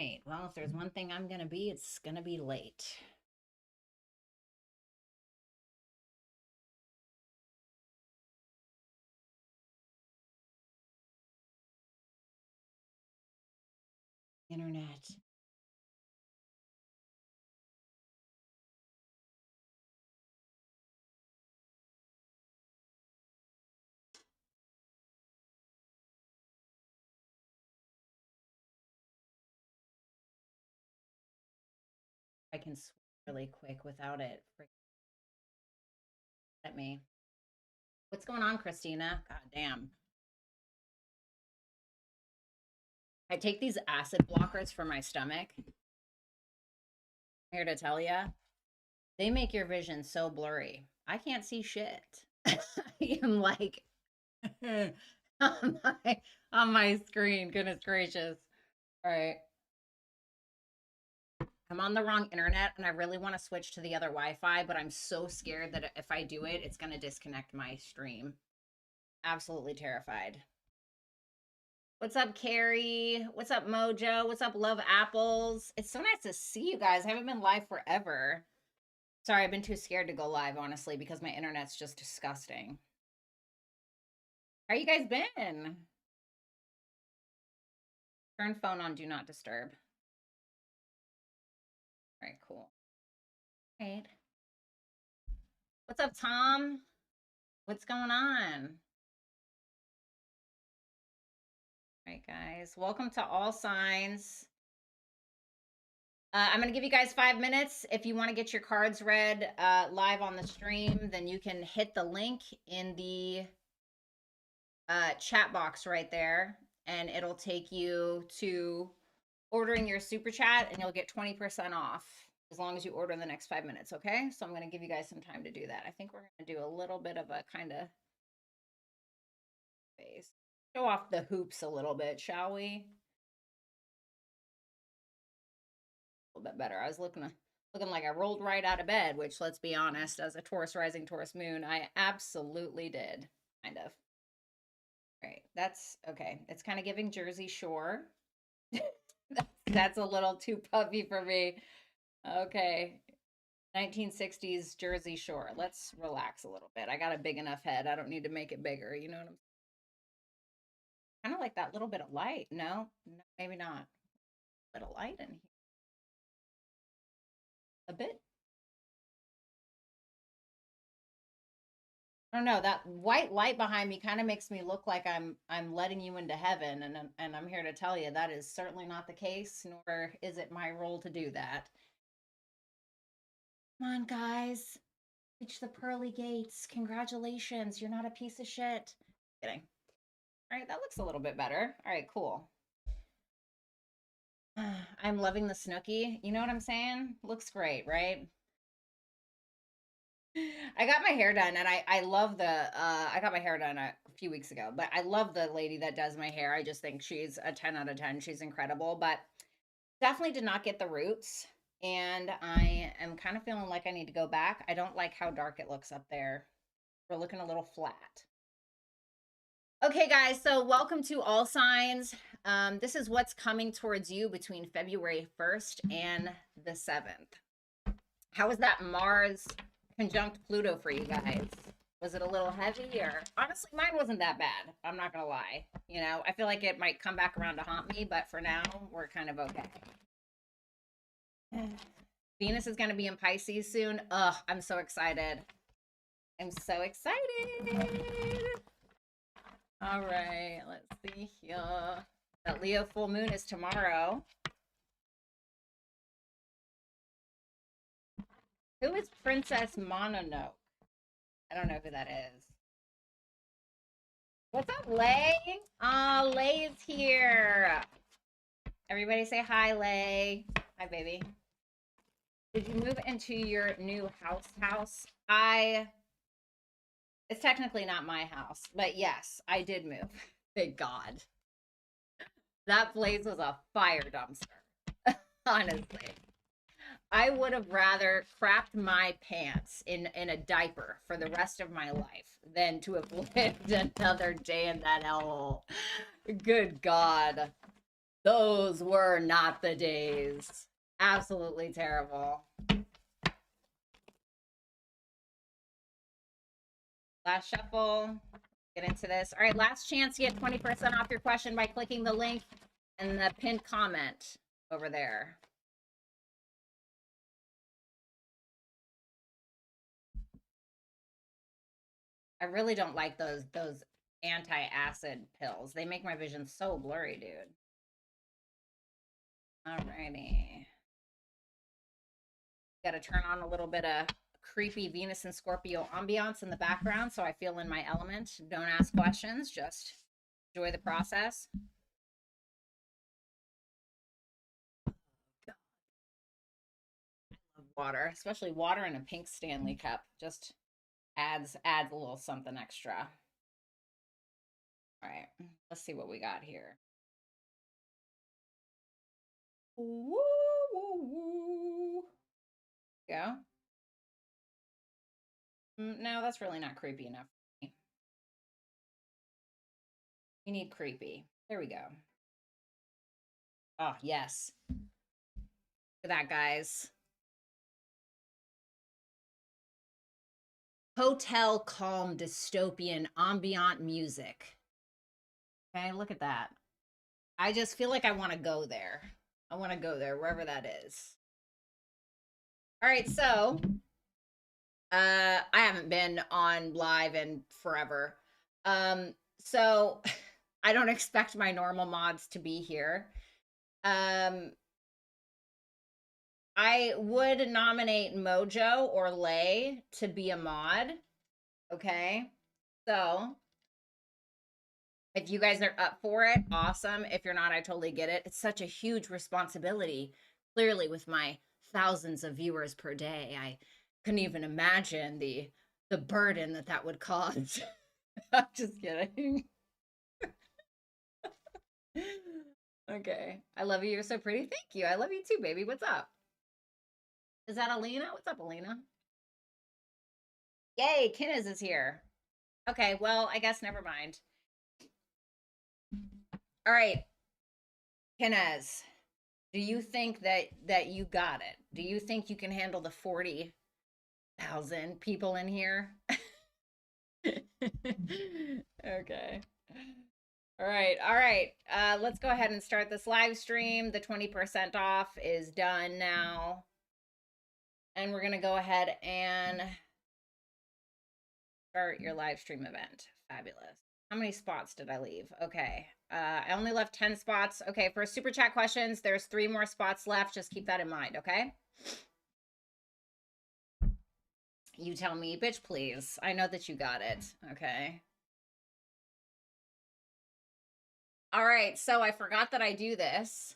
right. Well, if there's one thing I'm going to be, it's going to be late. Internet. I can switch really quick without it freaking at me. What's going on, Christina? God damn. I take these acid blockers for my stomach. I'm here to tell you, they make your vision so blurry. I can't see shit. I am like on my screen. Goodness gracious. All right. I'm on the wrong internet and I really want to switch to the other Wi-Fi, but I'm so scared that if I do it, it's going to disconnect my stream. Absolutely terrified. What's up, Carrie? What's up, Mojo? What's up, Love Apples? It's so nice to see you guys. I haven't been live forever. Sorry, I've been too scared to go live, honestly, because my internet's just disgusting. How you guys been? Turn phone on Do Not Disturb. All right, cool. All right. What's up, Tom? What's going on? All right, guys. Welcome to All Signs. I'm going to give you guys 5 minutes. If you want to get your cards read live on the stream, then you can hit the link in the chat box right there, and it'll take you to ordering your super chat, and you'll get 20% off as long as you order in the next 5 minutes, okay? So I'm going to give you guys some time to do that. I think we're going to do a little bit of a kind of face. Show off the hoops a little bit, shall we? A little bit better. I was looking like I rolled right out of bed, which, let's be honest, as a Taurus rising, Taurus moon, I absolutely did, kind of. Right, that's okay. It's kind of giving Jersey Shore. That's a little too puffy for me. Okay. 1960s Jersey Shore. Let's relax a little bit. I got a big enough head. I don't need to make it bigger. You know what I'm saying? Kind of like that little bit of light. No, maybe not. A little light in here. A bit. I don't know. That white light behind me kind of makes me look like I'm letting you into heaven, and I'm here to tell you that is certainly not the case, nor is it my role to do that. Come on, guys. Reach the pearly gates. Congratulations. You're not a piece of shit. Kidding. All right, that looks a little bit better. All right, cool. I'm loving the Snooki. You know what I'm saying? Looks great, right? I got my hair done, and I love the I got my hair done a few weeks ago, but I love the lady that does my hair. I just think she's a 10 out of 10. She's incredible, but definitely did not get the roots, and I am kind of feeling like I need to go back. I don't like how dark it looks up there. We're looking a little flat. Okay, guys, so welcome to All Signs. This is what's coming towards you between February 1st and the 7th. How was that Mars conjunct Pluto for you guys? Was it a little heavy, or honestly, mine wasn't that bad. I'm not gonna lie. You know, I feel like it might come back around to haunt me, but for now, we're kind of okay. Venus is gonna be in Pisces soon. Ugh, I'm so excited. I'm so excited. All right, let's see here. That Leo full moon is tomorrow. Who is Princess Mononoke? I don't know who that is. What's up, Lay? Oh, Lay is here. Everybody say hi, Lay. Hi, baby. Did you move into your new house? It's technically not my house, but yes, I did move. Thank God. That place was a fire dumpster, honestly. I would have rather crapped my pants in a diaper for the rest of my life than to have lived another day in that hellhole. Good God. Those were not the days. Absolutely terrible. Last shuffle. Get into this. All right, last chance to get 20% off your question by clicking the link and the pinned comment over there. I really don't like those anti-acid pills. They make my vision so blurry, dude. Alrighty. Got to turn on a little bit of creepy Venus and Scorpio ambiance in the background so I feel in my element. Don't ask questions, just enjoy the process. I love water, especially water in a pink Stanley cup. Just adds a little something extra. All right, let's see what we got here. Woo, woo, woo. Go. No, that's really not creepy enough for me. We need creepy. There we go. Oh, yes. Look at that, guys. Hotel calm dystopian ambient music. Okay, look at that. I just feel like I want to go there. I want to go there, wherever that is. All right, so I haven't been on live in forever. So I don't expect my normal mods to be here. I would nominate Mojo or Lay to be a mod. Okay. So if you guys are up for it, awesome. If you're not, I totally get it. It's such a huge responsibility. Clearly, with my thousands of viewers per day, I couldn't even imagine the burden that would cause. I'm just kidding. Okay. I love you. You're so pretty. Thank you. I love you too, baby. What's up? Is that Alina? What's up, Alina? Yay, Kinez is here. Okay, well, I guess never mind. All right, Kinez, do you think that you got it? Do you think you can handle the 40,000 people in here? Okay. All right, all right. Let's go ahead and start this live stream. The 20% off is done now. And we're going to go ahead and start your live stream event. Fabulous. How many spots did I leave? Okay. I only left 10 spots. Okay, for super chat questions, there's 3 more spots left. Just keep that in mind, okay? You tell me, bitch, please. I know that you got it, okay? All right, so I forgot that I do this.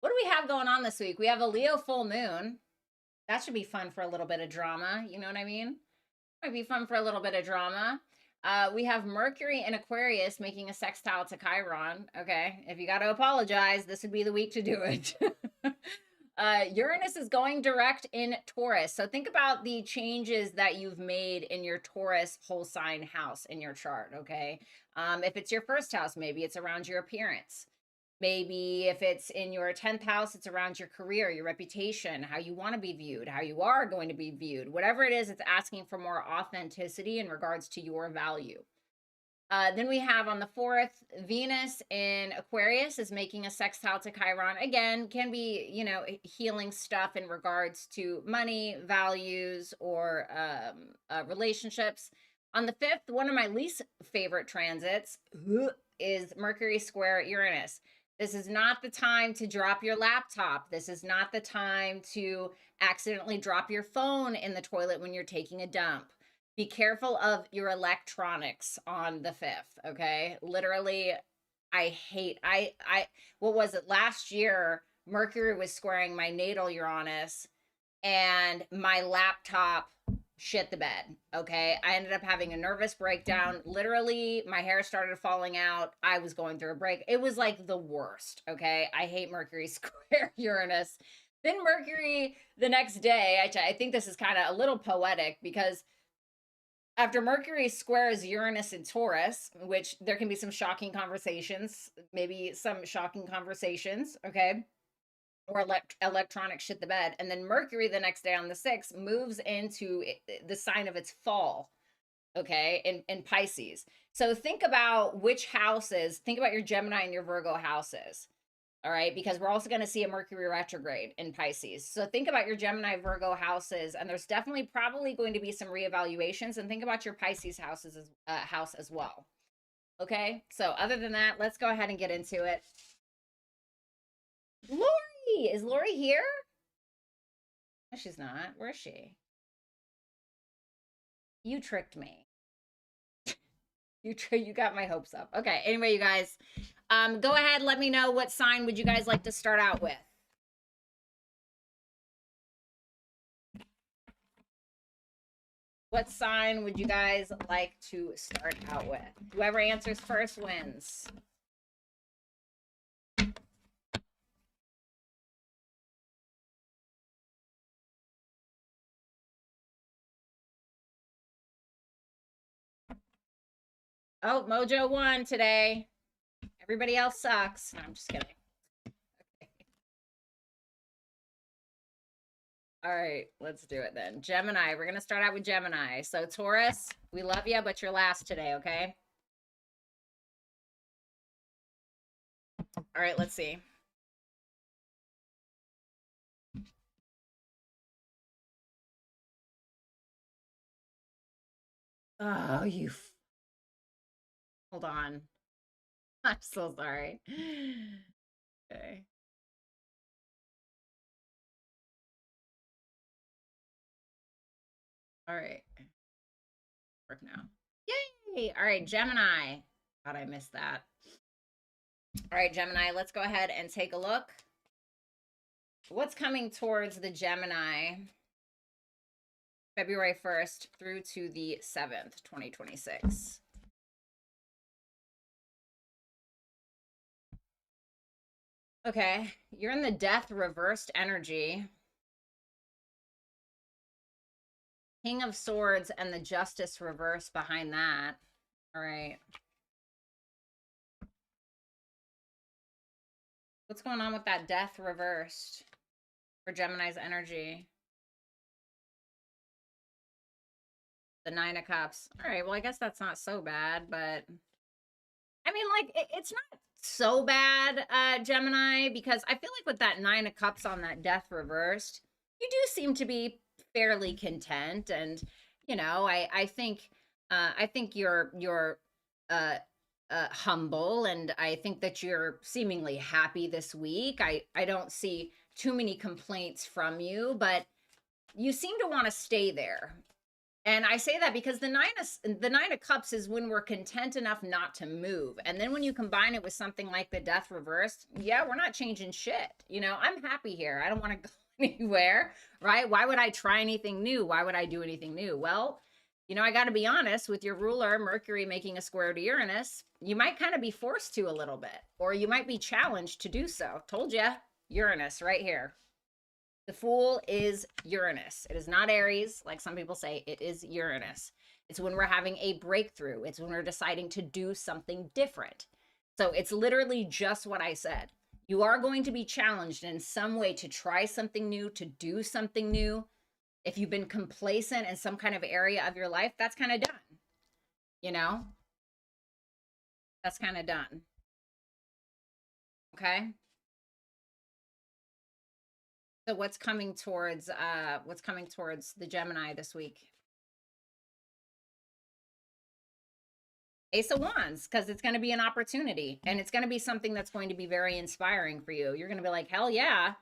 What do we have going on this week? We have a Leo full moon. That should be fun for a little bit of drama. You know what I mean? Might be fun for a little bit of drama. We have Mercury in Aquarius making a sextile to Chiron. Okay, if you got to apologize, this would be the week to do it. Uranus is going direct in Taurus. So think about the changes that you've made in your Taurus whole sign house in your chart, okay? If it's your first house, maybe it's around your appearance. Maybe if it's in your 10th house, it's around your career, your reputation, how you want to be viewed, how you are going to be viewed. Whatever it is, it's asking for more authenticity in regards to your value. Then we have on the 4th, Venus in Aquarius is making a sextile to Chiron. Again, can be, you know, healing stuff in regards to money, values, or relationships. On the 5th, one of my least favorite transits is Mercury square Uranus. This is not the time to drop your laptop. This is not the time to accidentally drop your phone in the toilet when you're taking a dump. Be careful of your electronics on the 5th, okay? Literally, I hate, what was it? Last year, Mercury was squaring my natal Uranus, and my laptop shit the bed, okay? I ended up having a nervous breakdown. Literally, my hair started falling out. I was going through a break. It was like the worst, okay? I hate Mercury square Uranus. Then Mercury the next day, I think this is kind of a little poetic because After Mercury squares Uranus and Taurus, which there can be some shocking conversations, maybe some shocking conversations, okay? Or electronic shit the bed. And then Mercury the next day on the 6th moves into the sign of its fall, okay, in Pisces. So think about which houses, think about your Gemini and your Virgo houses. All right, because we're also going to see a Mercury retrograde in Pisces. So think about your Gemini Virgo houses, and there's definitely probably going to be some reevaluations. And think about your Pisces house as well. Okay, so other than that, let's go ahead and get into it. Lori, is Lori here? No, she's not. Where is she? You tricked me. You got my hopes up. Okay. Anyway, you guys, go ahead. Let me know what sign would you guys like to start out with. What sign would you guys like to start out with? Whoever answers first wins. Oh, Mojo won today. Everybody else sucks. No, I'm just kidding. Okay. All right, let's do it then. Gemini. We're going to start out with Gemini. So Taurus, we love you, but you're last today, okay? All right, let's see. Oh, you. Hold on. I'm so sorry. Okay. All right. Work now. Yay! All right, Gemini. God, I missed that. All right, Gemini, let's go ahead and take a look. What's coming towards the Gemini February 1st through to the 7th, 2026? Okay, you're in the Death reversed energy. King of Swords and the Justice reverse behind that. All right. What's going on with that Death reversed for Gemini's energy? The Nine of Cups. All right, well, I guess that's not so bad, but I mean, like, it's not so bad, Gemini, because I feel like with that Nine of Cups on that Death reversed, you do seem to be fairly content, and you know, I think you're humble, and I think that you're seemingly happy this week. I don't see too many complaints from you, but you seem to want to stay there. And I say that because the nine of cups is when we're content enough not to move. And then when you combine it with something like the Death reversed, yeah, we're not changing shit. You know, I'm happy here. I don't want to go anywhere, right? Why would I try anything new? Why would I do anything new? Well, you know, I got to be honest, with your ruler Mercury making a square to Uranus, you might kind of be forced to a little bit, or you might be challenged to do so. Told ya, Uranus right here. The Fool is Uranus. It is not Aries, like some people say. It is Uranus. It's when we're having a breakthrough. It's when we're deciding to do something different. So it's literally just what I said. You are going to be challenged in some way to try something new, to do something new. If you've been complacent in some kind of area of your life, that's kind of done. You know? That's kind of done. Okay? So what's coming towards the Gemini this week? Ace of Wands, because it's going to be an opportunity, and it's going to be something that's going to be very inspiring for you. You're going to be like, hell yeah,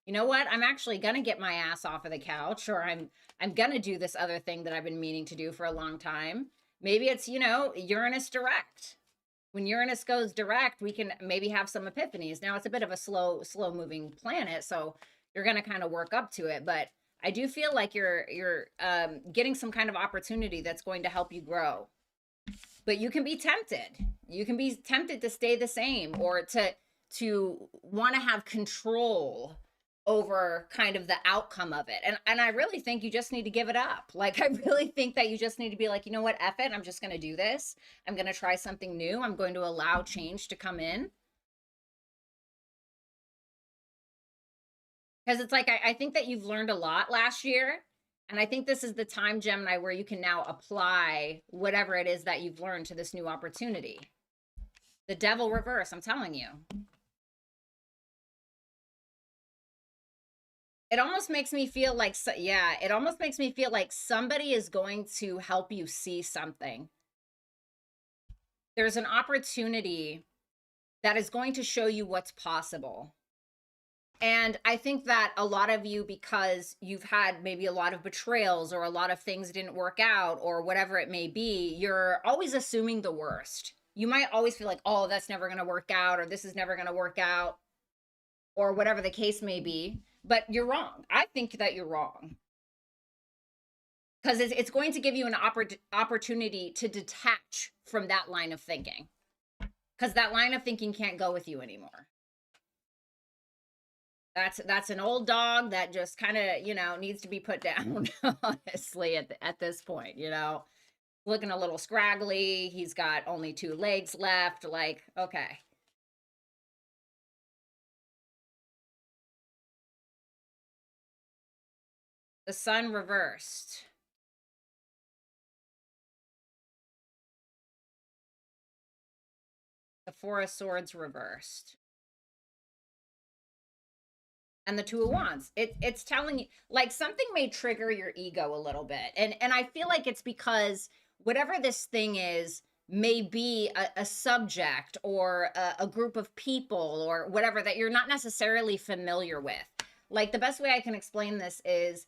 you know what? I'm actually going to get my ass off of the couch, or I'm going to do this other thing that I've been meaning to do for a long time. Maybe it's, you know, Uranus direct. When Uranus goes direct, we can maybe have some epiphanies. Now it's a bit of a slow moving planet, so you're going to kind of work up to it, but I do feel like you're getting some kind of opportunity that's going to help you grow. But you can be tempted. You can be tempted to stay the same, or to want to have control over kind of the outcome of it. And I really think you just need to give it up. Like I really think that you just need to be like, you know what, F it, I'm just going to do this. I'm going to try something new. I'm going to allow change to come in. Because it's like I think that you've learned a lot last year. And I think this is the time, Gemini, where you can now apply whatever it is that you've learned to this new opportunity. The devil reverse, I'm telling you. It almost makes me feel like, yeah, it almost makes me feel like somebody is going to help you see something. There's an opportunity that is going to show you what's possible. And I think that a lot of you, because you've had maybe a lot of betrayals or a lot of things didn't work out or whatever it may be, you're always assuming the worst. You might always feel like, oh, that's never going to work out, or this is never going to work out, or whatever the case may be. But you're wrong. I think that you're wrong. Because it's going to give you an opportunity to detach from that line of thinking. Because that line of thinking can't go with you anymore. That's an old dog that just kind of, needs to be put down, honestly, at this point, looking a little scraggly. He's got only 2 legs left. Like, okay. The sun reversed. The 4 of Swords reversed. And the 2 of Wands. It's telling you, like, something may trigger your ego a little bit. And I feel like it's because whatever this thing is may be a subject or a group of people or whatever that you're not necessarily familiar with. Like, the best way I can explain this is,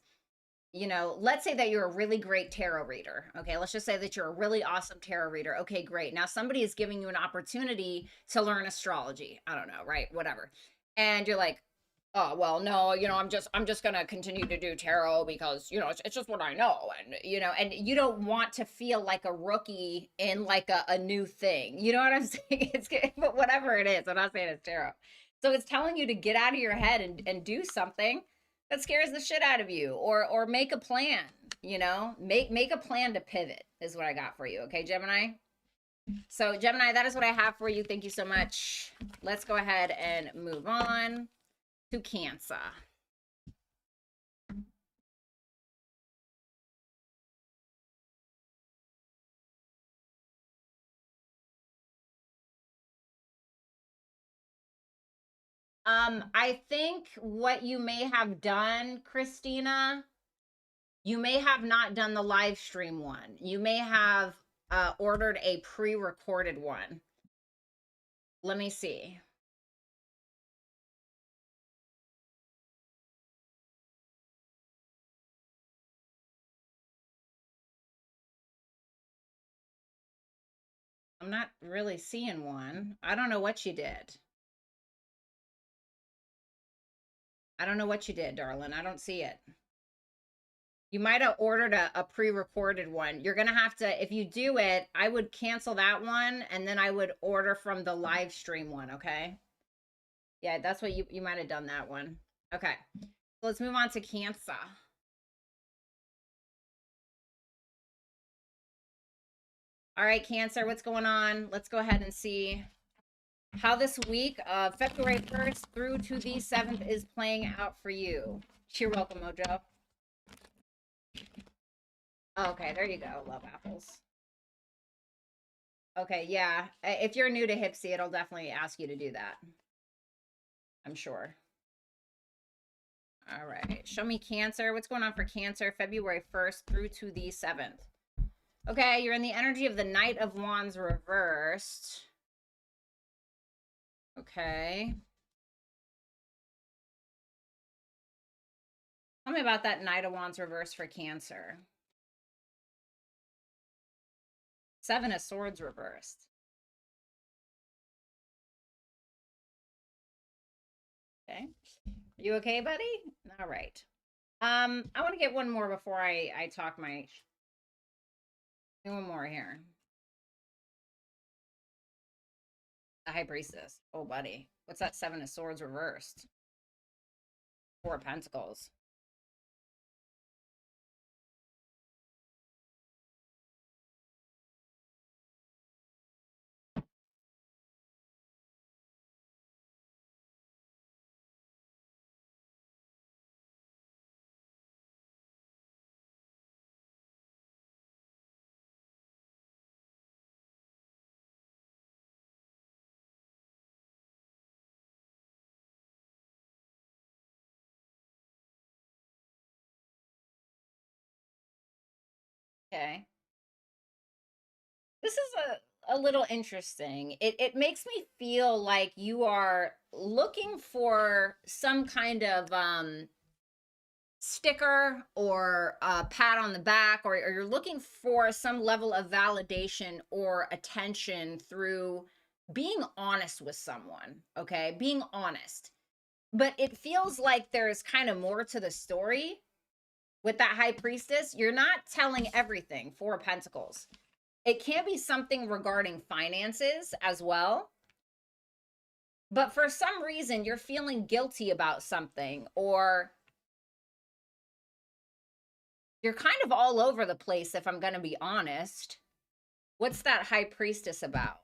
let's say that you're a really great tarot reader. Okay, let's just say that you're a really awesome tarot reader. Okay, great. Now somebody is giving you an opportunity to learn astrology. I don't know, right? Whatever. And you're like, oh, well, no, I'm just gonna continue to do tarot because it's just what I know. And you don't want to feel like a rookie in like a new thing. You know what I'm saying? But whatever it is, I'm not saying it's tarot. So it's telling you to get out of your head and do something that scares the shit out of you, or make a plan. Make a plan to pivot is what I got for you. Okay, Gemini. So Gemini, that is what I have for you. Thank you so much. Let's go ahead and move on to Cancer. I think what you may have done, Christina, you may have not done the live stream one. You may have ordered a pre-recorded one. Let me see. I'm not really seeing one. I don't know what you did. I don't know what you did, darling. I don't see it. You might have ordered a pre-recorded one. You're going to have to, if you do it, I would cancel that one and then I would order from the live stream one, okay? Yeah, that's what you might have done that one. Okay. So let's move on to Cancer. All right, Cancer, what's going on? Let's go ahead and see how this week of February 1st through to the 7th is playing out for you. You're welcome, Mojo. Okay, there you go. Love apples. Okay, yeah. If you're new to Hipsy, it'll definitely ask you to do that. I'm sure. All right. Show me Cancer. What's going on for Cancer February 1st through to the 7th? Okay, you're in the energy of the Knight of Wands reversed. Okay. Tell me about that Knight of Wands reversed for Cancer. 7 of Swords reversed. Okay. You okay, buddy? All right. I want to get one more before I talk my... One more here. The High Priestess. Oh, buddy. What's that 7 of Swords reversed? Four of Pentacles. Okay. This is a little interesting. It makes me feel like you are looking for some kind of sticker or a pat on the back, or you're looking for some level of validation or attention through being honest with someone, okay? Being honest. But it feels like there's kind of more to the story with that high priestess. You're not telling everything. Four of Pentacles. It can be something regarding finances as well. But for some reason, you're feeling guilty about something, or you're kind of all over the place, if I'm going to be honest. What's that high priestess about?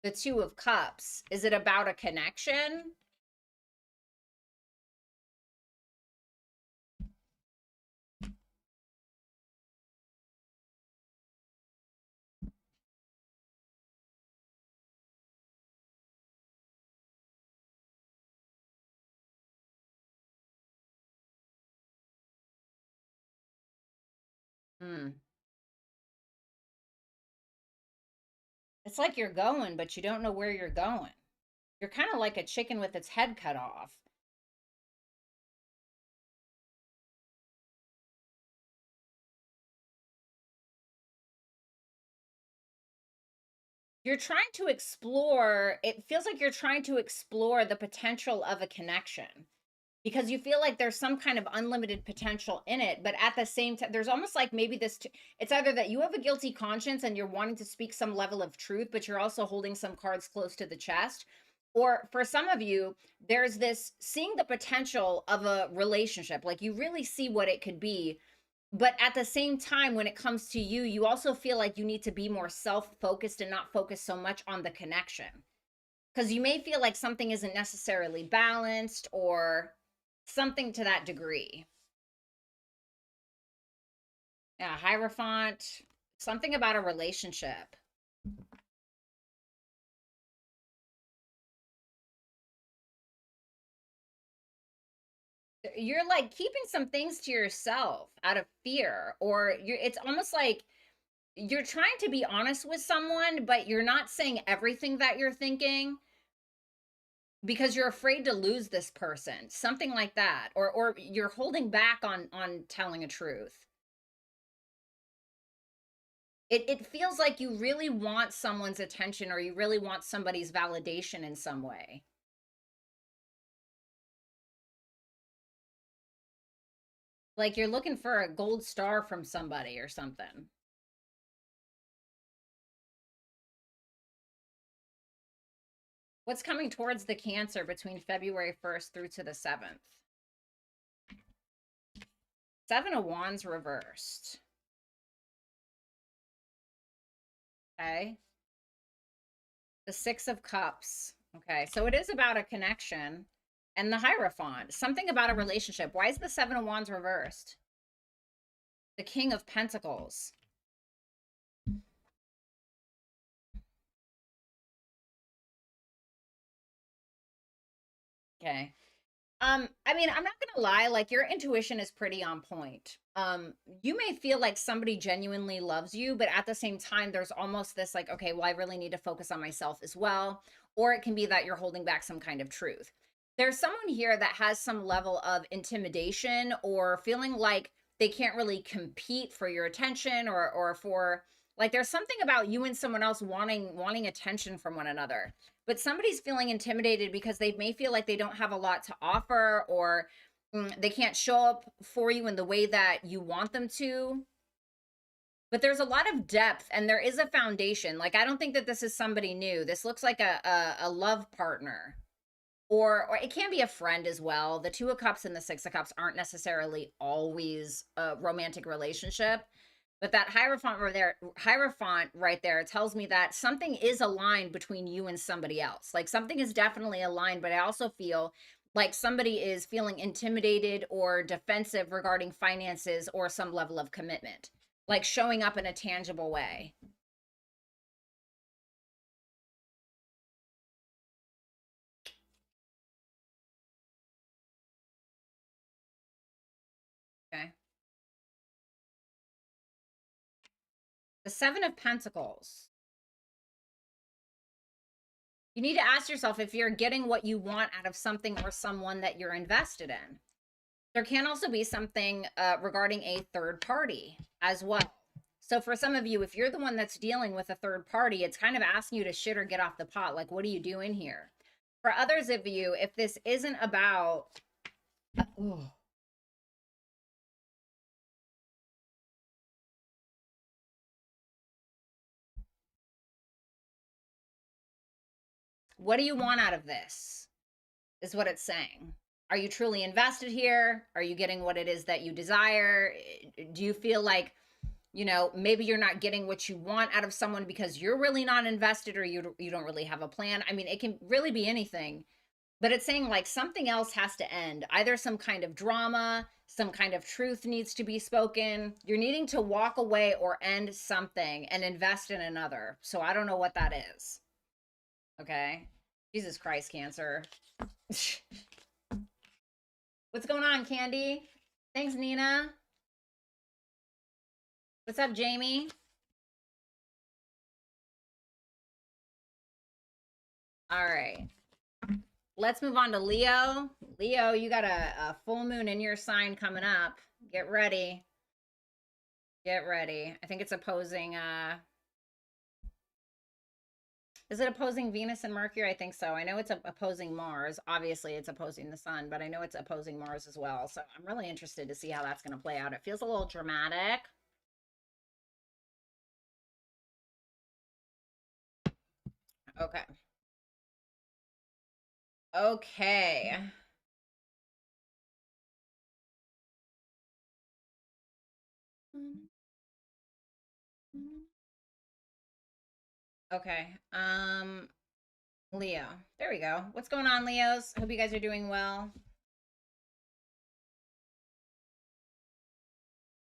The Two of Cups. Is it about a connection? Hmm. It's like you're going, but you don't know where you're going. You're kind of like a chicken with its head cut off. You're trying to explore, it feels like you're trying to explore the potential of a connection, because you feel like there's some kind of unlimited potential in it. But at the same time, there's almost like maybe it's either that you have a guilty conscience and you're wanting to speak some level of truth, but you're also holding some cards close to the chest. Or for some of you, there's this seeing the potential of a relationship, like you really see what it could be. But at the same time, when it comes to you, you also feel like you need to be more self-focused and not focus so much on the connection, because you may feel like something isn't necessarily balanced or something to that degree. Yeah, Hierophant, something about a relationship. You're like keeping some things to yourself out of fear, or it's almost like you're trying to be honest with someone, but you're not saying everything that you're thinking because you're afraid to lose this person, something like that, or you're holding back on telling a truth. It feels like you really want someone's attention, or you really want somebody's validation in some way. Like you're looking for a gold star from somebody or something. What's coming towards the Cancer between February 1st through to the 7th? Seven of Wands reversed. Okay. The Six of Cups. Okay. So it is about a connection. And the Hierophant, something about a relationship. Why is the Seven of Wands reversed? The King of Pentacles. Okay. I mean, I'm not gonna lie, like your intuition is pretty on point. You may feel like somebody genuinely loves you, but at the same time, there's almost this like, okay, well, I really need to focus on myself as well. Or it can be that you're holding back some kind of truth. There's someone here that has some level of intimidation, or feeling like they can't really compete for your attention, or for, like, there's something about you and someone else wanting attention from one another, but somebody's feeling intimidated because they may feel like they don't have a lot to offer, or they can't show up for you in the way that you want them to. But there's a lot of depth and there is a foundation. Like, I don't think that this is somebody new. This looks like a love partner, or it can be a friend as well. The Two of Cups and the Six of Cups aren't necessarily always a romantic relationship, but that Hierophant right there tells me that something is aligned between you and somebody else. Like something is definitely aligned, but I also feel like somebody is feeling intimidated or defensive regarding finances or some level of commitment, like showing up in a tangible way. Okay. The Seven of Pentacles. You need to ask yourself if you're getting what you want out of something or someone that you're invested in. There can also be something regarding a third party as well. So for some of you, if you're the one that's dealing with a third party, it's kind of asking you to shit or get off the pot. Like, what are you doing here? For others of you, if this isn't about... What do you want out of this? Is what it's saying. Are you truly invested here? Are you getting what it is that you desire? Do you feel like, you know, maybe you're not getting what you want out of someone because you're really not invested, or you don't really have a plan? I mean, it can really be anything, but it's saying like something else has to end. Either some kind of drama, some kind of truth needs to be spoken. You're needing to walk away or end something and invest in another. So I don't know what that is. Okay. Jesus Christ, Cancer. What's going on, Candy? Thanks, Nina. What's up, Jamie? All right. Let's move on to Leo. Leo, you got a full moon in your sign coming up. Get ready. Get ready. I think it's opposing... Is it opposing Venus and Mercury? I think so. I know it's opposing Mars. Obviously, it's opposing the sun, but I know it's opposing Mars as well. So I'm really interested to see how that's going to play out. It feels a little dramatic. Okay. Okay. Okay. Leo. There we go. What's going on, Leos? Hope you guys are doing well.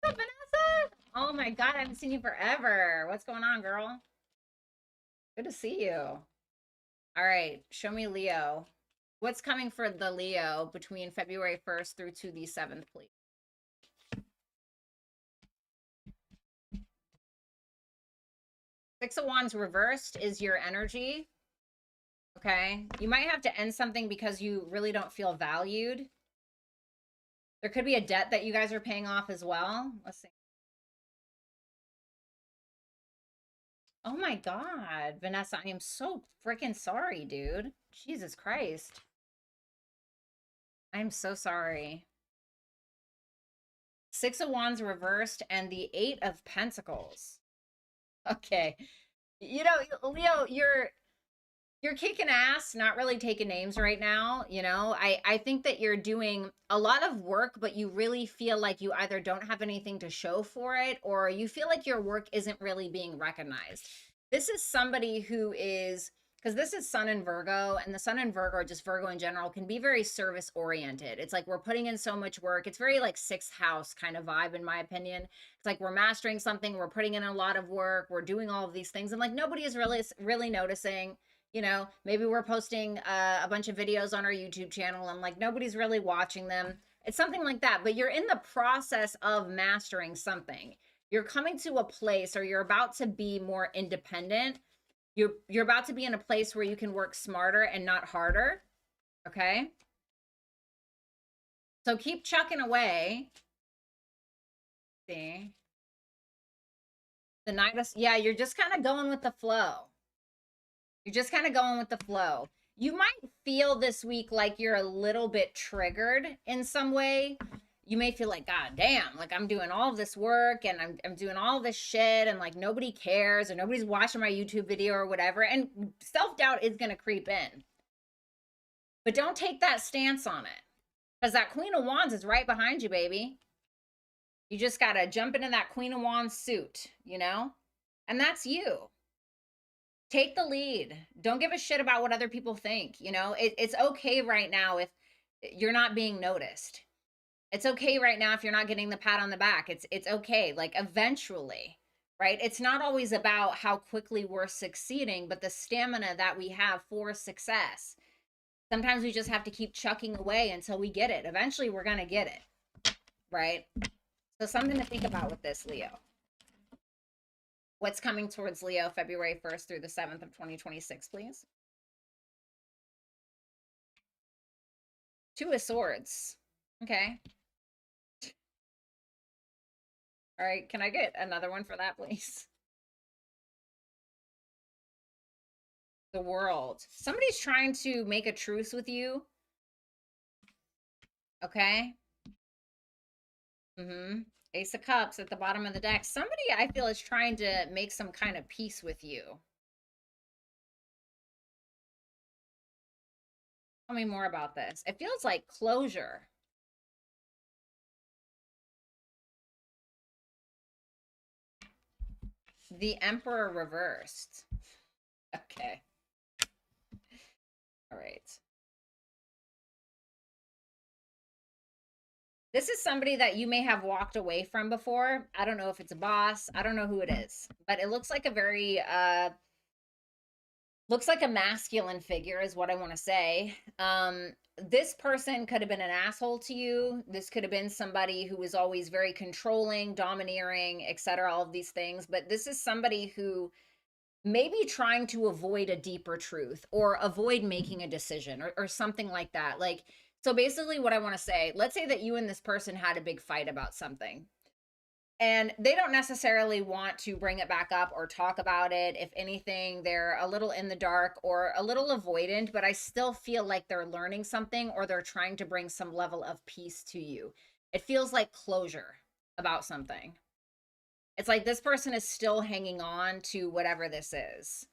What's up, Vanessa? Oh my God, I haven't seen you forever. What's going on, girl? Good to see you. All right, show me Leo. What's coming for the Leo between February 1st through to the 7th, please? Six of Wands reversed is your energy. Okay. You might have to end something because you really don't feel valued. There could be a debt that you guys are paying off as well. Let's see. Oh my God, Vanessa, I am so freaking sorry, dude. Jesus Christ. I'm so sorry. Six of Wands reversed and the Eight of Pentacles. Okay. You know, Leo, you're kicking ass, not really taking names right now. You know, I think that you're doing a lot of work, but you really feel like you either don't have anything to show for it, or you feel like your work isn't really being recognized. This is somebody who is, because this is Sun in Virgo, and the Sun in Virgo, or just Virgo in general, can be very service oriented. It's like we're putting in so much work. It's very like sixth house kind of vibe, in my opinion. It's like we're mastering something, we're putting in a lot of work, we're doing all of these things, and like nobody is really noticing. You know, maybe we're posting a bunch of videos on our YouTube channel and like nobody's really watching them. It's something like that, but you're in the process of mastering something. You're coming to a place, or you're about to be more independent. You're about to be in a place where you can work smarter and not harder. Okay? So keep chucking away. See? The Knight of, yeah, you're just kind of going with the flow. You're just kind of going with the flow. You might feel this week like you're a little bit triggered in some way. You may feel like, God damn, like I'm doing all this work and I'm doing all this shit, and like nobody cares, or nobody's watching my YouTube video or whatever. And self-doubt is going to creep in. But don't take that stance on it. Because that Queen of Wands is right behind you, baby. You just got to jump into that Queen of Wands suit, you know? And that's you. Take the lead. Don't give a shit about what other people think, you know? It's okay right now if you're not being noticed. It's okay right now if you're not getting the pat on the back. It's okay. Like eventually, right? It's not always about how quickly we're succeeding, but the stamina that we have for success. Sometimes we just have to keep chucking away until we get it. Eventually we're going to get it, right? So something to think about with this, Leo. What's coming towards Leo February 1st through the 7th of 2026, please? Two of Swords. Okay. All right. Can I get another one for that, please? The World. Somebody's trying to make a truce with you. Okay. Ace of Cups at the bottom of the deck. Somebody I feel is trying to make some kind of peace with you. Tell me more about this. It feels like closure. The Emperor reversed. Okay. All right. This is somebody that you may have walked away from before. I don't know if it's a boss. I don't know who it is, but it looks like a very looks like a masculine figure is what I want to say. This person could have been an asshole to you. This could have been somebody who was always very controlling, domineering, etc., all of these things, but this is somebody who may be trying to avoid a deeper truth or avoid making a decision or something like that. Like, so basically what I want to say, let's say that you and this person had a big fight about something and they don't necessarily want to bring it back up or talk about it. If anything, they're a little in the dark or a little avoidant, but I still feel like they're learning something or they're trying to bring some level of peace to you. It feels like closure about something. It's like this person is still hanging on to whatever this is.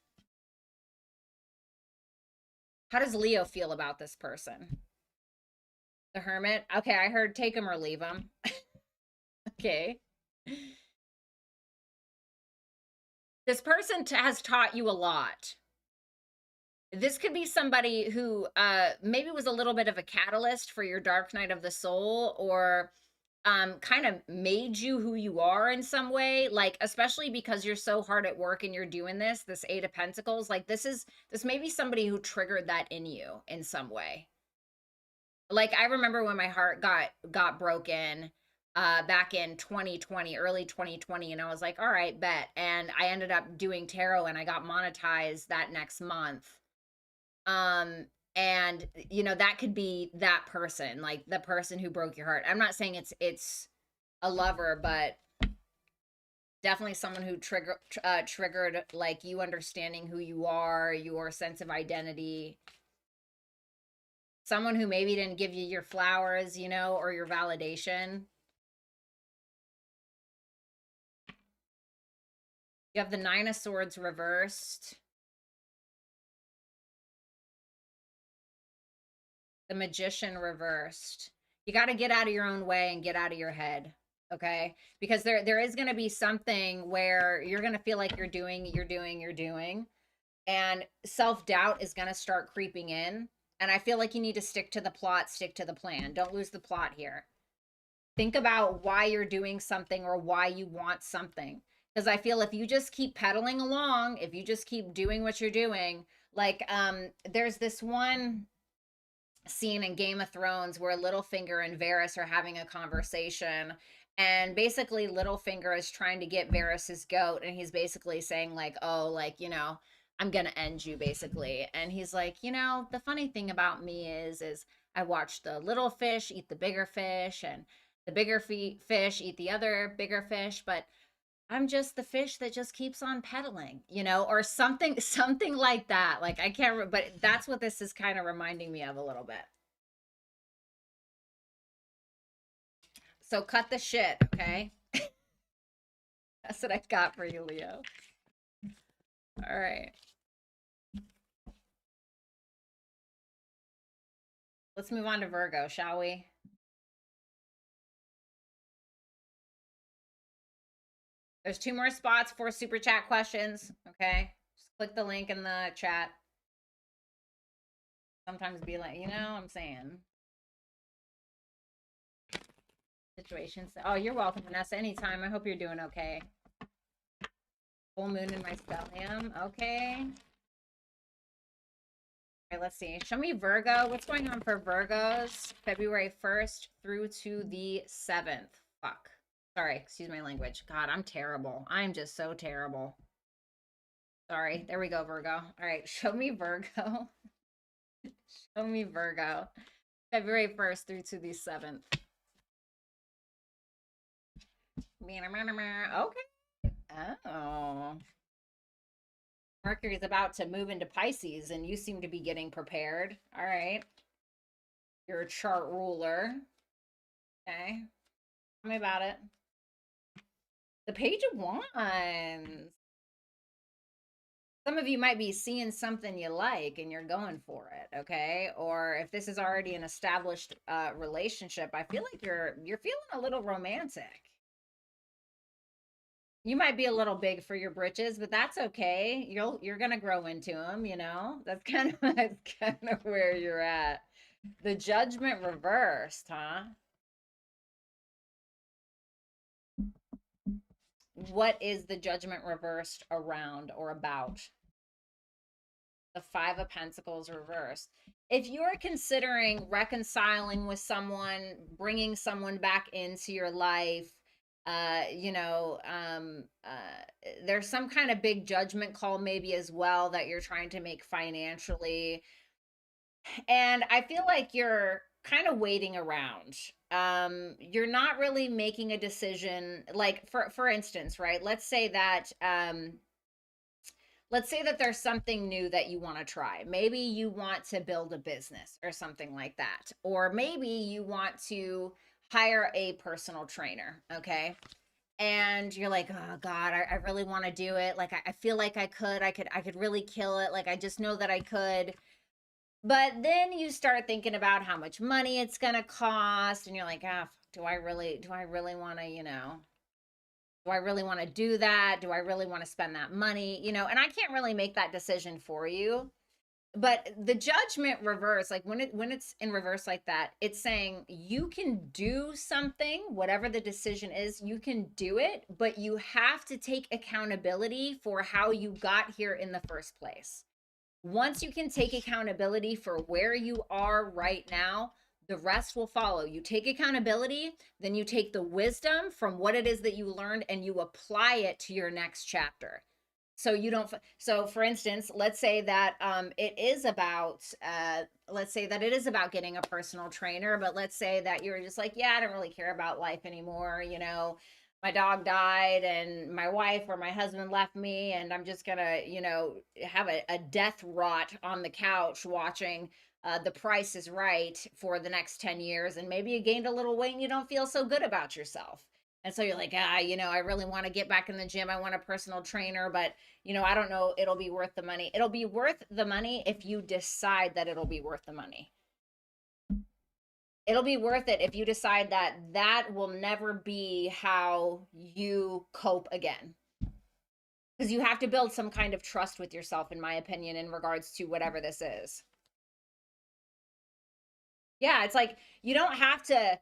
How does Leo feel about this person? The Hermit? Okay, I heard take him or leave him. Okay. This person has taught you a lot. This could be somebody who maybe was a little bit of a catalyst for your dark night of the soul or kind of made you who you are in some way, like especially because you're so hard at work and you're doing this Eight of Pentacles, like this may be somebody who triggered that in you in some way. Like I remember when my heart got broken back in 2020, early 2020, and I was like, all right, bet. And I ended up doing tarot and I got monetized that next month. And you know, that could be that person, like the person who broke your heart. I'm not saying it's a lover, but definitely someone who triggered like you understanding who you are, your sense of identity. Someone who maybe didn't give you your flowers, you know, or your validation. You have the Nine of Swords reversed. The Magician reversed. You got to get out of your own way and get out of your head, okay? Because there is going to be something where you're going to feel like you're doing, and self-doubt is going to start creeping in. And I feel like you need to stick to the plot, stick to the plan. Don't lose the plot here. Think about why you're doing something or why you want something. Because I feel if you just keep pedaling along, if you just keep doing what you're doing, like there's this one scene in Game of Thrones where Littlefinger and Varys are having a conversation, and basically Littlefinger is trying to get Varys's goat, and he's basically saying like, oh, like, you know, I'm gonna end you basically. And he's like, you know, the funny thing about me is I watch the little fish eat the bigger fish, and the bigger fish eat the other bigger fish, but I'm just the fish that just keeps on pedaling, you know, or something like that. Like I can't, but that's what this is kind of reminding me of a little bit. So cut the shit, okay? That's what I've got for you, Leo. All right. Let's move on to Virgo, shall we? There's 2 more spots for super chat questions. Okay. Just click the link in the chat. Sometimes be like, I'm saying. Situations. Oh, you're welcome, Vanessa. Anytime. I hope you're doing okay. Full moon in my stellium. Okay. All right, let's see. Show me Virgo. What's going on for Virgos? February 1st through to the 7th. Fuck. Sorry, excuse my language. God, I'm terrible. I'm just so terrible. Sorry. There we go, Virgo. All right, show me Virgo. Show me Virgo. February 1st through to the 7th. Okay. Oh. Mercury's about to move into Pisces, and you seem to be getting prepared. All right. You're a chart ruler. Okay. Tell me about it. The Page of Wands. Some of you might be seeing something you like and you're going for it, okay? Or if this is already an established relationship, I feel like you're feeling a little romantic. You might be a little big for your britches, but that's okay. You're gonna grow into them, That's kind of where you're at. The Judgment reversed, huh? What is the Judgment reversed around or about? The Five of Pentacles reversed. If you're considering reconciling with someone, bringing someone back into your life, there's some kind of big judgment call maybe as well that you're trying to make financially. And I feel like you're kind of waiting around. You're not really making a decision. Like for instance, right? Let's say that there's something new that you want to try. Maybe you want to build a business or something like that. Or maybe you want to hire a personal trainer, okay? And you're like, oh God, I really want to do it. Like I feel like I could really kill it. Like I just know that I could. But then you start thinking about how much money it's gonna cost, and you're like, do I really want to, do I really want to do that? Do I really want to spend that money? And I can't really make that decision for you. But the Judgment reverse, like when it's in reverse like that, it's saying you can do something, whatever the decision is, you can do it, but you have to take accountability for how you got here in the first place. Once you can take accountability for where you are right now, the rest will follow. You take accountability, then you take the wisdom from what it is that you learned and you apply it to your next chapter. So you don't. So for instance, let's say that it is about getting a personal trainer, but let's say that you're just like, yeah, I don't really care about life anymore. My dog died and my wife or my husband left me, and I'm just gonna, have a death rot on the couch watching The Price is Right for the next 10 years. And maybe you gained a little weight and you don't feel so good about yourself. And so you're like, I really want to get back in the gym. I want a personal trainer, but, I don't know, it'll be worth the money. It'll be worth the money if you decide that it'll be worth the money. It'll be worth it if you decide that that will never be how you cope again. Because you have to build some kind of trust with yourself, in my opinion, in regards to whatever this is. Yeah, it's like you don't have to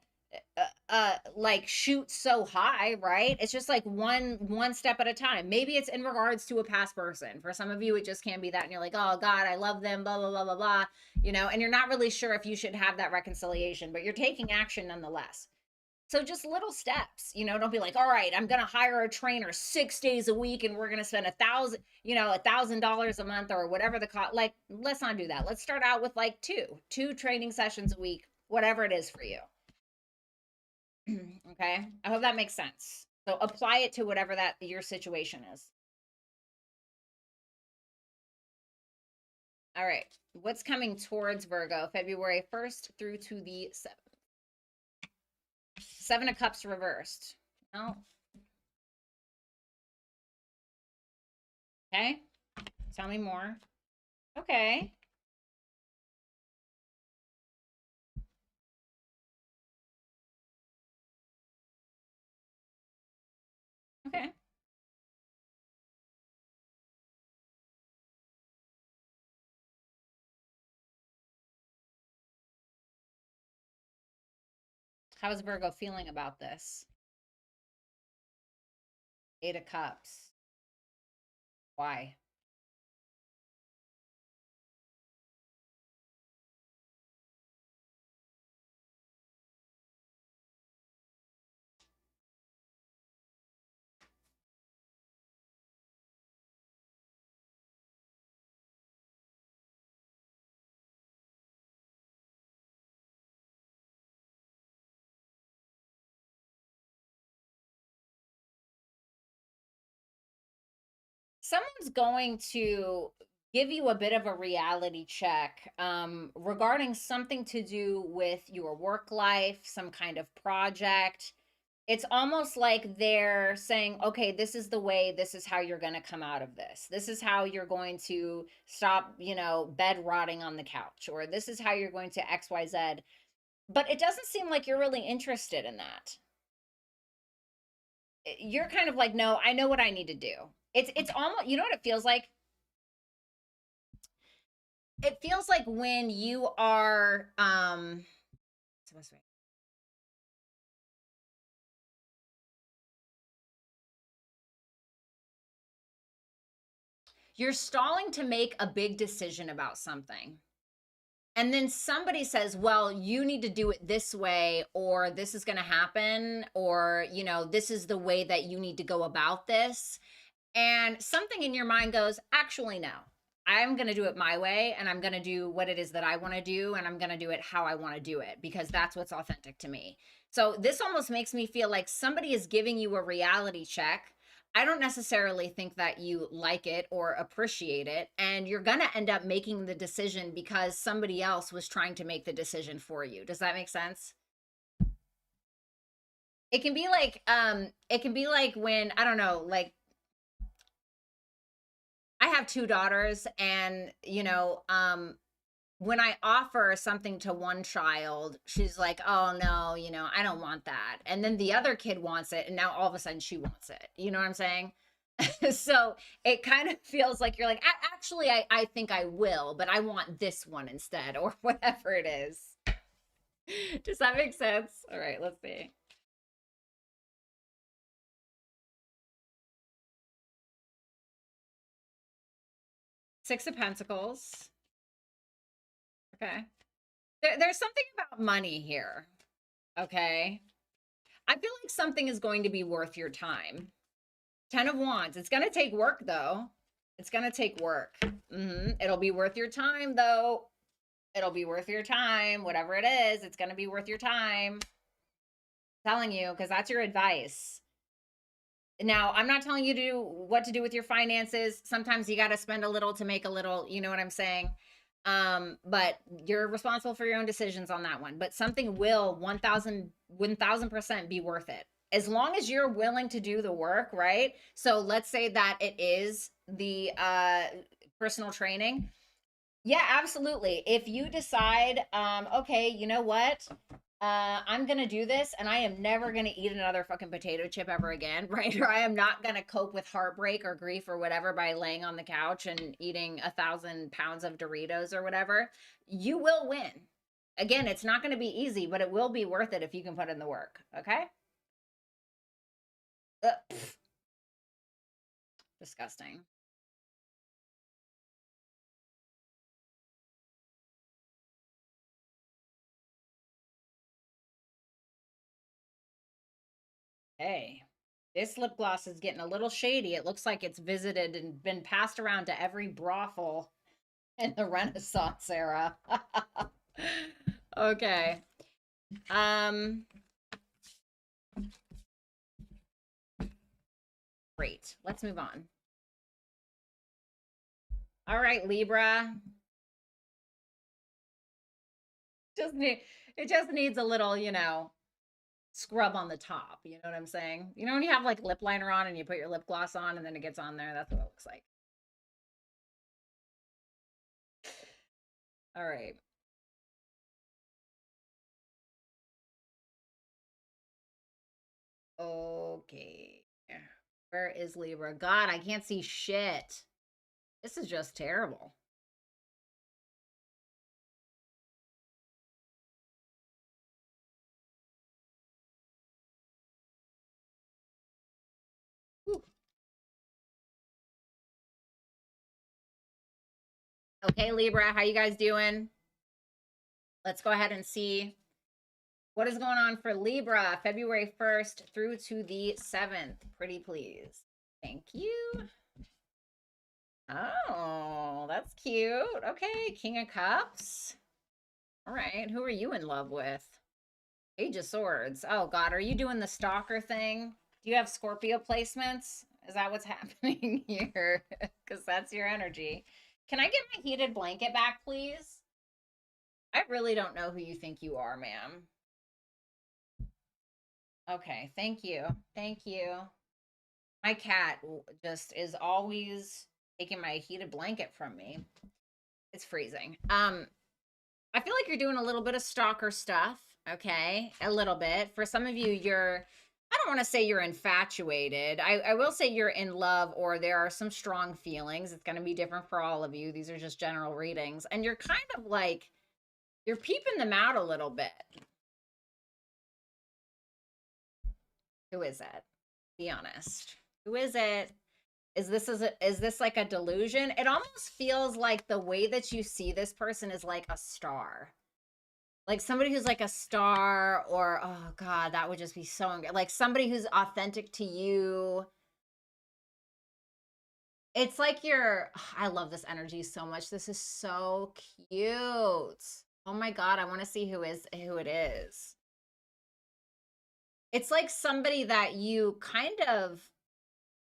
like shoot so high, right? It's just like one step at a time. Maybe it's in regards to a past person. For some of you it just can't be that, and you're like, oh God, I love them, blah blah blah blah blah, and you're not really sure if you should have that reconciliation, but you're taking action nonetheless. So just little steps, don't be like, all right, I'm gonna hire a trainer 6 days a week and we're gonna spend $1,000 a month or whatever the cost. Like, let's not do that. Let's start out with like two training sessions a week, whatever it is for you. Okay, I hope that makes sense. So apply it to whatever that your situation is. All right, what's coming towards Virgo February 1st through to the 7th? 7 of Cups reversed. No. Okay, tell me more. Okay. How is Virgo feeling about this? 8 of Cups. Why? Someone's going to give you a bit of a reality check regarding something to do with your work life, some kind of project. It's almost like they're saying, okay, this is the way, this is how you're going to come out of this. This is how you're going to stop, bed rotting on the couch, or this is how you're going to XYZ. But it doesn't seem like you're really interested in that. You're kind of like, no, I know what I need to do. It's almost, you know what it feels like? It feels like when you are you're stalling to make a big decision about something. And then somebody says, well, you need to do it this way, or this is going to happen, or, this is the way that you need to go about this. And something in your mind goes, actually, no, I'm going to do it my way, and I'm going to do what it is that I want to do, and I'm going to do it how I want to do it, because that's what's authentic to me. So this almost makes me feel like somebody is giving you a reality check. I don't necessarily think that you like it or appreciate it, and you're going to end up making the decision because somebody else was trying to make the decision for you. Does that make sense? It can be like when, I don't know, like, I have two daughters, and when I offer something to one child, she's like, "Oh no, I don't want that." And then the other kid wants it, and now all of a sudden she wants it. You know what I'm saying? So it kind of feels like you're like, Actually, I think I will, but I want this one instead," or whatever it is. Does that make sense? All right, let's see. 6 of Pentacles. Okay. There's something about money here. Okay. I feel like something is going to be worth your time. 10 of Wands. It's going to take work, though. It's going to take work. It'll be worth your time, though. It'll be worth your time. Whatever it is, it's going to be worth your time. I'm telling you, because that's your advice. Now, I'm not telling you to do what to do with your finances. Sometimes you got to spend a little to make a little. You know what I'm saying? But you're responsible for your own decisions on that one. But something will 1000% be worth it, as long as you're willing to do the work, right? So let's say that it is the personal training. Yeah, absolutely. If you decide, okay, you know what? I'm gonna do this, and I am never gonna eat another fucking potato chip ever again, right? Or I am not gonna cope with heartbreak or grief or whatever by laying on the couch and eating 1,000 pounds of Doritos or whatever. You will win. Again, it's not gonna be easy, but it will be worth it if you can put in the work. Okay? Pff, disgusting. Hey, this lip gloss is getting a little shady. It looks like it's visited and been passed around to every brothel in the Renaissance era. Okay. Um, great. Let's move on. All right, Libra. Just need it just needs a little, scrub on the top. You know what I'm saying? You know when you have like lip liner on and you put your lip gloss on and then it gets on there? That's what it looks like. All right. Okay. Where is Libra? God, I can't see shit. This is just terrible. Okay, Libra, how you guys doing? Let's go ahead and see what is going on for Libra, February 1st through to the 7th. Pretty please. Thank you. Oh, that's cute. Okay, King of Cups. All right, who are you in love with? Page of Swords. Oh, God, are you doing the stalker thing? Do you have Scorpio placements? Is that what's happening here? Because that's your energy. Can I get my heated blanket back, please? I really don't know who you think you are, ma'am. Okay, thank you. Thank you. My cat just is always taking my heated blanket from me. It's freezing. I feel like you're doing a little bit of stalker stuff, okay? A little bit. For some of you, I don't want to say you're infatuated. I will say you're in love or there are some strong feelings. It's going to be different for all of you. These are just general readings. And you're kind of like, you're peeping them out a little bit. Who is it? Be honest. Who is it? Is this like a delusion? It almost feels like the way that you see this person is like a star. Like somebody who's like a star, or oh God, that would just be so like somebody who's authentic to you. It's like I love this energy so much. This is so cute. Oh my God, I want to see who it is. It's like somebody that you kind of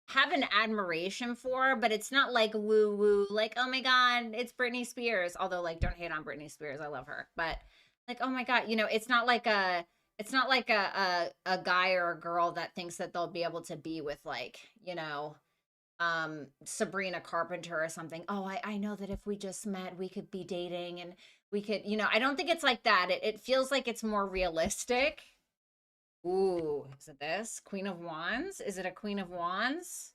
have an admiration for, but it's not like woo woo, like, oh my God, it's Britney Spears. Although, like, don't hate on Britney Spears. I love her. But like, oh my God, it's not like a guy or a girl that thinks that they'll be able to be with like, Sabrina Carpenter or something. Oh, I know that if we just met, we could be dating and we could, I don't think it's like that. It feels like it's more realistic. Ooh, is it this? Queen of Wands? Is it a Queen of Wands?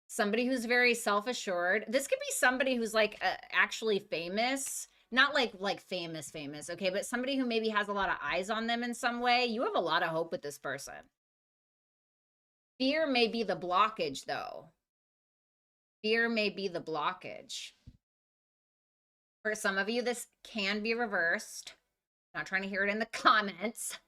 Somebody who's very self-assured. This could be somebody who's like actually famous, not like famous, okay, but somebody who maybe has a lot of eyes on them in some way. You have a lot of hope with this person. Fear may be the blockage, though. Fear may be the blockage. For some of you, this can be reversed. Not trying to hear it in the comments.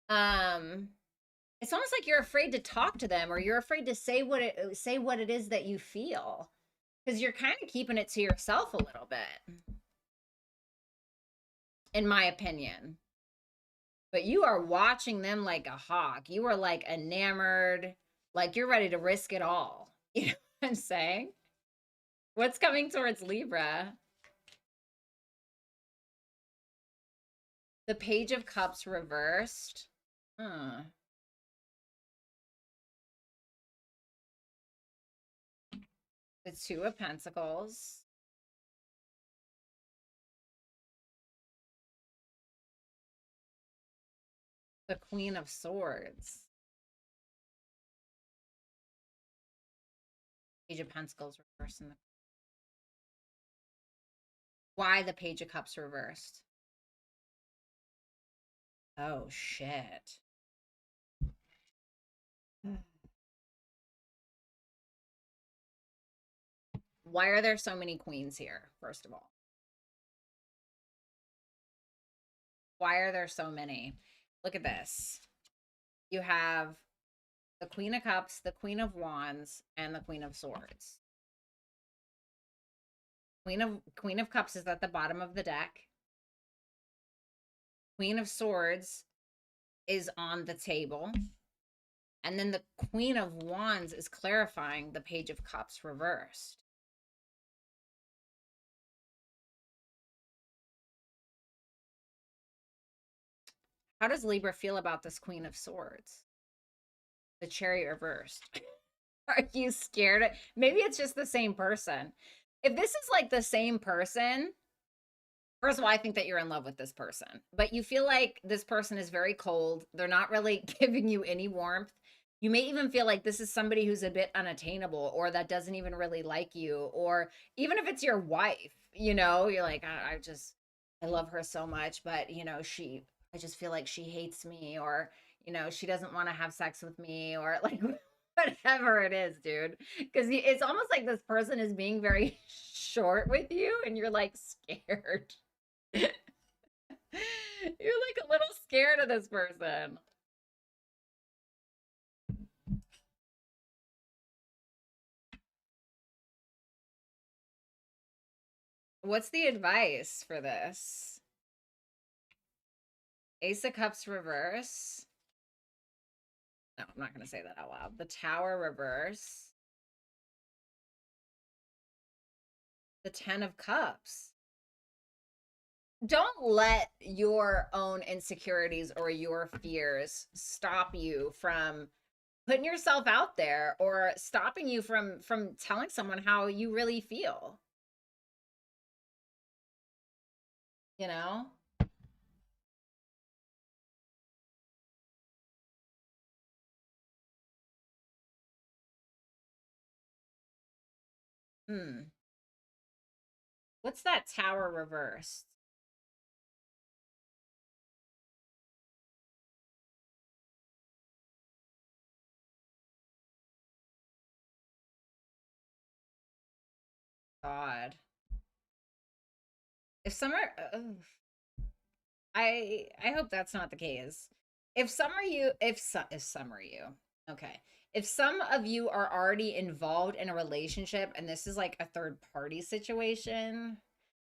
It's almost like you're afraid to talk to them, or you're afraid to say what it is that you feel, because you're kind of keeping it to yourself a little bit, in my opinion. But you are watching them like a hawk. You are like enamored, like you're ready to risk it all. You know what I'm saying? What's coming towards Libra? The Page of Cups reversed. Huh. The Two of Pentacles. The Queen of Swords. Page of Pentacles reversed. Why the Page of Cups reversed? Oh, shit. Why are there so many queens here, first of all? Why are there so many? Look at this. You have the Queen of Cups, the Queen of Wands, and the Queen of Swords. Queen of Cups is at the bottom of the deck. Queen of Swords is on the table. And then the Queen of Wands is clarifying the Page of Cups reversed. How does Libra feel about this Queen of Swords? The Chariot reversed. Are you scared? Maybe it's just the same person. If this is like the same person, first of all, I think that you're in love with this person, but you feel like this person is very cold. They're not really giving you any warmth. You may even feel like this is somebody who's a bit unattainable, or that doesn't even really like you. Or even if it's your wife, you're like, I love her so much, but I just feel like she hates me, or, she doesn't want to have sex with me, or like, Whatever it is, dude. Because it's almost like this person is being very short with you, and you're like scared. You're like a little scared of this person. What's the advice for this? Ace of Cups reverse. No, I'm not going to say that out loud. The Tower reverse. The Ten of Cups. Don't let your own insecurities or your fears stop you from putting yourself out there, or stopping you from telling someone how you really feel, you know? Hmm. What's that Tower reversed? God. If some are, I hope that's not the case. If some are you, if some are you, okay. If some of you are already involved in a relationship and this is like a third party situation,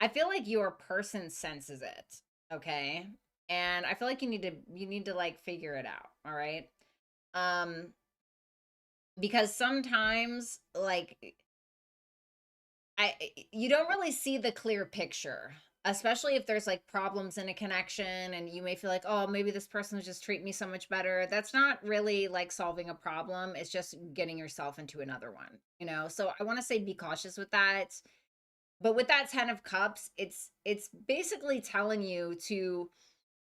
I feel like your person senses it, okay? And I feel like you need to like figure it out, all right? Um because sometimes like I you don't really see the clear picture, especially if there's like problems in a connection and you may feel like, "Oh, maybe this person will just treat me so much better." That's not really like solving a problem. It's just getting yourself into another one, you know? So I want to say be cautious with that. But with that 10 of cups, it's basically telling you to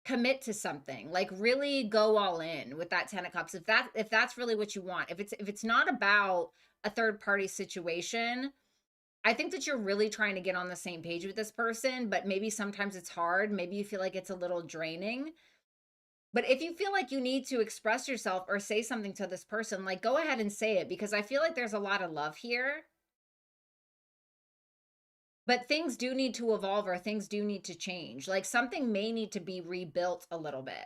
commit to something. Like really go all in with that 10 of cups. If that's really what you want. If it's not about a third party situation, I think that you're really trying to get on the same page with this person, but maybe sometimes it's hard. Maybe you feel like it's a little draining. But if you feel like you need to express yourself or say something to this person, like go ahead and say it, because I feel like there's a lot of love here. But things do need to evolve, or things do need to change. Like something may need to be rebuilt a little bit.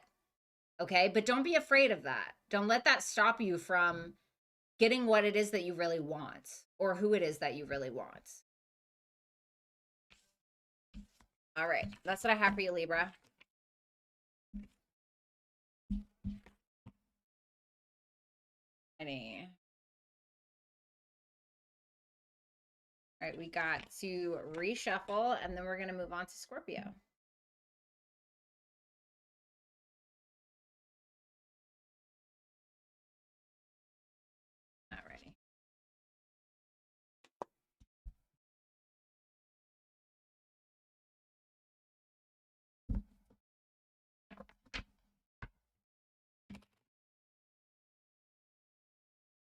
Okay. But don't be afraid of that. Don't let that stop you from getting what it is that you really want, or who it is that you really want. All right. That's what I have for you, Libra. Any. All right. We got to reshuffle, and then we're going to move on to Scorpio. Alrighty.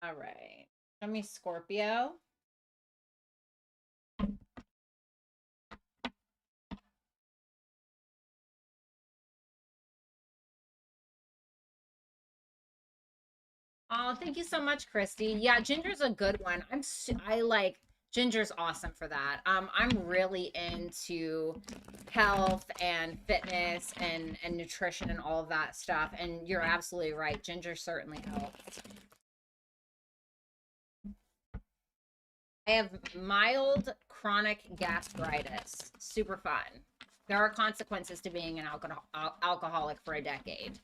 All right. Show me Scorpio. Oh, thank you so much, Christy. Yeah, Ginger's a good one. I like Ginger's awesome for that. I'm really into health and fitness and nutrition and all of that stuff. And you're absolutely right. Ginger certainly helps. I have mild chronic gastritis. Super fun. There are consequences to being an alcoholic for a decade,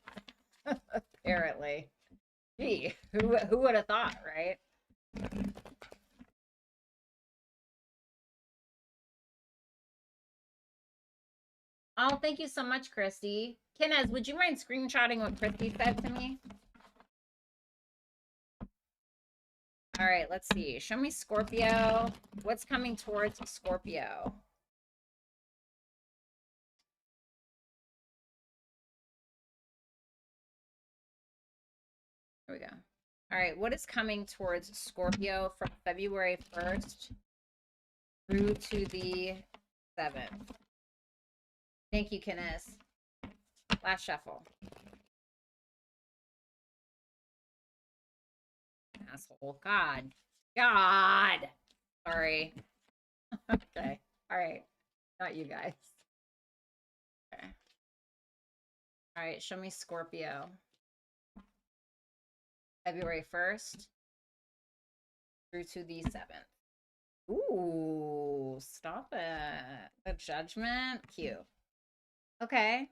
apparently. Gee, who would have thought, right? Oh, thank you so much, Christy. Kenneth, would you mind screenshotting what Christy said to me? All right, let's see. Show me Scorpio. What's coming towards Scorpio? Here we go. All right, what is coming towards Scorpio from February 1st through to the 7th? Thank you, Kenneth. Last shuffle. asshole. God. God. Sorry. Okay. All right. Not you guys. Okay. All right. Show me Scorpio. February 1st through to the 7th. Ooh, stop it. The Judgment. Cute. Okay.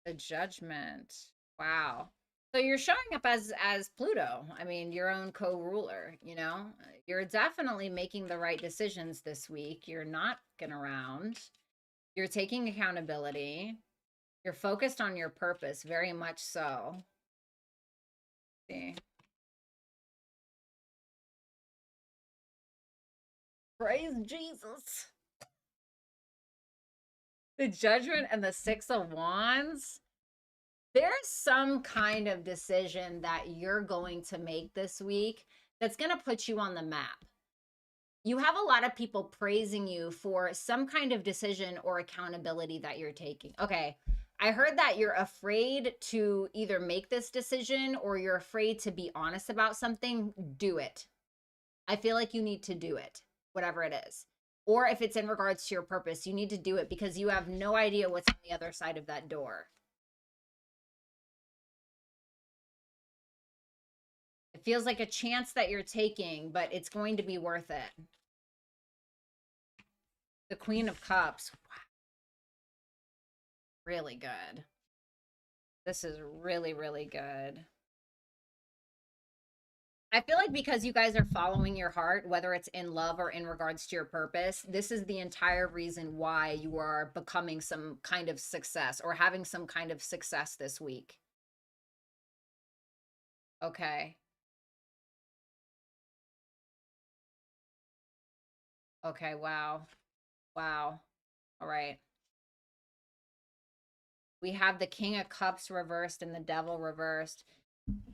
The Judgment. Wow. So you're showing up as Pluto. I mean, your own co-ruler, you know? You're definitely making the right decisions this week. You're not fucking around. You're taking accountability. You're focused on your purpose, very much so. See. Praise Jesus. The Judgment and the Six of Wands. There's some kind of decision that you're going to make this week that's going to put you on the map. You have a lot of people praising you for some kind of decision or accountability that you're taking. Okay, I heard that you're afraid to either make this decision or you're afraid to be honest about something. Do it. I feel like you need to do it, whatever it is. Or if it's in regards to your purpose, you need to do it because you have no idea what's on the other side of that door. It feels like a chance that you're taking, but it's going to be worth it. The Queen of Cups. Wow. Really good. This is really, really good. I feel like because you guys are following your heart, whether it's in love or in regards to your purpose, this is the entire reason why you are becoming some kind of success or having some kind of success this week. Okay. Okay. Wow. Wow. All right. We have the King of Cups reversed and the Devil reversed.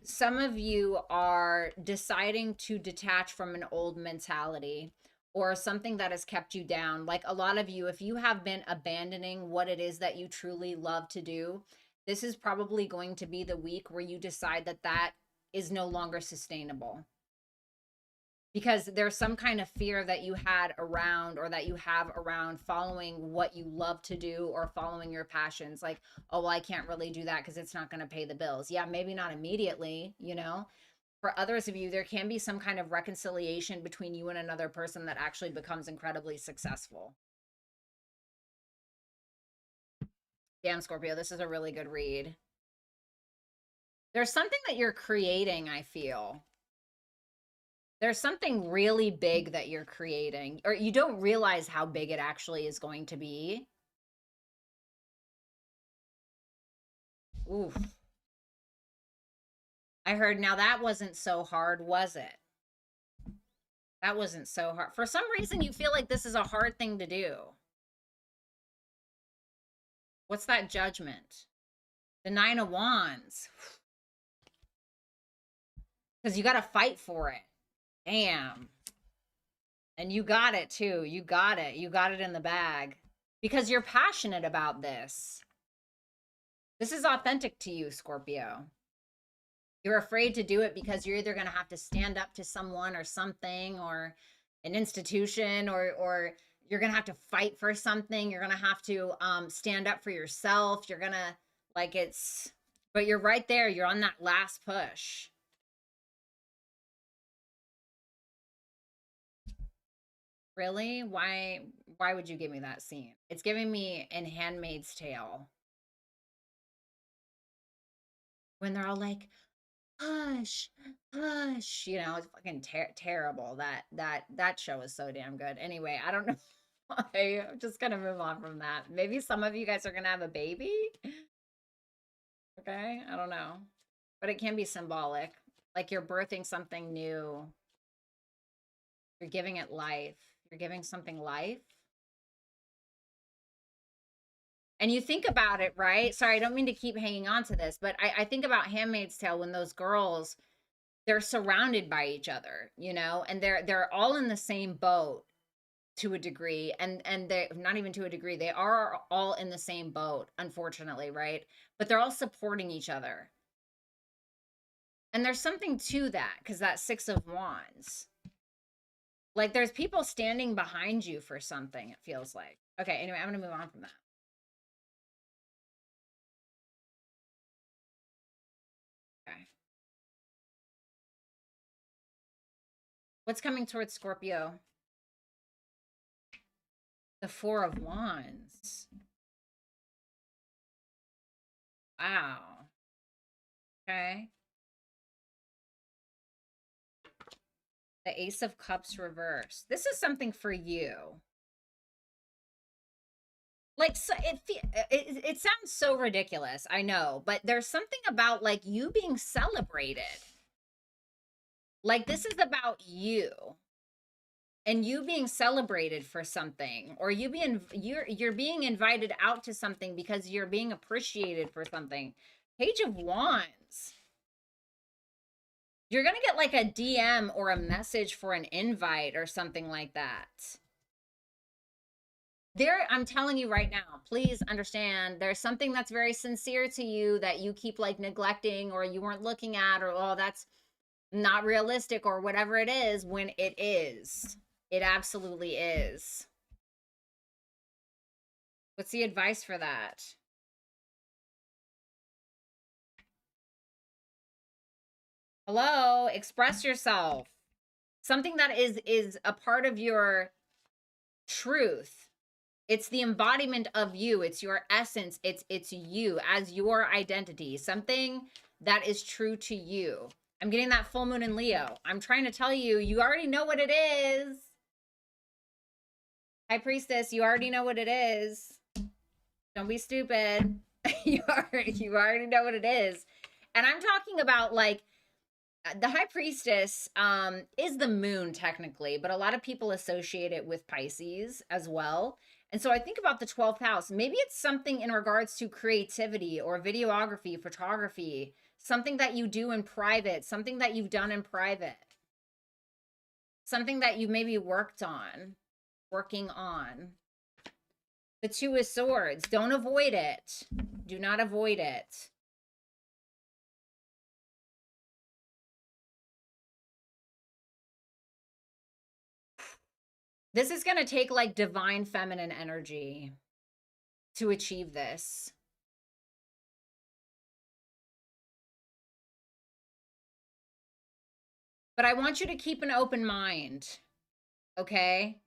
Some of you are deciding to detach from an old mentality or something that has kept you down. Like a lot of you, if you have been abandoning what it is that you truly love to do, this is probably going to be the week where you decide that that is no longer sustainable. Because there's some kind of fear that you had around or that you have around following what you love to do or following your passions. Like, oh, well, I can't really do that because it's not going to pay the bills. Yeah, maybe not immediately, you know. For others of you, there can be some kind of reconciliation between you and another person that actually becomes incredibly successful. Damn, Scorpio, this is a really good read. There's something that you're creating, I feel. There's something really big that you're creating, or you don't realize how big it actually is going to be. Oof. I heard, now that wasn't so hard, was it? That wasn't so hard. For some reason, you feel like this is a hard thing to do. What's that Judgment? The Nine of Wands. Because you got to fight for it. Damn. And you got it too. You got it. You got it in the bag. Because you're passionate about this. This is authentic to you, Scorpio. You're afraid to do it because you're either going to have to stand up to someone or something or an institution, or you're going to have to fight for something. You're going to have to stand up for yourself. You're going to, like, it's, but you're right there. You're on that last push. Really? Why would you give me that scene? It's giving me in Handmaid's Tale. When they're all like, hush, hush, you know, it's fucking terrible. That show is so damn good. Anyway, I don't know why. I'm just gonna move on from that. Maybe some of you guys are gonna have a baby. Okay, I don't know. But it can be symbolic. Like you're birthing something new. You're giving it life. You're giving something life. And you think about it, right? Sorry, I don't mean to keep hanging on to this, but I think about Handmaid's Tale when those girls, they're surrounded by each other, you know, and they're all in the same boat to a degree, and they, not even to a degree, they are all in the same boat, unfortunately, right? But they're all supporting each other. And there's something to that because that Six of Wands. Like there's people standing behind you for something, it feels like. Okay, anyway, I'm going to move on from that. Okay. What's coming towards Scorpio? The Four of Wands. Wow. Okay. The Ace of Cups reversed. This is something for you. Like so it sounds so ridiculous, I know, but there's something about like you being celebrated. Like this is about you and you being celebrated for something, or you're being invited out to something because you're being appreciated for something. Page of Wands. You're going to get like a DM or a message for an invite or something like that. I'm telling you right now, please understand there's something that's very sincere to you that you keep like neglecting or you weren't looking at, or oh, that's not realistic or whatever it is, when it is. It absolutely is. What's the advice for that? Hello, express yourself. Something that is a part of your truth. It's the embodiment of you. It's your essence. It's you as your identity. Something that is true to you. I'm getting that full moon in Leo. I'm trying to tell you, you already know what it is. High Priestess, you already know what it is. Don't be stupid. you already know what it is. And I'm talking about like the High Priestess is the moon technically, but a lot of people associate it with Pisces as well. And so I think about the 12th house. Maybe it's something in regards to creativity or videography, photography, something that you do in private, something that you've done in private, something that you maybe working on. The Two of Swords. Don't avoid it. Do not avoid it. This is going to take like divine feminine energy to achieve this. But I want you to keep an open mind, okay?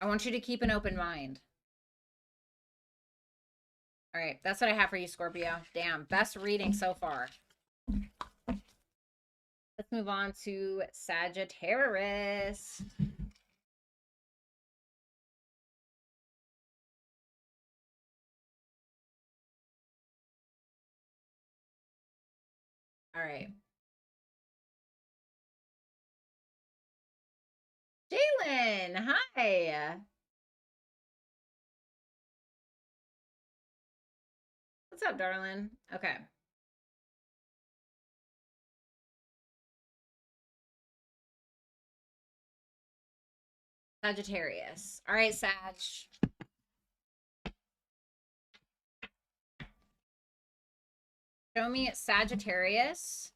I want you to keep an open mind. All right, that's what I have for you, Scorpio. Damn, best reading so far. Let's move on to Sagittarius. All right. Jalen, hi. What's up, darling? Okay. Sagittarius. All right, Sag. Show me Sagittarius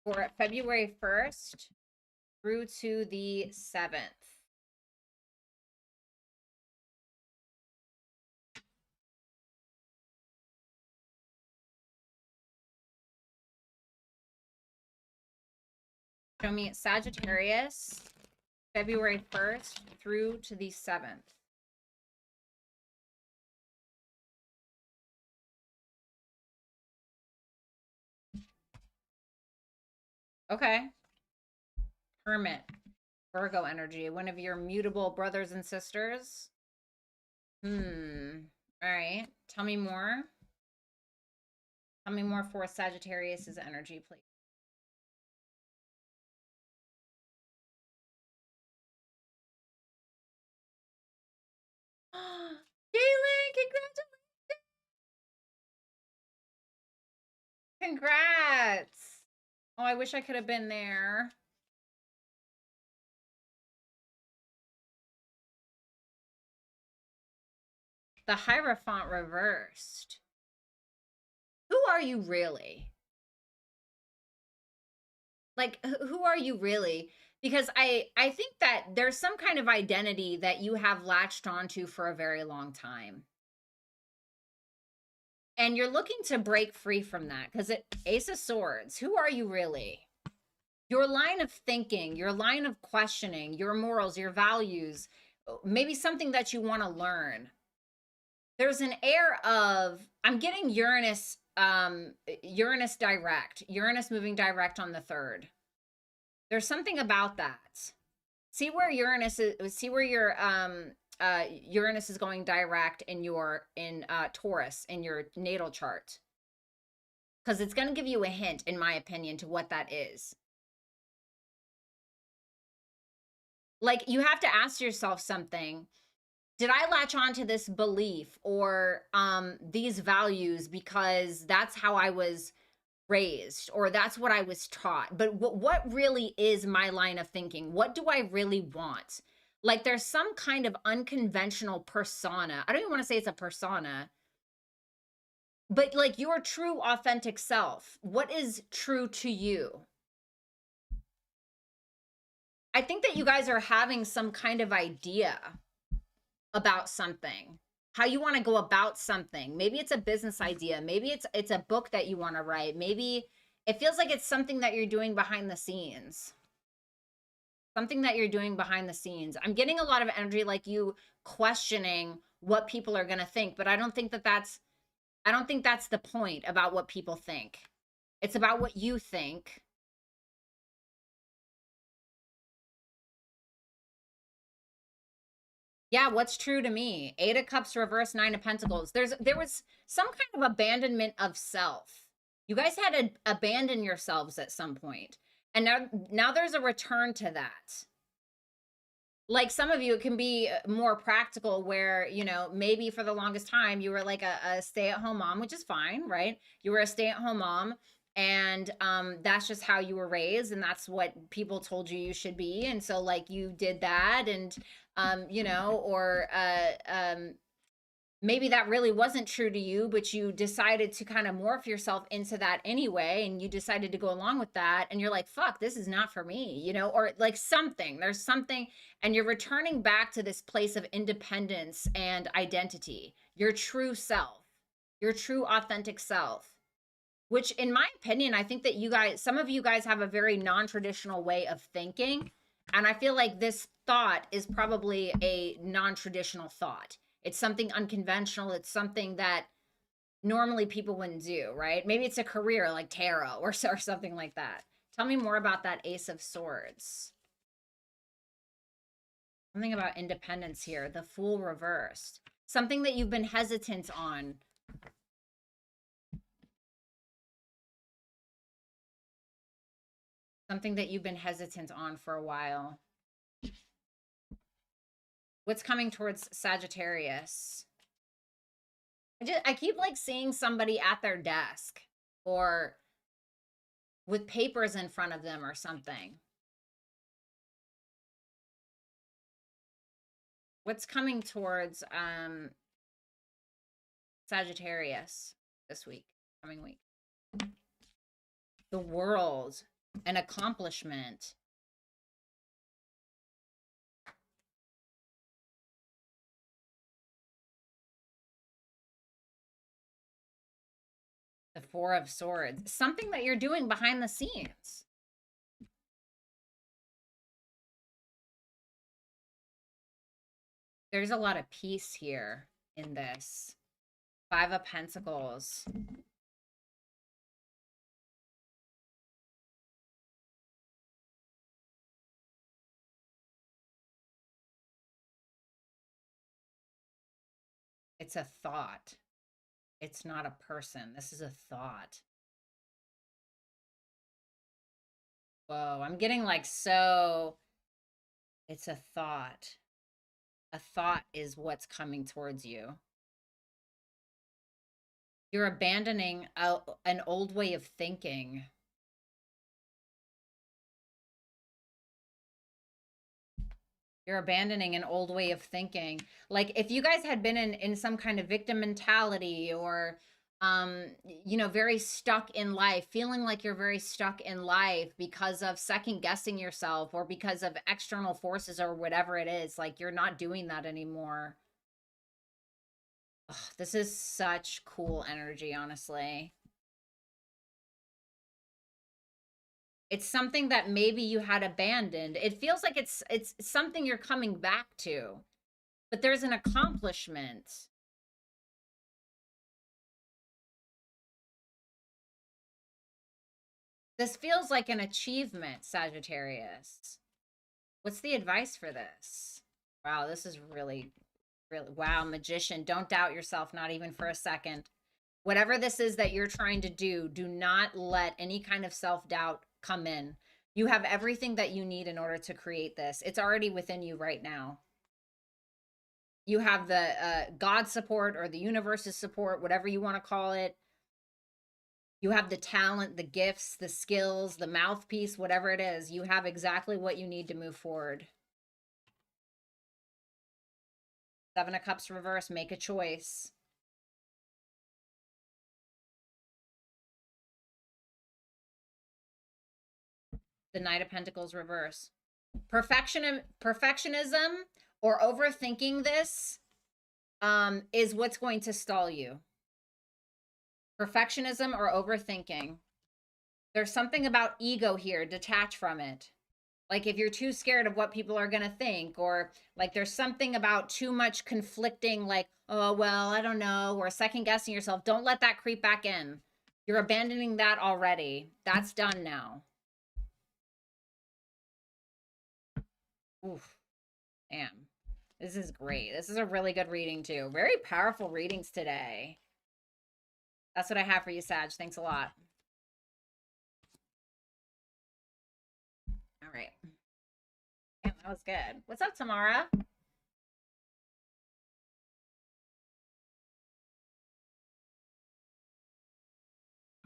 for February 1st through to the 7th. Show me Sagittarius, February 1st through to the 7th. Okay. Hermit, Virgo energy, one of your mutable brothers and sisters. All right. Tell me more. Tell me more for Sagittarius's energy, please. Jalen, congrats. Oh, I wish I could have been there. The Hierophant reversed. Who are you really? Like, who are you really? Because I think that there's some kind of identity that you have latched onto for a very long time. And you're looking to break free from that because it Ace of Swords. Who are you really? Your line of thinking, your line of questioning, your morals, your values, maybe something that you want to learn. There's an air of, I'm getting Uranus direct, Uranus moving direct on the 3rd. There's something about that. See where Uranus is, see where your Uranus is going direct in your in Taurus in your natal chart. Because it's going to give you a hint, in my opinion, to what that is. Like, you have to ask yourself something. Did I latch on to this belief or these values because that's how I was raised or that's what I was taught? But what really is my line of thinking? What do I really want? Like, there's some kind of unconventional persona. I don't even want to say it's a persona, but like your true authentic self. What is true to you? I think that you guys are having some kind of idea about something, how you want to go about something. Maybe it's a business idea, maybe it's a book that you want to write, maybe it feels like it's something that you're doing behind the scenes. Something that you're doing behind the scenes. I'm getting a lot of energy like you questioning what people are going to think, but I don't think that's the point about what people think. It's about what you think. Yeah, what's true to me? 8 of Cups reverse, 9 of Pentacles. There was some kind of abandonment of self. You guys had to abandon yourselves at some point. And now there's a return to that. Like some of you, it can be more practical where, you know, maybe for the longest time you were like a stay-at-home mom, which is fine, right? You were a stay-at-home mom and that's just how you were raised and that's what people told you you should be. And so like you did that and you know, or maybe that really wasn't true to you, but you decided to kind of morph yourself into that anyway, and you decided to go along with that, and you're like, fuck, this is not for me, you know, or like there's something, and you're returning back to this place of independence and identity, your true self, your true authentic self, which in my opinion, I think that some of you guys have a very non-traditional way of thinking. And I feel like this thought is probably a non-traditional thought. It's something unconventional. It's something that normally people wouldn't do, right? Maybe it's a career like tarot or something like that. Tell me more about that Ace of Swords. Something about independence here. The Fool reversed. Something that you've been hesitant on. Something that you've been hesitant on for a while. What's coming towards Sagittarius? I keep like seeing somebody at their desk or with papers in front of them or something. What's coming towards Sagittarius this week, coming week? The World, an accomplishment. The Four of Swords, something that you're doing behind the scenes. There's a lot of peace here in this. 5 of Pentacles. It's a thought. It's not a person. This is a thought. Whoa, I'm getting like so. It's a thought. A thought is what's coming towards you. You're abandoning an old way of thinking. You're abandoning an old way of thinking. Like if you guys had been in some kind of victim mentality or you know, very stuck in life, feeling like you're very stuck in life because of second guessing yourself or because of external forces or whatever it is. Like you're not doing that anymore. Ugh, this is such cool energy, honestly. It's something that maybe you had abandoned. It feels like it's something you're coming back to, but there's an accomplishment. This feels like an achievement, Sagittarius. What's the advice for this? Wow, this is really, really, wow, Magician. Don't doubt yourself, not even for a second. Whatever this is that you're trying to do not let any kind of self doubt come in. You have everything that you need in order to create this. It's already within you right now. You have the God support or the universe's support, whatever you want to call it. You have the talent, the gifts, the skills, the mouthpiece, whatever it is. You have exactly what you need to move forward. Seven of Cups reverse, make a choice. The Knight of Pentacles reverse. Perfectionism or overthinking this is what's going to stall you. Perfectionism or overthinking. There's something about ego here. Detach from it. Like if you're too scared of what people are going to think, or like there's something about too much conflicting, like, oh, well, I don't know, or second guessing yourself. Don't let that creep back in. You're abandoning that already. That's done now. Oof. Damn. This is great. This is a really good reading, too. Very powerful readings today. That's what I have for you, Sag. Thanks a lot. All right. Damn, that was good. What's up, Tamara?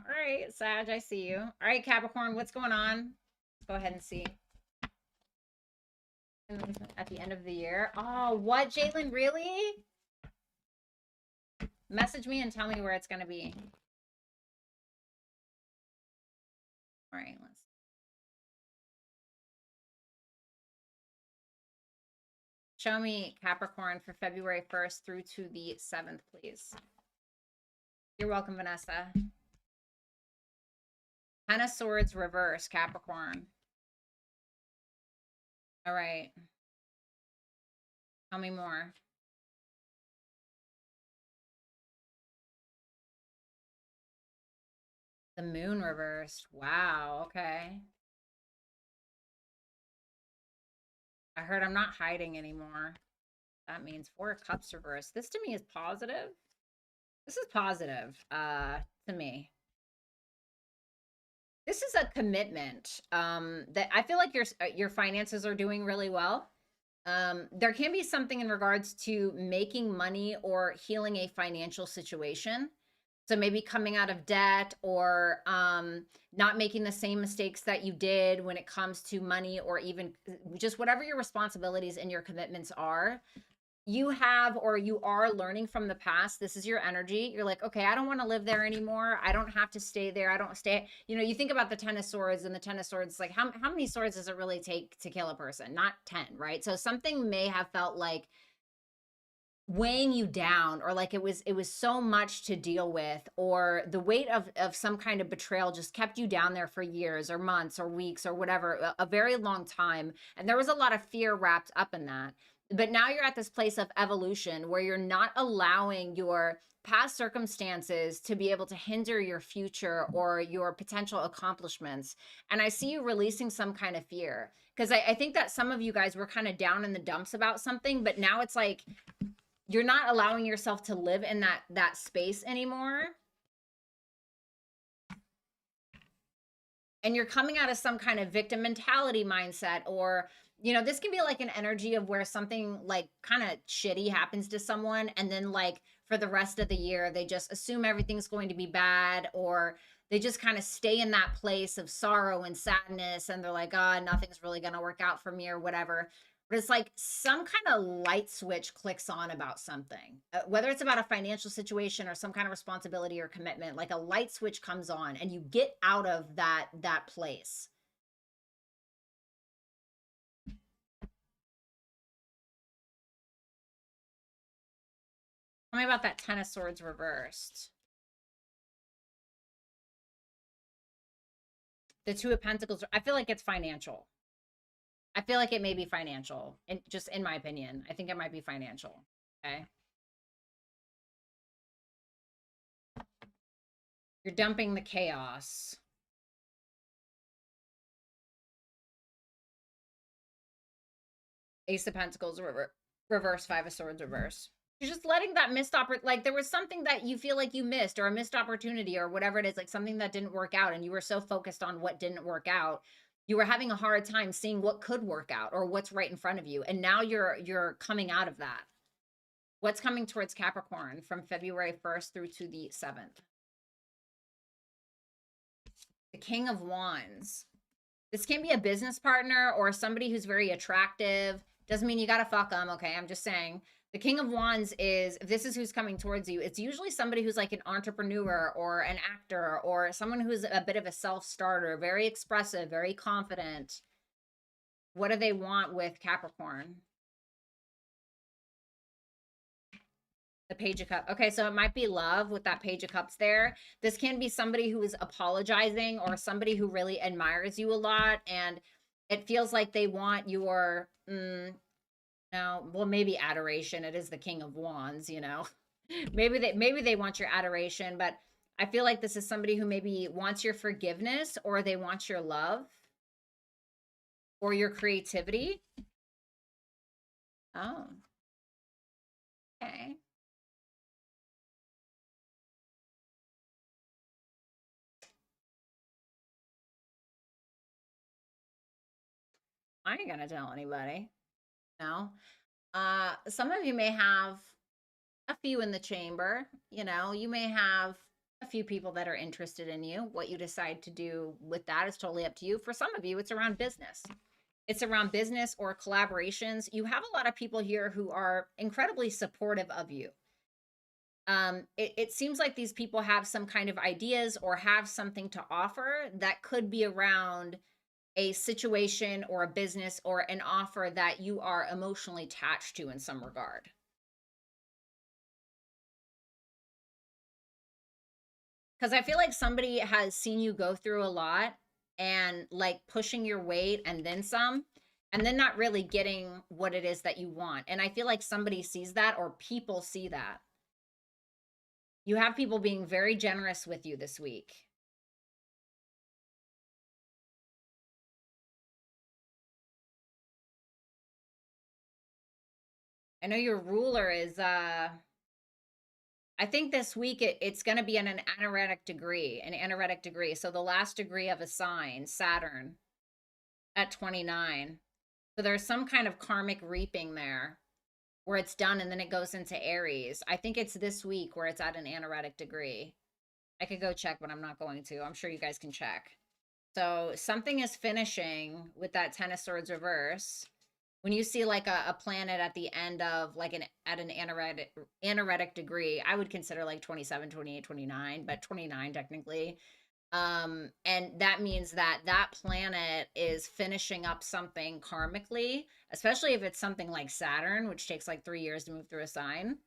All right, Sag, I see you. All right, Capricorn, what's going on? Let's go ahead and see. At the end of the year. Oh, what, Jalen? Really? Message me and tell me where it's going to be. All right, let's. Show me Capricorn for February 1st through to the 7th, please. You're welcome, Vanessa. Ten of Swords reverse, Capricorn. All right. Tell me more. The Moon reversed. Wow, okay. I heard I'm not hiding anymore. That means Four of Cups reversed. This to me is positive. This is positive to me. This is a commitment that I feel like your finances are doing really well. There can be something in regards to making money or healing a financial situation. So maybe coming out of debt or not making the same mistakes that you did when it comes to money, or even just whatever your responsibilities and your commitments are. You have, or you are learning from the past. This is your energy. You're like, okay, I don't want to live there anymore. I don't have to stay there. I don't stay. You know, you think about the Ten of Swords, and the Ten of Swords, like how many swords does it really take to kill a person? Not 10, right? So something may have felt like weighing you down, or like it was so much to deal with, or the weight of some kind of betrayal just kept you down there for years or months or weeks or whatever, a very long time, and there was a lot of fear wrapped up in that. But now you're at this place of evolution where you're not allowing your past circumstances to be able to hinder your future or your potential accomplishments. And I see you releasing some kind of fear, because I think that some of you guys were kind of down in the dumps about something, but now it's like you're not allowing yourself to live in that space anymore, and you're coming out of some kind of victim mentality mindset. Or you know, this can be like an energy of where something like kind of shitty happens to someone, and then like for the rest of the year they just assume everything's going to be bad, or they just kind of stay in that place of sorrow and sadness, and they're like, oh, nothing's really going to work out for me or whatever. but it's like some kind of light switch clicks on about something, whether it's about a financial situation or some kind of responsibility or commitment. Like a light switch comes on and you get out of that place. Tell me about that Ten of Swords reversed. The Two of Pentacles, I feel like it's financial. I feel like it may be financial, and just in my opinion, I think it might be financial. Okay. You're dumping the chaos. Ace of Pentacles reverse, Five of Swords reverse. You're just letting that missed opportunity, like there was something that you feel like you missed or a missed opportunity or whatever it is, like something that didn't work out, and you were so focused on what didn't work out, you were having a hard time seeing what could work out or what's right in front of you. And now you're coming out of that. What's coming towards Capricorn from February 1st through to the 7th? The King of Wands. This can be a business partner or somebody who's very attractive. Doesn't mean you got to fuck them, okay? I'm just saying. The King of Wands is, if this is who's coming towards you, it's usually somebody who's like an entrepreneur or an actor or someone who's a bit of a self-starter, very expressive, very confident. What do they want with Capricorn? The Page of Cups. Okay, so it might be love with that Page of Cups there. This can be somebody who is apologizing or somebody who really admires you a lot, and it feels like they want your, no, well, maybe adoration. It is the King of Wands, you know. maybe they want your adoration, but I feel like this is somebody who maybe wants your forgiveness or they want your love or your creativity. Oh. Okay. I ain't gonna tell anybody. No. Some of you may have a few in the chamber, you know, you may have a few people that are interested in you. What you decide to do with that is totally up to you. For some of you, it's around business. It's around business or collaborations. You have a lot of people here who are incredibly supportive of you. It seems like these people have some kind of ideas or have something to offer that could be around a situation or a business or an offer that you are emotionally attached to in some regard. Because I feel like somebody has seen you go through a lot and like pushing your weight and then some, and then not really getting what it is that you want. And I feel like somebody sees that or people see that. You have people being very generous with you this week. I know your ruler is, I think this week it's going to be in an anaretic degree. So the last degree of a sign, Saturn, at 29. So there's some kind of karmic reaping there where it's done and then it goes into Aries. I think it's this week where it's at an anaretic degree. I could go check, but I'm not going to. I'm sure you guys can check. So something is finishing with that Ten of Swords reverse. When you see like a planet at the end of like at an anaretic degree, I would consider like 27, 28, 29, but 29 technically. And that means that that planet is finishing up something karmically, especially if it's something like Saturn, which takes like 3 years to move through a sign.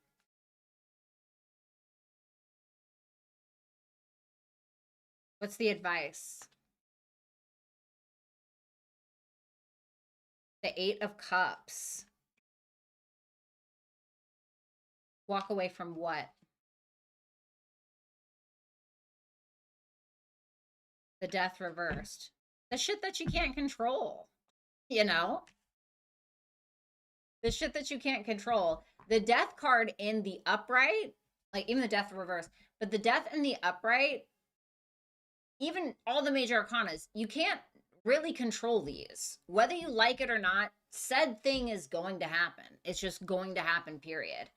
What's the advice? The Eight of Cups. Walk away from what? The Death reversed. The shit that you can't control, you know? The shit that you can't control. The Death card in the upright, like even the Death reverse, but the Death in the upright, even all the major arcanas, you can't really control these. Whether you like it or not, said thing is going to happen. It's just going to happen, period.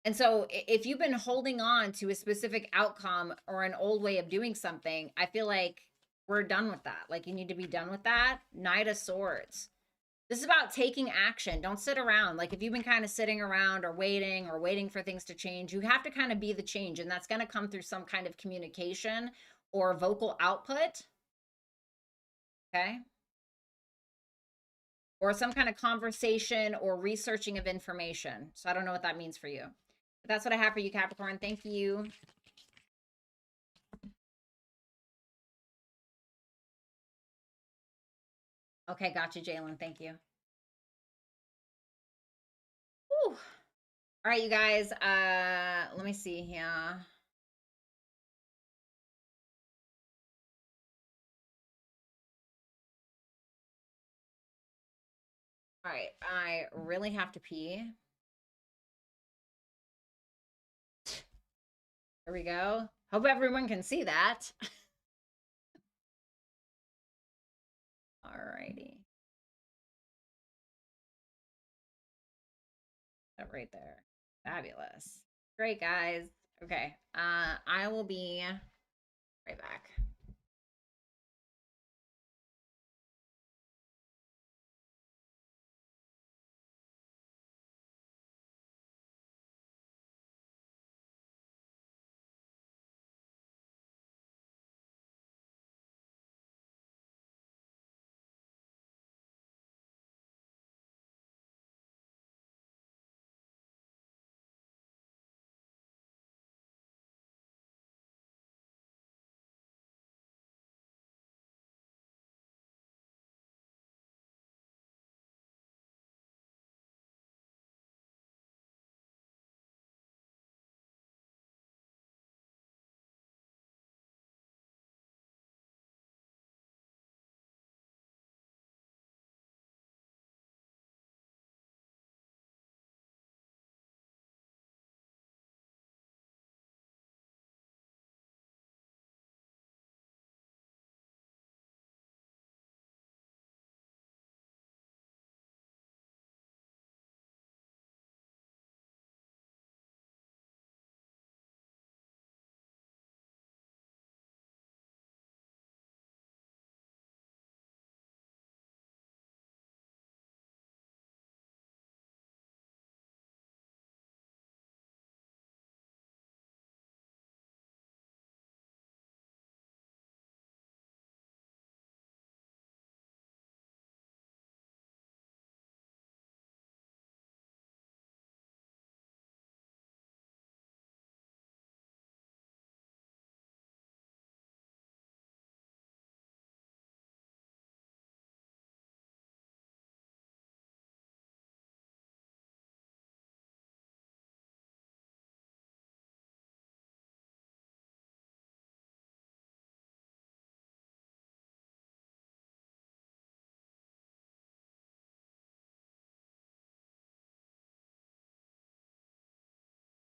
And so if you've been holding on to a specific outcome or an old way of doing something, I feel like we're done with that. Like you need to be done with that. Knight of Swords. This is about taking action. Don't sit around. Like if you've been kind of sitting around or waiting for things to change, you have to kind of be the change. And that's going to come through some kind of communication or vocal output. Okay. Or some kind of conversation or researching of information. So I don't know what that means for you. But that's what I have for you, Capricorn. Thank you. Okay, gotcha, Jalen. Thank you. Whew. All right, you guys. Let me see here. All right, I really have to pee. There we go. Hope everyone can see that. All righty. That right there. Fabulous. Great, guys. Okay. I will be right back.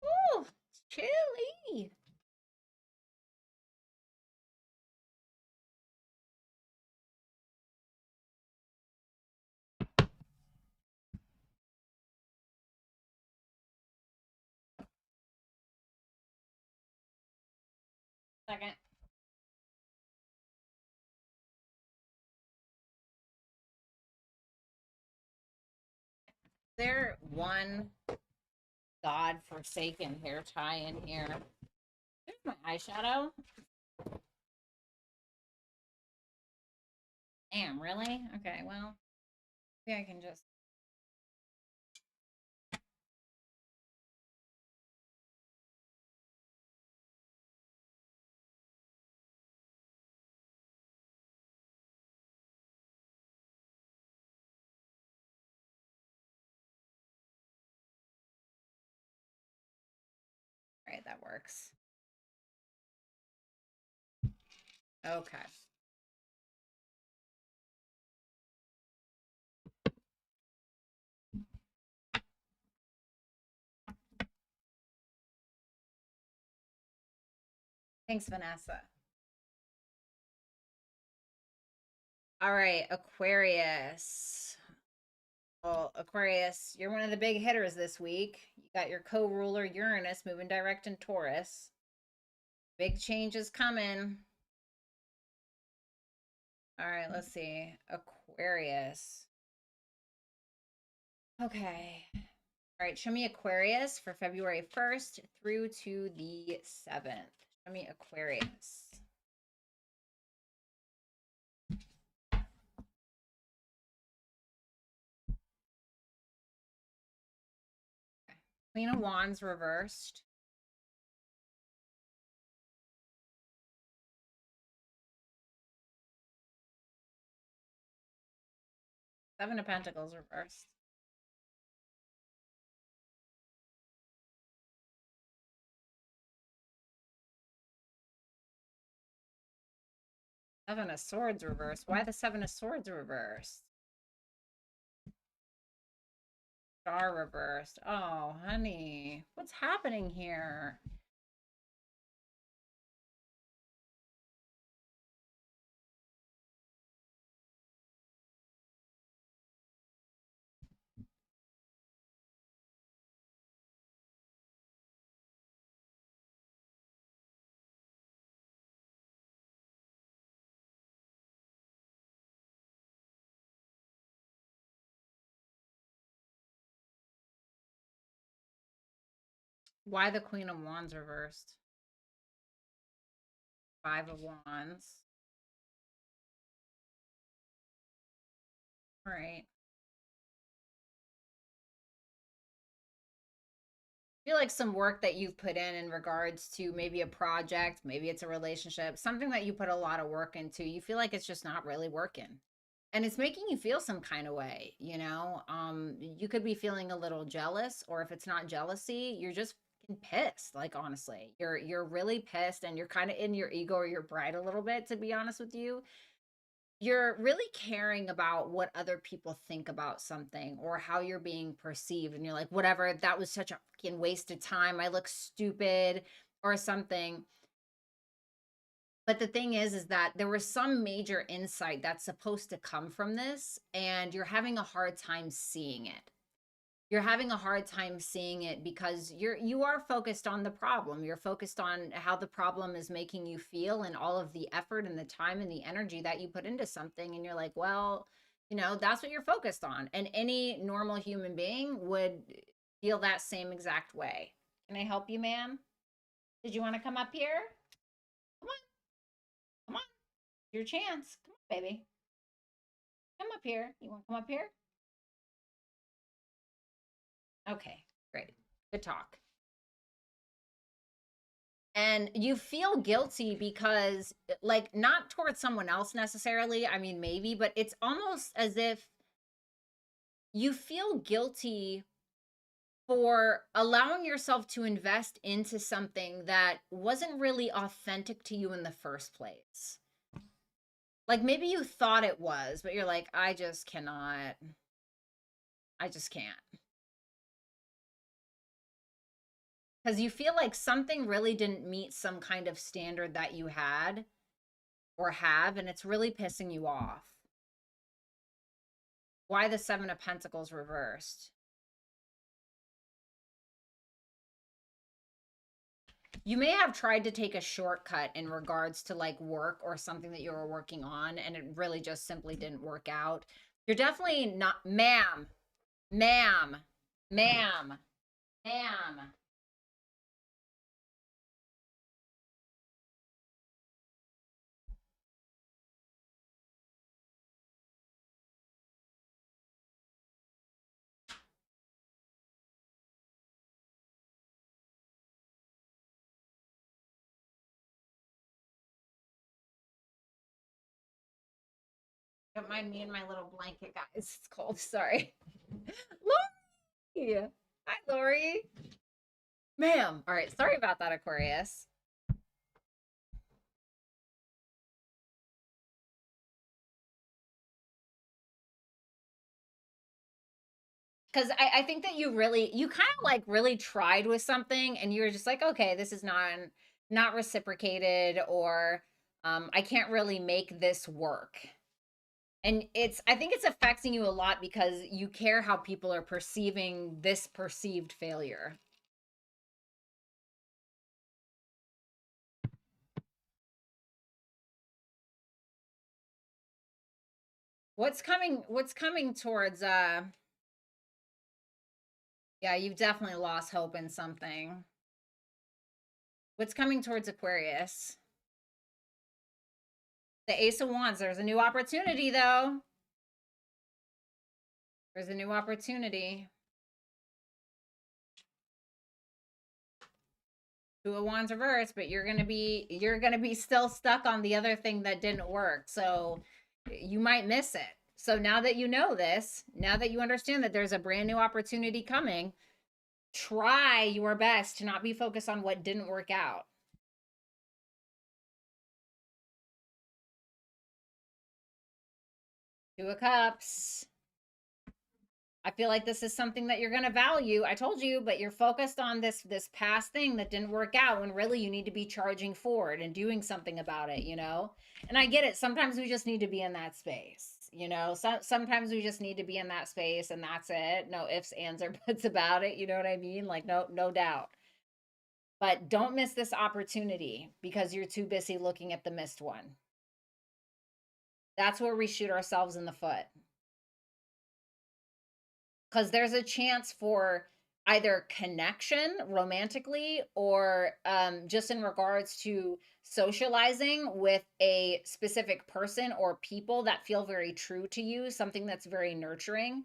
Ooh, it's chilly. Second. There one God-forsaken hair tie in here. There's my eyeshadow. Damn, really? Okay, well, maybe I can just. All right, that works. Okay. Thanks, Vanessa. All right, Aquarius. Well, Aquarius, you're one of the big hitters this week. You got your co-ruler Uranus moving direct in Taurus. Big changes coming. All right, let's see. Aquarius. Okay. All right, show me Aquarius for February 1st through to the 7th. Show me Aquarius. Queen of Wands reversed. Seven of Pentacles reversed. Seven of Swords reversed. Why the Seven of Swords reversed? Star reversed. Oh, honey. What's happening here? Why the Queen of Wands reversed? Five of Wands. All right. I feel like some work that you've put in regards to maybe a project, maybe it's a relationship, something that you put a lot of work into, you feel like it's just not really working. And it's making you feel some kind of way, you know? You could be feeling a little jealous, or if it's not jealousy, you're just pissed. Like, honestly, you're really pissed, and you're kind of in your ego or your pride a little bit, to be honest with you. You're really caring about what other people think about something or how you're being perceived, and you're like, whatever, that was such a fucking waste of time, I look stupid or something. But the thing is that there was some major insight that's supposed to come from this, and you're having a hard time seeing it. You're having a hard time seeing it because you are focused on the problem. You're focused on how the problem is making you feel, and all of the effort and the time and the energy that you put into something, and you're like, well, you know, that's what you're focused on. And any normal human being would feel that same exact way. Can I help you, ma'am? Did you want to come up here? Come on, come on. Your chance. Come on, baby. Come up here. You want to come up here? Okay, great. Good talk. And you feel guilty because, like, not towards someone else necessarily, I mean, maybe, but it's almost as if you feel guilty for allowing yourself to invest into something that wasn't really authentic to you in the first place. Like, maybe you thought it was, but you're like, I just cannot. I just can't. Because you feel like something really didn't meet some kind of standard that you had or have, and it's really pissing you off. Why the Seven of Pentacles reversed? You may have tried to take a shortcut in regards to like work or something that you were working on, and it really just simply didn't work out. You're definitely not, ma'am, ma'am, ma'am, ma'am. Don't mind me and my little blanket, guys. It's cold. Sorry. Lori. Hi, Lori. Ma'am. All right. Sorry about that, Aquarius. Because I think that you kind of like really tried with something, and you were just like, okay, this is not reciprocated, or I can't really make this work. And I think it's affecting you a lot because you care how people are perceiving this perceived failure. What's coming towards Yeah, you've definitely lost hope in something. What's coming towards Aquarius? The Ace of Wands. There's a new opportunity, though. There's a new opportunity. Two of Wands reverse, but you're gonna be still stuck on the other thing that didn't work. So you might miss it. So now that you know this, now that you understand that there's a brand new opportunity coming, try your best to not be focused on what didn't work out. Two of Cups. I feel like this is something that you're going to value. I told you, but you're focused on this past thing that didn't work out when really you need to be charging forward and doing something about it, you know? And I get it. Sometimes we just need to be in that space, you know? Sometimes we just need to be in that space and that's it. No ifs, ands, or buts about it. You know what I mean? Like, no doubt. But don't miss this opportunity because you're too busy looking at the missed one. That's where we shoot ourselves in the foot. Because there's a chance for either connection romantically or just in regards to socializing with a specific person or people that feel very true to you, something that's very nurturing,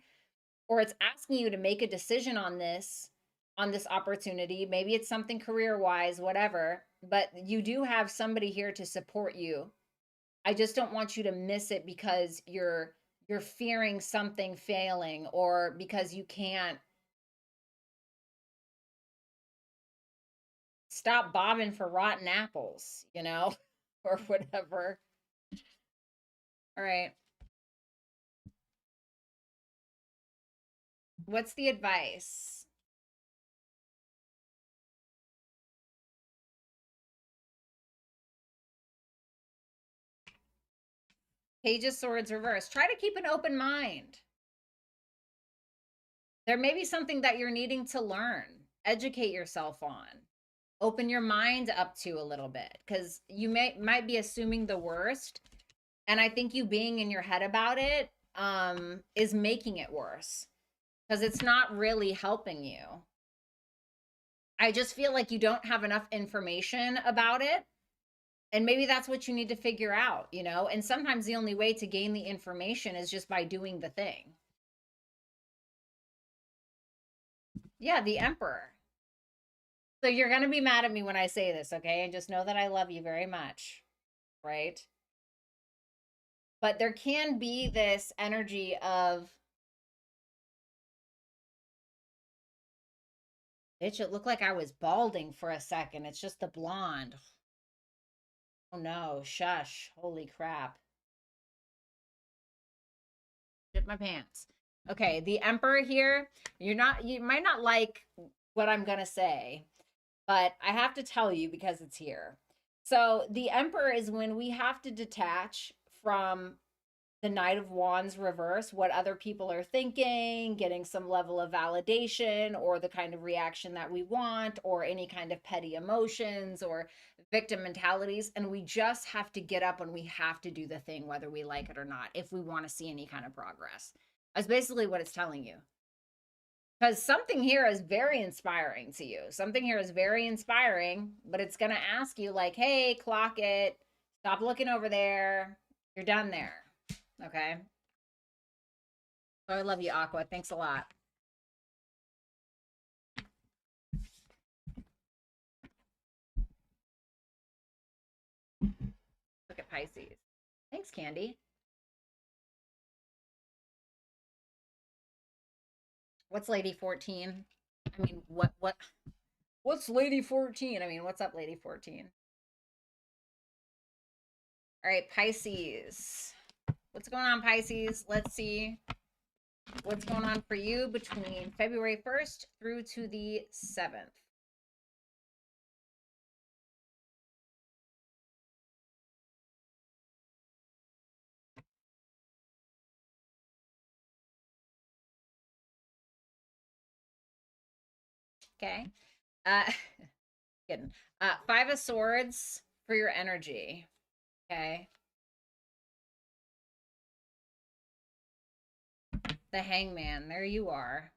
or it's asking you to make a decision on this opportunity. Maybe it's something career wise, whatever, but you do have somebody here to support you. I just don't want you to miss it because you're fearing something failing or because you can't stop bobbing for rotten apples, you know, or whatever. All right. What's the advice? Page of Swords reverse. Try to keep an open mind. There may be something that you're needing to learn, educate yourself on, open your mind up to a little bit because you might be assuming the worst. And I think you being in your head about it is making it worse because it's not really helping you. I just feel like you don't have enough information about it. And maybe that's what you need to figure out, you know? And sometimes the only way to gain the information is just by doing the thing. Yeah, the Emperor. So you're going to be mad at me when I say this, okay? And just know that I love you very much, right? But there can be this energy of, bitch, it looked like I was balding for a second. It's just the blonde. Oh no, shush. Holy crap. Shit my pants. Okay, the Emperor here, you might not like what I'm going to say, but I have to tell you because it's here. So, the Emperor is when we have to detach from the Knight of Wands reverse, what other people are thinking, getting some level of validation or the kind of reaction that we want, or any kind of petty emotions or victim mentalities. And we just have to get up and we have to do the thing, whether we like it or not, if we want to see any kind of progress. That's basically what it's telling you. Because something here is very inspiring to you. Something here is very inspiring, but it's going to ask you, like, hey, clock it. Stop looking over there. You're done there. Okay. Oh, I love you, Aqua. Thanks a lot. Look at Pisces. Thanks, Candy. What's Lady 14? I mean, what's Lady 14? I mean, what's up, Lady 14? All right, Pisces. What's going on, Pisces? Let's see what's going on for you between February 1st through to the 7th. Okay. Uh kidding. Five of Swords for your energy. Okay. The Hangman. There you are.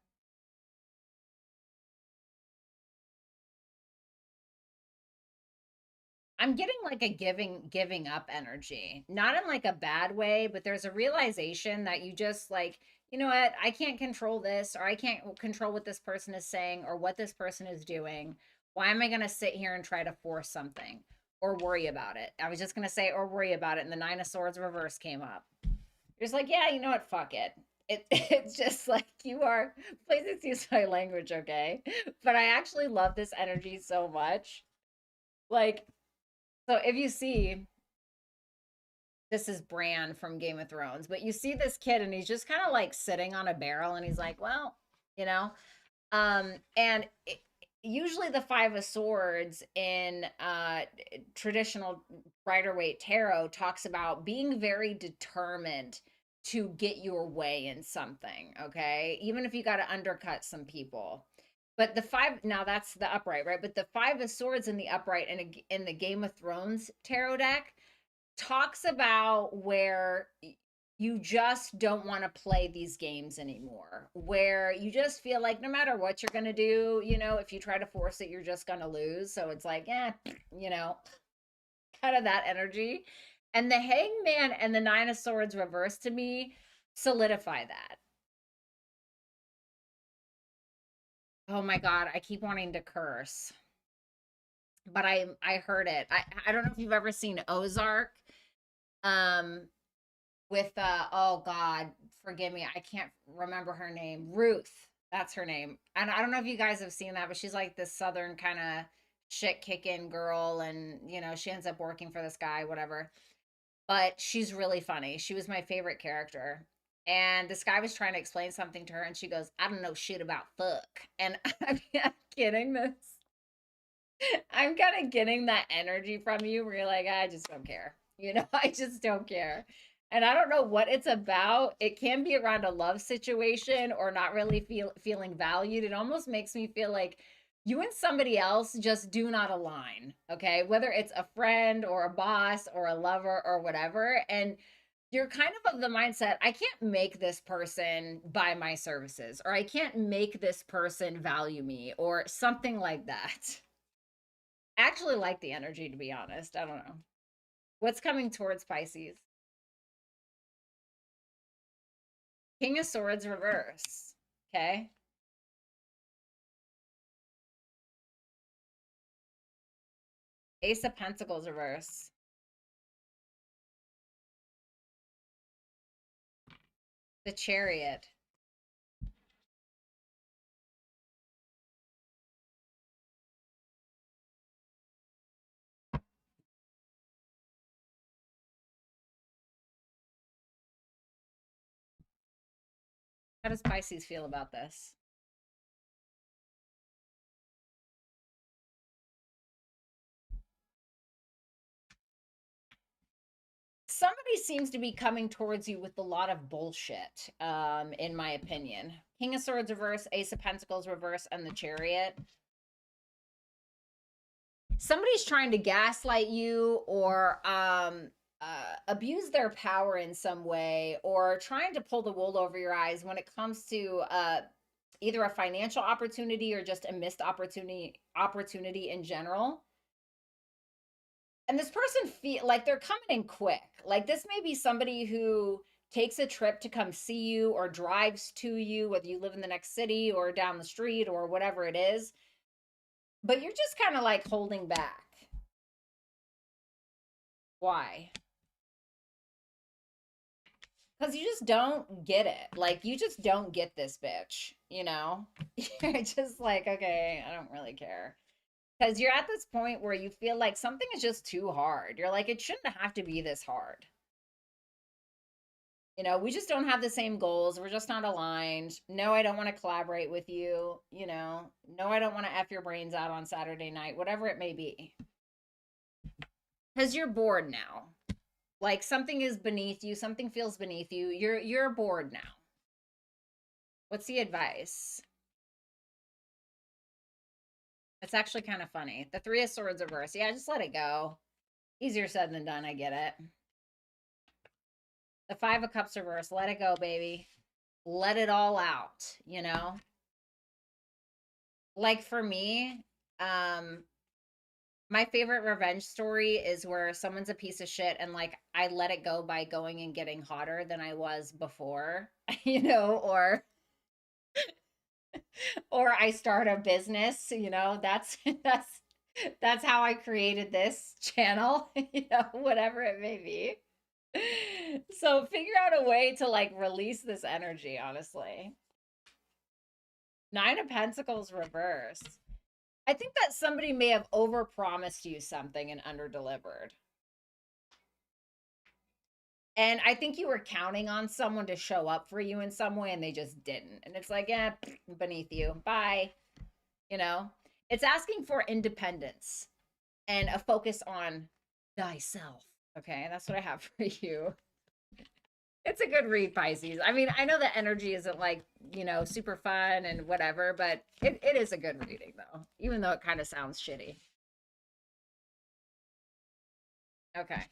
I'm getting like a giving up energy. Not in like a bad way, but there's a realization that you just like, you know what, I can't control this, or I can't control what this person is saying or what this person is doing. Why am I going to sit here and try to force something or worry about it? I was just going to say or worry about it, and the Nine of Swords reverse came up. You're just like, yeah, you know what, fuck it. It's just like you are, please excuse my language, okay? But I actually love this energy so much. Like, so if you see, this is Bran from Game of Thrones, but you see this kid and he's just kind of like sitting on a barrel and he's like, well, you know, and usually the Five of Swords in traditional Rider Waite tarot talks about being very determined to get your way in something, okay? Even if you got to undercut some people. But the five, now that's the upright, right? But the Five of Swords in the upright in the Game of Thrones tarot deck talks about where you just don't want to play these games anymore, where you just feel like no matter what you're going to do, you know, if you try to force it, you're just going to lose. So it's like, you know, kind of that energy. And the Hangman and the Nine of Swords reverse to me solidify that. Oh my God, I keep wanting to curse, but I heard it. I don't know if you've ever seen Ozark. Um, with oh god, forgive me, I can't remember her name. Ruth, that's her name. And I don't know if you guys have seen that, but she's like this southern kind of shit kicking girl, and you know, she ends up working for this guy, whatever. But she's really funny. She was my favorite character. And this guy was trying to explain something to her, and she goes, I don't know shit about fuck. And I'm not kidding this. I'm kind of getting that energy from you where you're like, I just don't care. You know, I just don't care. And I don't know what it's about. It can be around a love situation or not really feeling valued. It almost makes me feel like you and somebody else just do not align. Okay. Whether it's a friend or a boss or a lover or whatever. And you're kind of the mindset, I can't make this person buy my services, or I can't make this person value me, or something like that. Actually like the energy, to be honest. I don't know. What's coming towards Pisces? King of Swords reverse. Okay. Ace of Pentacles reverse. The Chariot. How does Pisces feel about this? Somebody seems to be coming towards you with a lot of bullshit, in my opinion. King of Swords reverse, Ace of Pentacles reverse, and the Chariot. Somebody's trying to gaslight you, or abuse their power in some way, or trying to pull the wool over your eyes when it comes to either a financial opportunity or just a missed opportunity in general. And this person feel like they're coming in quick. Like this may be somebody who takes a trip to come see you or drives to you, whether you live in the next city or down the street or whatever it is, but you're just kind of like holding back. Why? Because you just don't get it. Like, you just don't get this bitch, you know? You're just like, okay, I don't really care. Because you're at this point where you feel like something is just too hard. You're like, it shouldn't have to be this hard. You know, we just don't have the same goals. We're just not aligned. No, I don't want to collaborate with you. You know, no, I don't want to F your brains out on Saturday night, whatever it may be. Because you're bored now. Like something is beneath you, something feels beneath you. You're bored now. What's the advice? It's actually kind of funny. The Three of Swords reverse. Yeah, just let it go. Easier said than done. I get it. The Five of Cups reverse. Let it go, baby. Let it all out, you know? Like for me, um, My favorite revenge story is where someone's a piece of shit and like I let it go by going and getting hotter than I was before, or I start a business, that's that's how I created this channel, whatever it may be. So figure out a way to like release this energy, honestly. Nine of Pentacles reverse. I think that somebody may have overpromised you something and underdelivered. And I think you were counting on someone to show up for you in some way and they just didn't. And it's like, yeah, beneath you. Bye. You know, it's asking for independence and a focus on thyself. Okay. That's what I have for you. It's a good read, Pisces. I mean, I know the energy isn't like, super fun and whatever, but it is a good reading though, even though it kind of sounds shitty. Okay.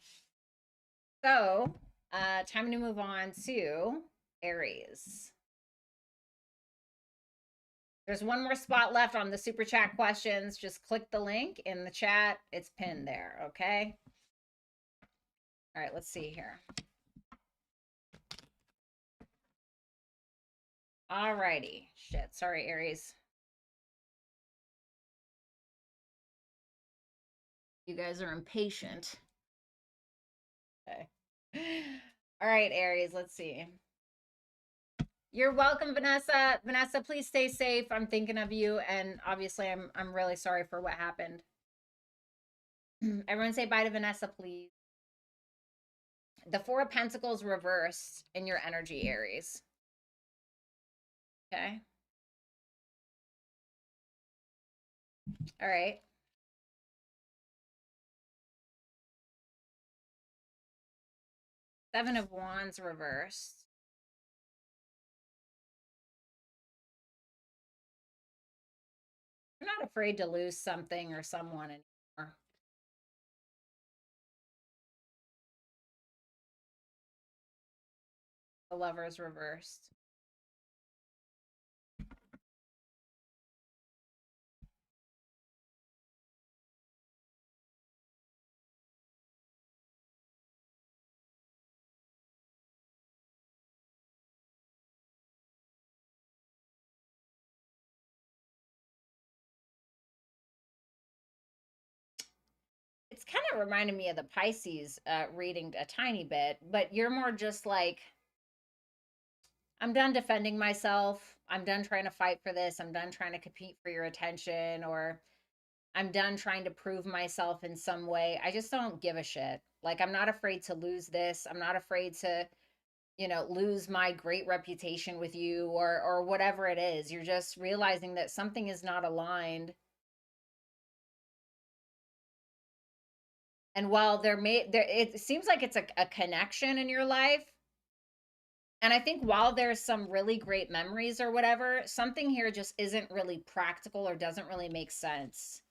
So, time to move on to Aries. There's one more spot left on the super chat questions. Just click the link in the chat. It's pinned there, okay? All right, let's see here. All righty. Shit, sorry, Aries. You guys are impatient. Okay. All right, Aries, let's see. You're welcome, Vanessa. Vanessa, please stay safe. I'm thinking of you, and obviously I'm really sorry for what happened. Everyone say bye to Vanessa, please. The Four of Pentacles reversed in your energy, Aries. Okay. All right. Seven of Wands reversed. You're not afraid to lose something or someone anymore. The Lovers reversed. It's kind of reminded me of the Pisces reading a tiny bit, but you're more just like, I'm done defending myself. I'm done trying to fight for this. I'm done trying to compete for your attention, or I'm done trying to prove myself in some way. I just don't give a shit. Like, I'm not afraid to lose this. I'm not afraid to, lose my great reputation with you, or whatever it is. You're just realizing that something is not aligned. And while it seems like it's a connection in your life, and I think while there's some really great memories or whatever, something here just isn't really practical or doesn't really make sense.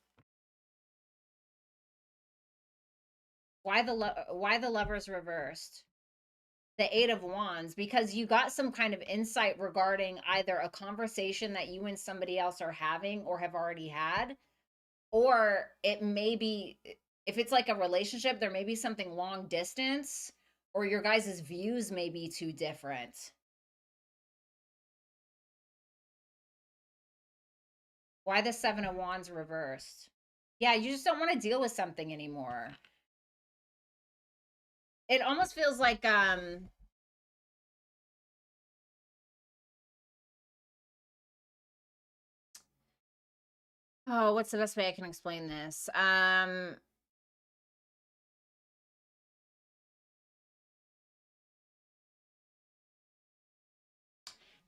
Why the Lovers reversed? The Eight of Wands, because you got some kind of insight regarding either a conversation that you and somebody else are having or have already had, or it may be, if it's like a relationship, there may be something long distance, or your guys' views may be too different. Why the Seven of Wands reversed? Yeah, you just don't want to deal with something anymore. It almost feels like oh, what's the best way I can explain this?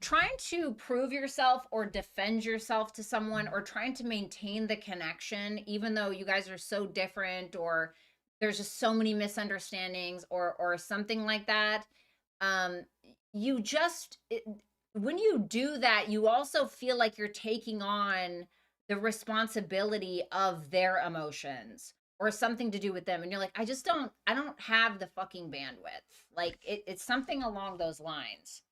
Trying to prove yourself or defend yourself to someone, or trying to maintain the connection even though you guys are so different, or there's just so many misunderstandings, or something like that. um you just when you do that, you also feel like you're taking on the responsibility of their emotions or something to do with them, and you're like, I don't have the fucking bandwidth. Like, it's something along those lines.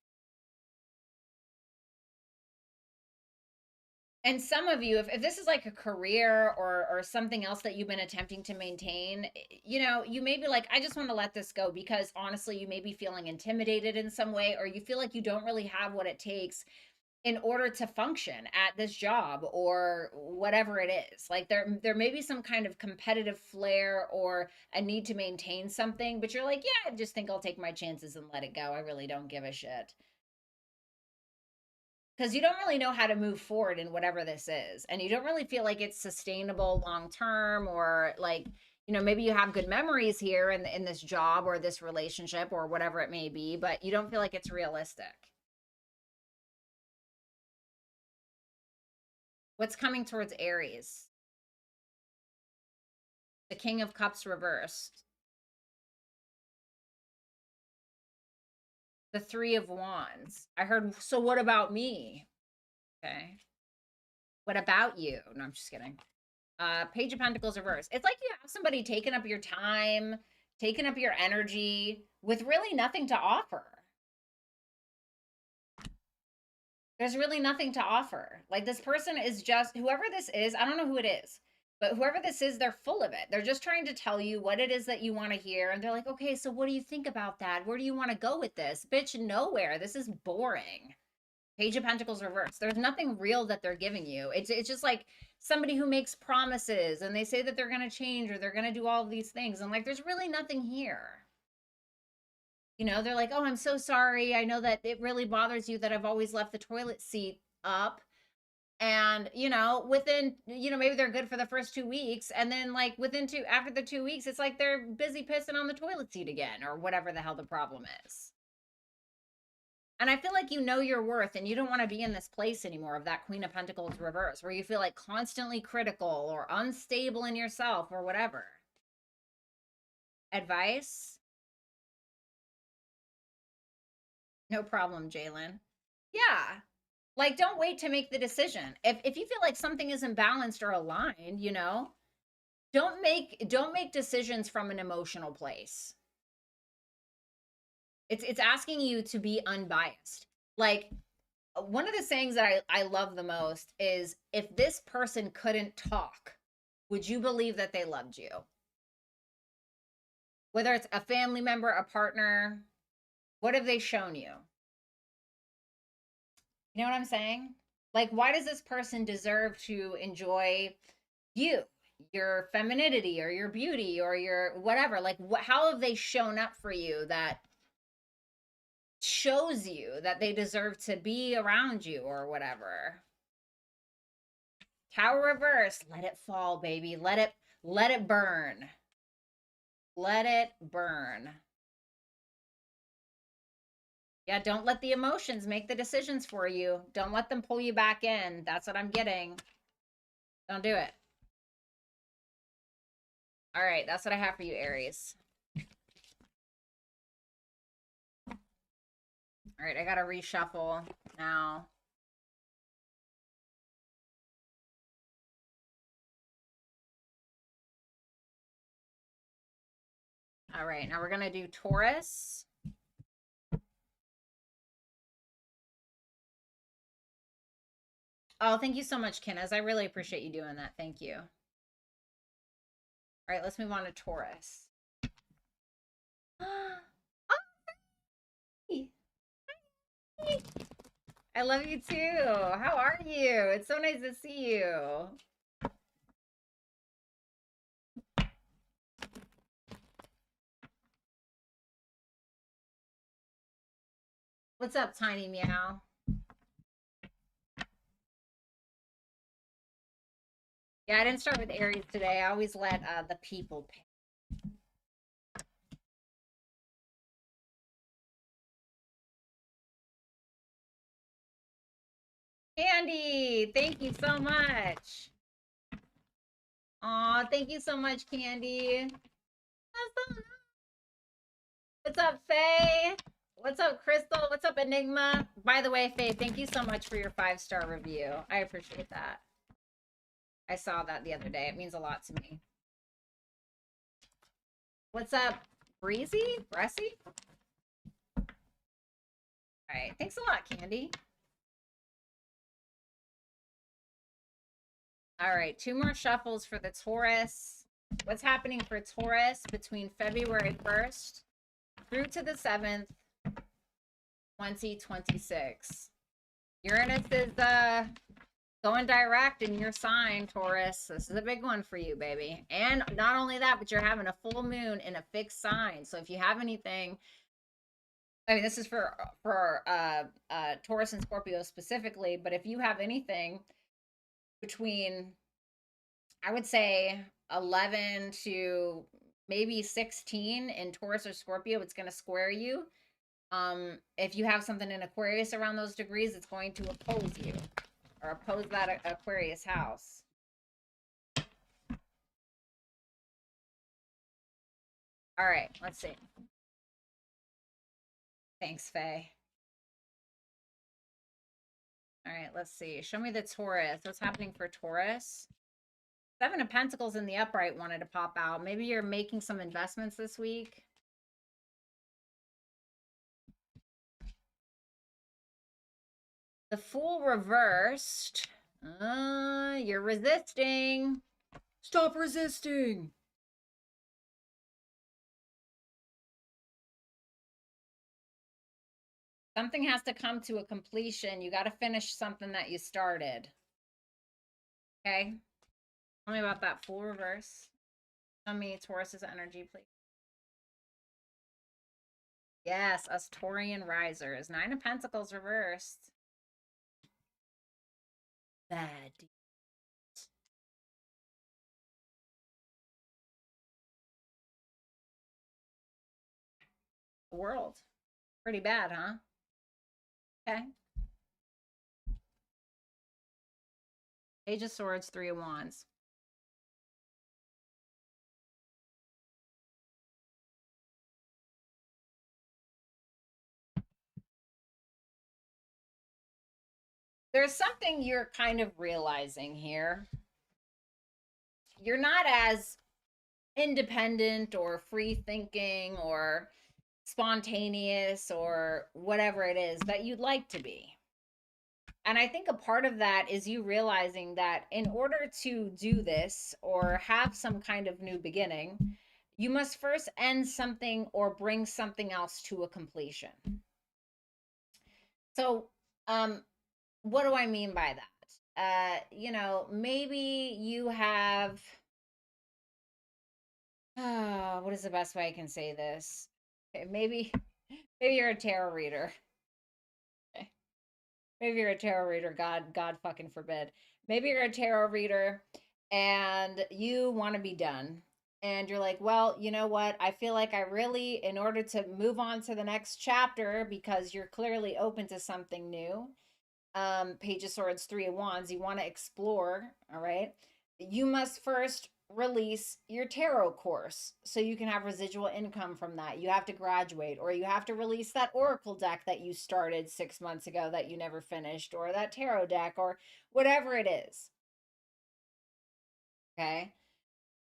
And some of you, if this is like a career or something else that you've been attempting to maintain, you know, you may be like, I just want to let this go because honestly, you may be feeling intimidated in some way, or you feel like you don't really have what it takes in order to function at this job or whatever it is. Like there may be some kind of competitive flair or a need to maintain something, but you're like, yeah, I just think I'll take my chances and let it go. I really don't give a shit. Because you don't really know how to move forward in whatever this is, and you don't really feel like it's sustainable long term, or like, you know, maybe you have good memories here in this job or this relationship or whatever it may be, but you don't feel like it's realistic. What's coming towards Aries? The King of Cups reversed. The Three of Wands. I heard, so what about me? Okay. What about you? No, I'm just kidding. Page of Pentacles reverse. It's like you have somebody taking up your time, taking up your energy with really nothing to offer. There's really nothing to offer. Like this person is just, whoever this is, I don't know who it is, but whoever this is, they're full of it. They're just trying to tell you what it is that you want to hear. And they're like, okay, so what do you think about that? Where do you want to go with this? Bitch, nowhere. This is boring. Page of Pentacles reverse. There's nothing real that they're giving you. It's just like somebody who makes promises and they say that they're going to change or they're going to do all of these things. And like, there's really nothing here. You know, they're like, oh, I'm so sorry. I know that it really bothers you that I've always left the toilet seat up. And, you know, within, you know, maybe they're good for the first 2 weeks. And then like after the 2 weeks, it's like they're busy pissing on the toilet seat again or whatever the hell the problem is. And I feel like you know your worth and you don't want to be in this place anymore of that Queen of Pentacles reverse where you feel like constantly critical or unstable in yourself or whatever. Advice? No problem, Jalen. Yeah. Like, don't wait to make the decision. If you feel like something isn't balanced or aligned, you know, don't make decisions from an emotional place. It's asking you to be unbiased. Like one of the sayings that I love the most is if this person couldn't talk, would you believe that they loved you? Whether it's a family member, a partner, what have they shown you? You know what I'm saying? Like, why does this person deserve to enjoy you, your femininity, or your beauty, or your whatever? Like, how have they shown up for you that shows you that they deserve to be around you, or whatever? Tower reverse. Let it fall, baby. Let it burn. Let it burn. Yeah, don't let the emotions make the decisions for you. Don't let them pull you back in. That's what I'm getting. Don't do it. All right, that's what I have for you, Aries. All right, I got to reshuffle now. All right, now we're going to do Taurus. Oh, thank you so much, Kenneth. I really appreciate you doing that. Thank you. All right, let's move on to Taurus. Oh, I love you too. How are you? It's so nice to see you. What's up, Tiny Meow? Yeah, I didn't start with Aries today. I always let the people pick. Candy, thank you so much. Aw, thank you so much, Candy. What's up, Faye? What's up, Crystal? What's up, Enigma? By the way, Faye, thank you so much for your 5-star review. I appreciate that. I saw that the other day. It means a lot to me. What's up, Breezy? Bressy? All right. Thanks a lot, Candy. All right, 2 more shuffles for the Taurus. What's happening for Taurus between February 1st through to the 7th, 2026? Uranus is going direct in your sign, Taurus. This is a big one for you, baby. And not only that, but you're having a full moon in a fixed sign. So if you have anything, I mean, this is for Taurus and Scorpio specifically, but if you have anything between, I would say 11 to maybe 16 in Taurus or Scorpio, it's going to square you. If you have something in Aquarius around those degrees, it's going to oppose you or oppose that Aquarius house. All right, let's see. Thanks, Faye. All right, let's see. Show me the Taurus. What's happening for Taurus? 7 of Pentacles in the upright wanted to pop out. Maybe you're making some investments this week. The Fool reversed. You're resisting. Stop resisting. Something has to come to a completion. You got to finish something that you started. Okay? Tell me about that Fool reverse. Show me Taurus's energy, please. Yes, us Taurian risers. 9 of Pentacles reversed. Bad. World. Pretty bad, huh? Okay. Page of Swords, 3 of Wands. There's something you're kind of realizing here. You're not as independent or free thinking or spontaneous or whatever it is that you'd like to be. And I think a part of that is you realizing that in order to do this or have some kind of new beginning, you must first end something or bring something else to a completion. So, what do I mean by that? Maybe you have, what is the best way I can say this? Okay, maybe you're a tarot reader. Okay. Maybe you're a tarot reader. God fucking forbid. Maybe you're a tarot reader and you want to be done. And you're like, well, you know what? I feel like I really, in order to move on to the next chapter, because you're clearly open to something new, Page of Swords, 3 of Wands, you want to explore, all right? You must first release your tarot course so you can have residual income from that. You have to graduate, or you have to release that oracle deck that you started 6 months ago that you never finished, or that tarot deck, or whatever it is. Okay?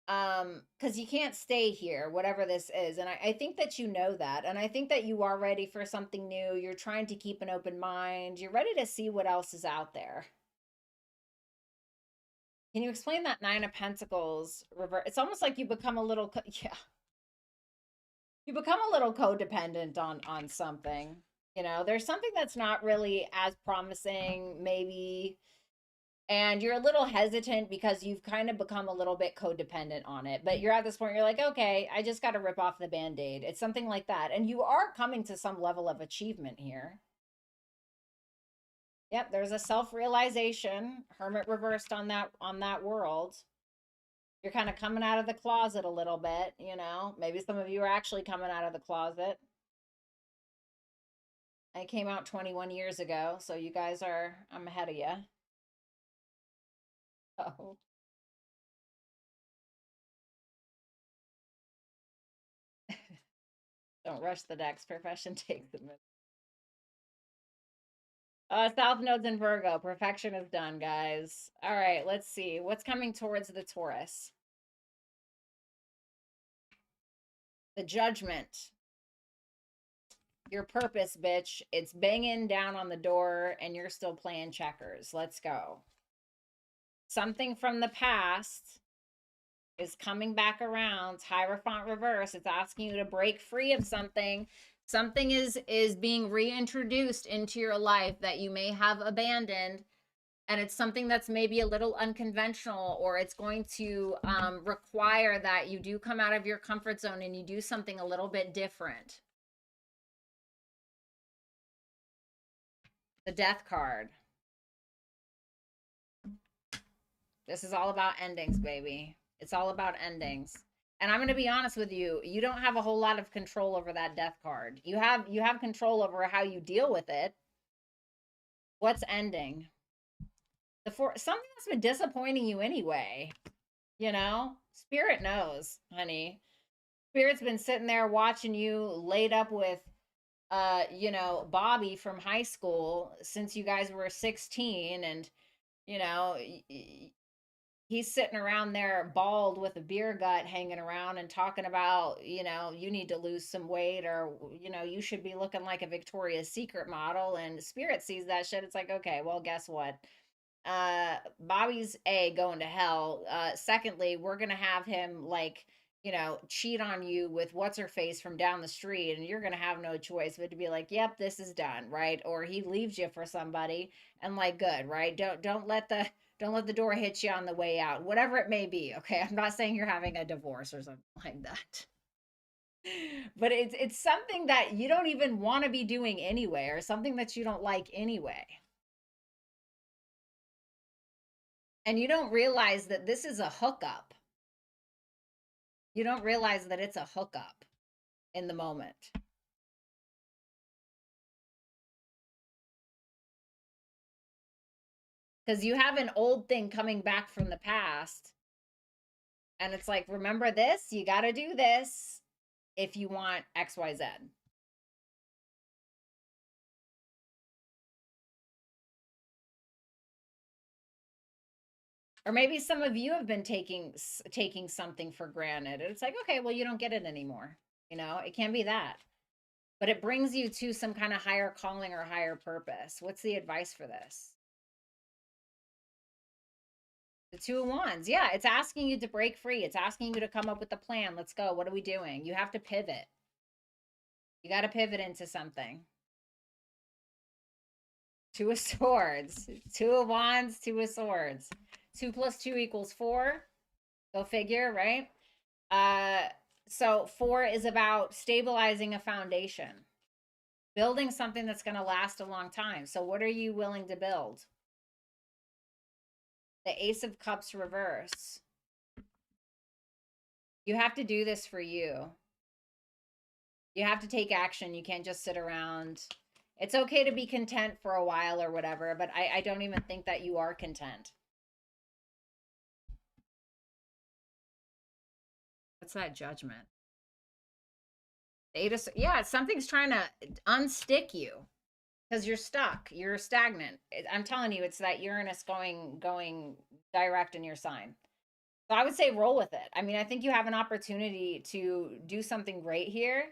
Because you can't stay here, whatever this is. And I think that you know that. And I think that you are ready for something new. You're trying to keep an open mind. You're ready to see what else is out there. Can you explain that 9 of Pentacles reverse? It's almost like you become a little, yeah. You become a little codependent on something. There's something that's not really as promising, maybe, and you're a little hesitant because you've kind of become a little bit codependent on it. But you're at this point, you're like, okay, I just got to rip off the Band-Aid. It's something like that. And you are coming to some level of achievement here. Yep, there's a self-realization. Hermit reversed on that world. You're kind of coming out of the closet a little bit, Maybe some of you are actually coming out of the closet. I came out 21 years ago, so you guys I'm ahead of you. Oh. Don't rush the decks. Perfection takes a minute. South Node's in Virgo. Perfection is done, guys. All right, let's see. What's coming towards the Taurus? The Judgment. Your purpose, bitch. It's banging down on the door and you're still playing checkers. Let's go. something from the past is coming back around. It's Hierophant reverse. It's asking you to break free of something. Something is being reintroduced into your life that you may have abandoned, and it's something that's maybe a little unconventional, or it's going to require that you do come out of your comfort zone and you do something a little bit different. The Death card. This is all about endings, baby. It's all about endings. And I'm going to be honest with you, you don't have a whole lot of control over that Death card. You have control over how you deal with it. What's ending? Something that's been disappointing you anyway. Spirit knows, honey. Spirit's been sitting there watching you laid up with Bobby from high school since you guys were 16, and you know, he's sitting around there bald with a beer gut hanging around and talking about, you need to lose some weight, or, you should be looking like a Victoria's Secret model. And Spirit sees that shit. It's like, okay, well, guess what? Bobby's going to hell. Secondly, we're going to have him cheat on you with what's her face from down the street, and you're going to have no choice but to be like, yep, this is done, right? Or he leaves you for somebody, and good, right? Don't let the door hit you on the way out, whatever it may be. Okay, I'm not saying you're having a divorce or something like that, but it's something that you don't even want to be doing anyway, or something that you don't like anyway. And you don't realize that this is a hookup. You don't realize that it's a hookup in the moment. Because you have an old thing coming back from the past. And it's like, remember this? You got to do this if you want XYZ. Or maybe some of you have been taking something for granted. And it's like, okay, well, you don't get it anymore. It can be that. But it brings you to some kind of higher calling or higher purpose. What's the advice for this? The Two of Wands. Yeah, it's asking you to break free. It's asking you to come up with a plan. Let's go. What are we doing? You have to pivot. You got to pivot into something. Two of Swords. Two of Wands, Two of Swords. 2 + 2 = 4. Go figure, right? So 4 is about stabilizing a foundation, building something that's going to last a long time. So what are you willing to build? The Ace of Cups reverse. You have to do this for you. You have to take action. You can't just sit around. It's okay to be content for a while or whatever, but I don't even think that you are content. What's that? Judgment. Yeah, something's trying to unstick you because you're stuck. You're stagnant. I'm telling you, it's that Uranus going direct in your sign. So I would say roll with it. I mean, I think you have an opportunity to do something great here.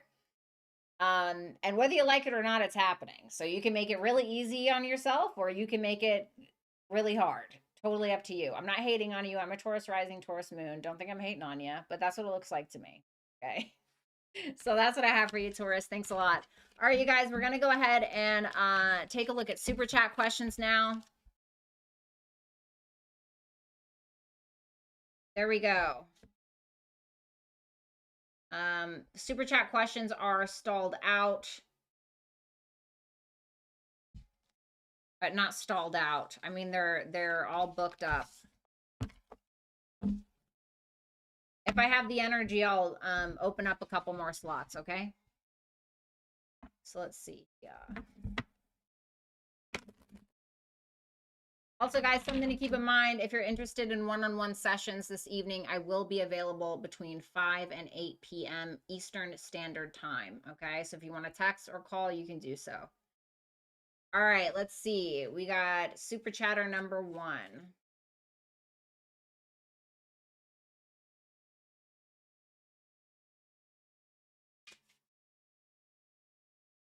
And whether you like it or not, it's happening. So you can make it really easy on yourself, or you can make it really hard. Totally up to you. I'm not hating on you. I'm a Taurus rising, Taurus moon. Don't think I'm hating on you, but that's what it looks like to me. Okay. So that's what I have for you, Taurus. Thanks a lot. All right, you guys, we're going to go ahead and take a look at super chat questions now. There we go. Super chat questions are stalled out. But not stalled out. I mean, they're all booked up. If I have the energy, I'll open up a couple more slots, okay? So let's see. Yeah. Also, guys, something to keep in mind, if you're interested in one-on-one sessions this evening, I will be available between 5 and 8 p.m. Eastern Standard Time, okay? So if you want to text or call, you can do so. All right, let's see. We got super chatter number 1.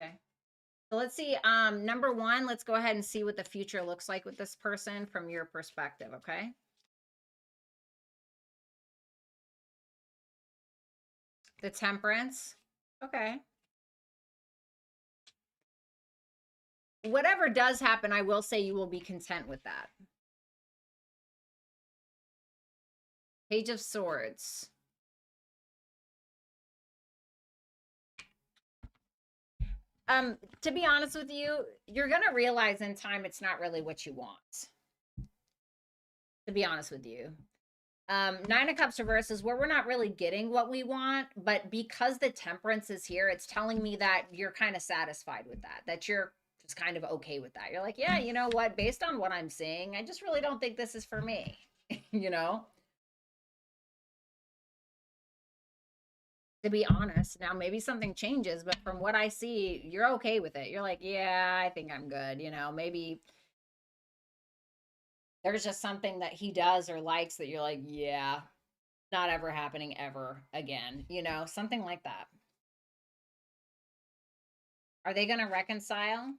Okay. So let's see. Number 1, let's go ahead and see what the future looks like with this person from your perspective, okay? The Temperance. Okay. Whatever does happen, I will say you will be content with that. Page of Swords. To be honest with you, you're gonna realize in time it's not really what you want. To be honest with you. Nine of Cups reverse is where we're not really getting what we want, but because the Temperance is here, it's telling me that you're kind of satisfied with that you're just kind of okay with that. You're like, yeah, you know what? Based on what I'm seeing, I just really don't think this is for me, you know? To be honest, now maybe something changes, but from what I see, you're okay with it. You're like, yeah, I think I'm good. Maybe there's just something that he does or likes that you're like, yeah, not ever happening ever again, something like that. Are they going to reconcile?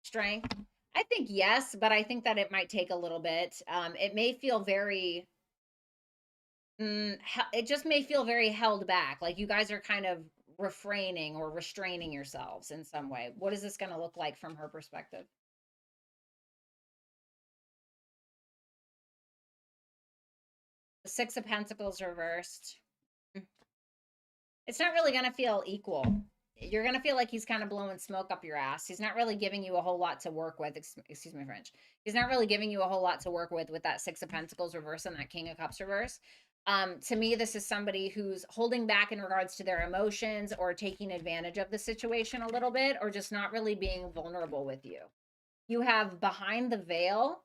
Strength? I think yes, but I think that it might take a little bit. It may feel very, it just may feel very held back. Like you guys are kind of refraining or restraining yourselves in some way. What is this going to look like from her perspective? The Six of Pentacles reversed. It's not really going to feel equal. You're going to feel like he's kind of blowing smoke up your ass. He's not really giving you a whole lot to work with. Excuse my French. He's not really giving you a whole lot to work with that Six of Pentacles reverse and that King of Cups reverse. To me, this is somebody who's holding back in regards to their emotions or taking advantage of the situation a little bit, or just not really being vulnerable with you. You have Behind the Veil.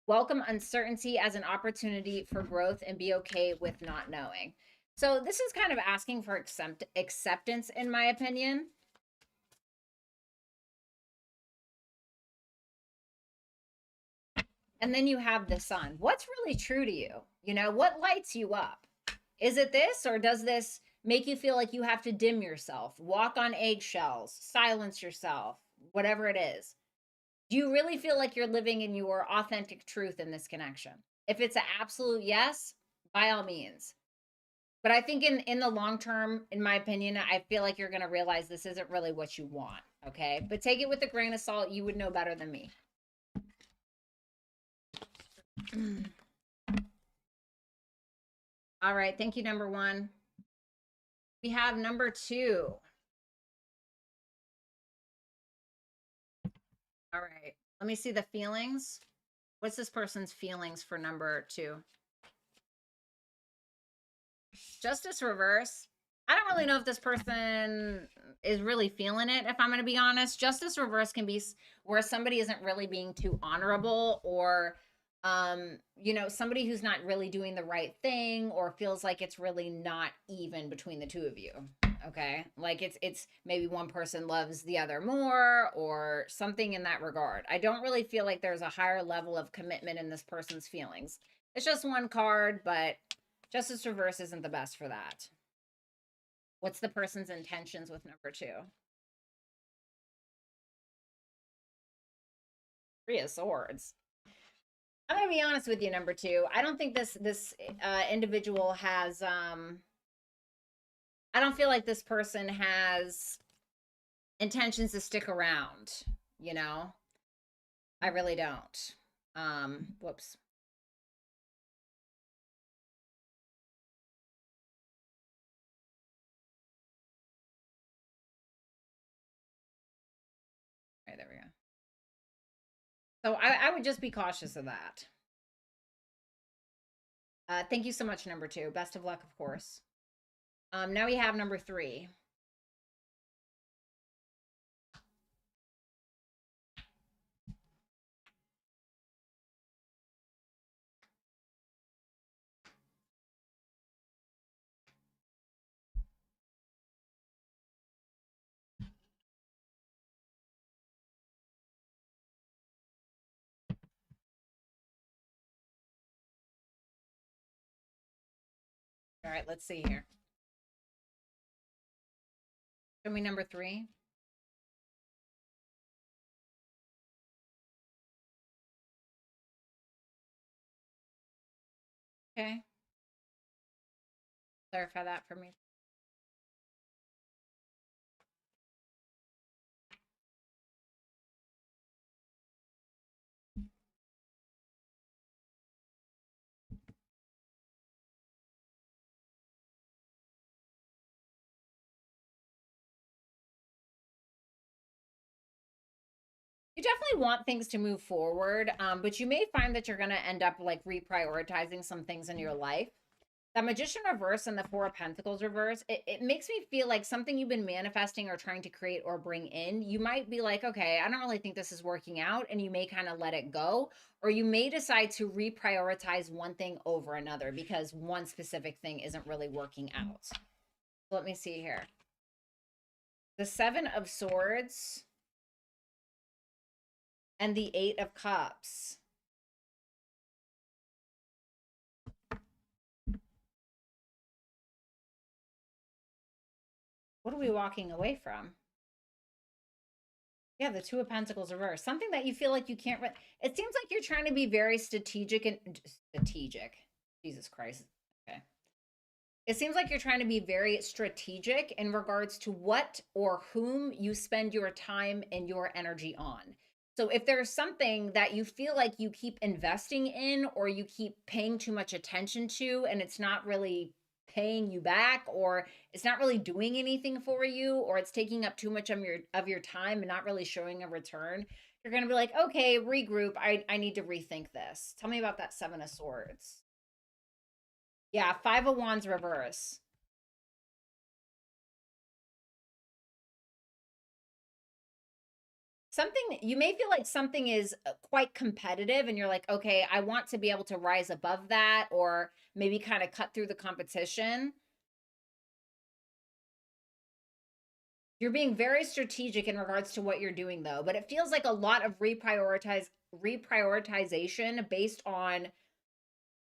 Welcome uncertainty as an opportunity for growth and be okay with not knowing. So this is kind of asking for acceptance, in my opinion. And then you have the Sun. What's really true to you? What lights you up? Is it this, or does this make you feel like you have to dim yourself, walk on eggshells, silence yourself, whatever it is? Do you really feel like you're living in your authentic truth in this connection? If it's an absolute yes, by all means. But I think in the long term, in my opinion, I feel like you're going to realize this isn't really what you want. Okay. But take it with a grain of salt. You would know better than me. All right. Thank you, number one. We have number two. All right. Let me see the feelings. What's this person's feelings for number two? Justice reverse. I don't really know if this person is really feeling it, if I'm going to be honest. Justice reverse can be where somebody isn't really being too honorable, or somebody who's not really doing the right thing, or feels like it's really not even between the two of you. Okay? Like it's maybe one person loves the other more, or something in that regard. I don't really feel like there's a higher level of commitment in this person's feelings. It's just one card, but Justice reverse isn't the best for that. What's the person's intentions with number two? Three of Swords. I'm going to be honest with you, number two. I don't think this individual has I don't feel like this person has intentions to stick around, I really don't. Whoops. All right, there we go. So I would just be cautious of that. Thank you so much, number two. Best of luck, of course. Now we have number three. All right, let's see here. Show me number three. Okay. Clarify that for me. You definitely want things to move forward, but you may find that you're going to end up like reprioritizing some things in your life. The Magician reverse and the Four of Pentacles reverse, it makes me feel like something you've been manifesting or trying to create or bring in, you might be like, okay, I don't really think this is working out, and you may kind of let it go, or you may decide to reprioritize one thing over another because one specific thing isn't really working out. Let me see here. The Seven of Swords and the Eight of Cups. What are we walking away from? Yeah, the Two of Pentacles reverse. Something that you feel like you can't. It seems like you're trying to be very strategic and strategic. Jesus Christ. Okay. It seems like you're trying to be very strategic in regards to what or whom you spend your time and your energy on. So if there's something that you feel like you keep investing in or you keep paying too much attention to and it's not really paying you back, or it's not really doing anything for you, or it's taking up too much of your time and not really showing a return, you're going to be like, okay, regroup. I need to rethink this. Tell me about that Seven of Swords. Yeah, Five of Wands reverse. Something, you may feel like something is quite competitive and you're like, okay, I want to be able to rise above that, or maybe kind of cut through the competition. You're being very strategic in regards to what you're doing though, but it feels like a lot of reprioritization based on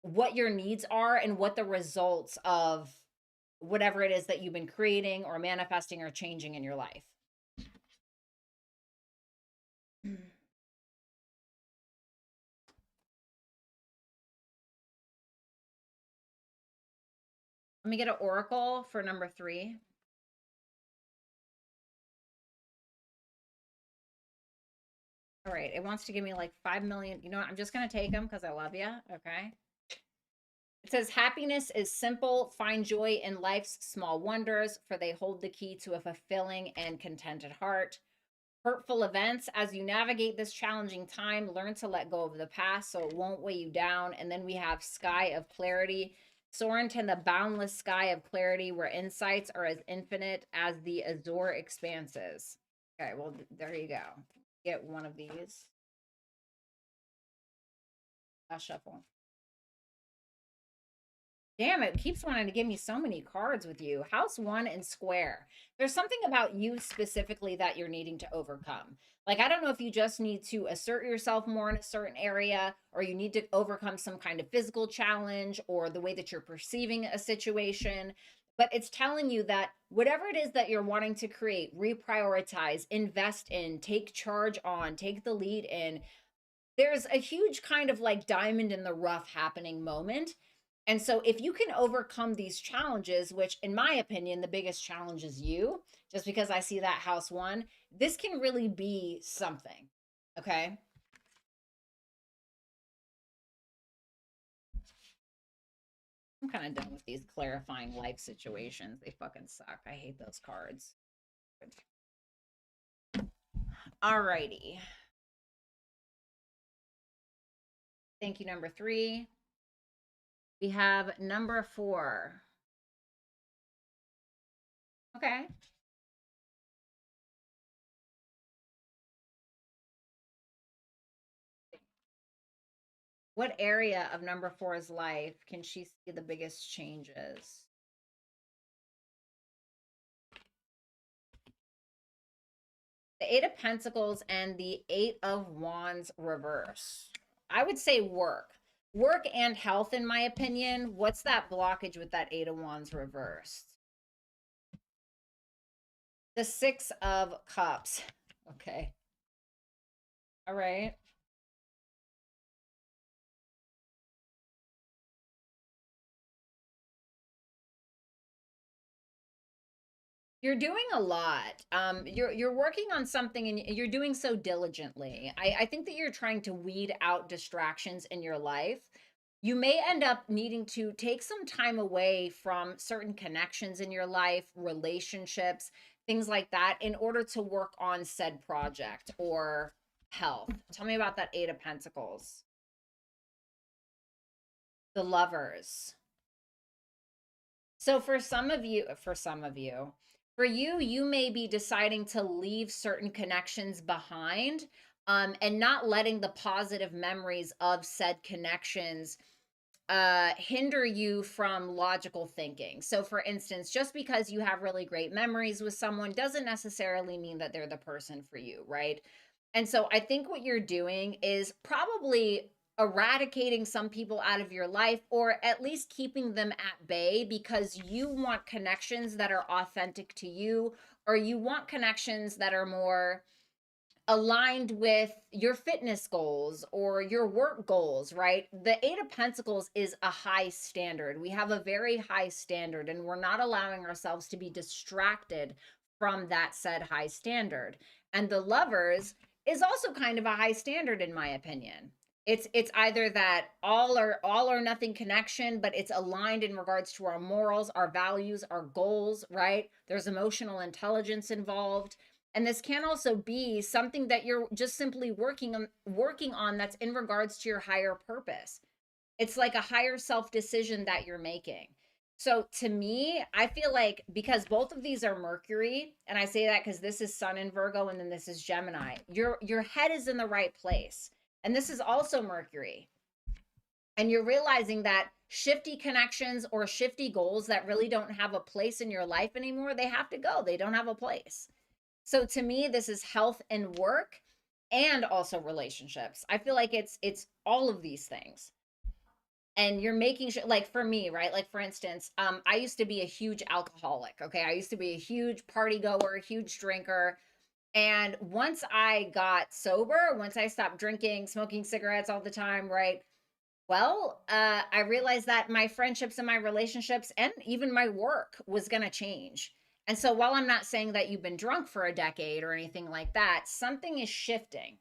what your needs are and what the results of whatever it is that you've been creating or manifesting or changing in your life. Let me get an oracle for number 3. All right, it wants to give me like 5 million. You know what? I'm just going to take them because I love you. Okay. It says, happiness is simple. Find joy in life's small wonders, for they hold the key to a fulfilling and contented heart. Hurtful events, as you navigate this challenging time, learn to let go of the past so it won't weigh you down. And then we have Sky of Clarity. Soar into the boundless sky of clarity where insights are as infinite as the azure expanses. Okay, well, there you go. Get one of these. I'll shuffle. Damn, it keeps wanting to give me so many cards with you. House 1 and Square. There's something about you specifically that you're needing to overcome. Like, I don't know if you just need to assert yourself more in a certain area, or you need to overcome some kind of physical challenge or the way that you're perceiving a situation. But it's telling you that whatever it is that you're wanting to create, reprioritize, invest in, take charge on, take the lead in, there's a huge kind of like diamond in the rough happening moment. And so if you can overcome these challenges, which in my opinion, the biggest challenge is you, just because I see that House 1, this can really be something. Okay. I'm kind of done with these clarifying life situations. They fucking suck. I hate those cards. Alrighty. Thank you, number 3. We have number 4. Okay. What area of number 4's life can she see the biggest changes? The Eight of Pentacles and the Eight of Wands reverse. I would say work. Work and health, in my opinion. What's that blockage with that Eight of Wands reversed? The Six of Cups. Okay. All right. You're doing a lot. You're working on something and you're doing so diligently. I think that you're trying to weed out distractions in your life. You may end up needing to take some time away from certain connections in your life, relationships, things like that, in order to work on said project or health. Tell me about that Eight of Pentacles. The Lovers. So for you, you may be deciding to leave certain connections behind, and not letting the positive memories of said connections hinder you from logical thinking. So for instance, just because you have really great memories with someone doesn't necessarily mean that they're the person for you, right? And so I think what you're doing is probably eradicating some people out of your life, or at least keeping them at bay, because you want connections that are authentic to you, or you want connections that are more aligned with your fitness goals or your work goals, right? The Eight of Pentacles is a high standard. We have a very high standard, and we're not allowing ourselves to be distracted from that said high standard. And the Lovers is also kind of a high standard, in my opinion. It's either that all or nothing connection, but it's aligned in regards to our morals, our values, our goals, right? There's emotional intelligence involved. And this can also be something that you're just simply working on that's in regards to your higher purpose. It's like a higher self decision that you're making. So to me, I feel like, because both of these are Mercury, and I say that because this is Sun in Virgo and then this is Gemini, your head is in the right place. And this is also Mercury. And you're realizing that shifty connections or shifty goals that really don't have a place in your life anymore, they have to go. They don't have a place. So to me, this is health and work, and also relationships. I feel like it's all of these things. And you're making sure, like for me, right? Like for instance, I used to be a huge alcoholic. Okay. I used to be a huge party goer, huge drinker. And once I got sober, once I stopped drinking, smoking cigarettes all the time, right? Well, I realized that my friendships and my relationships and even my work was going to change. And so while I'm not saying that you've been drunk for a decade or anything like that, something is shifting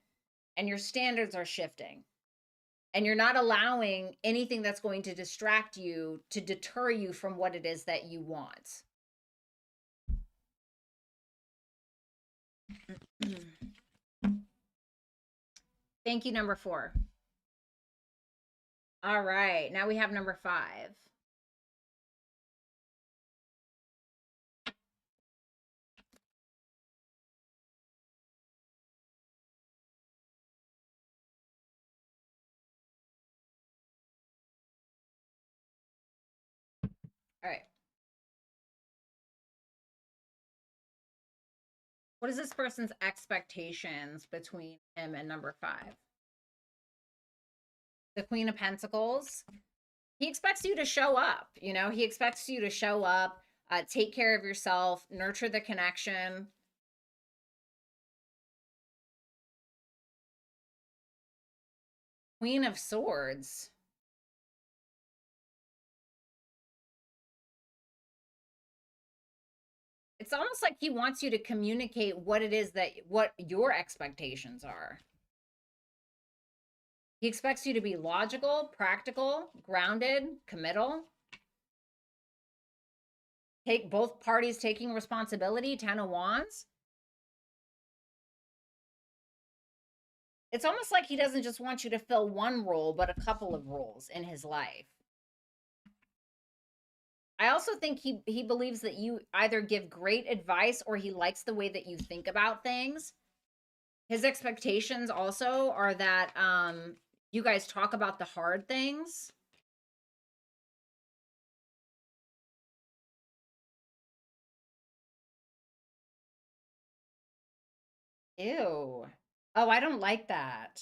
and your standards are shifting. And you're not allowing anything that's going to distract you to deter you from what it is that you want. Thank you, number 4. All right, now we have number 5. All right. What is this person's expectations between him and number 5? The Queen of Pentacles. He expects you to show up. He expects you to show up, take care of yourself, nurture the connection. Queen of Swords. It's almost like he wants you to communicate what your expectations are. He expects you to be logical, practical, grounded, committal. Take both parties taking responsibility. 10 of Wands. It's almost like he doesn't just want you to fill one role, but a couple of roles in his life. I also think he believes that you either give great advice or he likes the way that you think about things. His expectations also are that you guys talk about the hard things. Ew. Oh, I don't like that.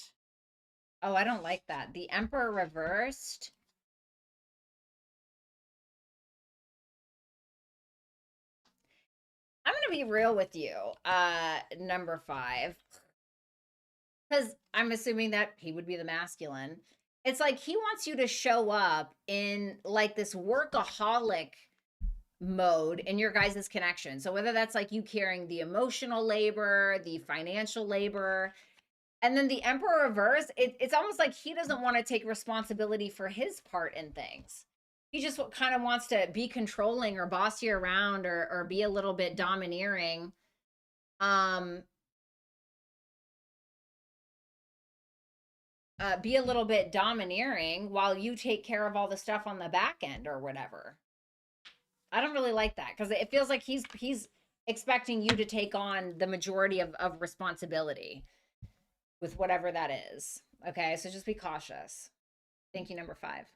Oh, I don't like that. The Emperor reversed. I'm going to be real with you. Number 5. Because I'm assuming that he would be the masculine. It's like he wants you to show up in like this workaholic mode in your guys' connection. So whether that's like you carrying the emotional labor, the financial labor, and then the Emperor reverse, it's almost like he doesn't want to take responsibility for his part in things. He just kind of wants to be controlling or boss you around, or be a little bit domineering. Um, be a little bit domineering while you take care of all the stuff on the back end or whatever. I don't really like that because it feels like he's expecting you to take on the majority of responsibility with whatever that is. Okay, so just be cautious. Thank you, number 5.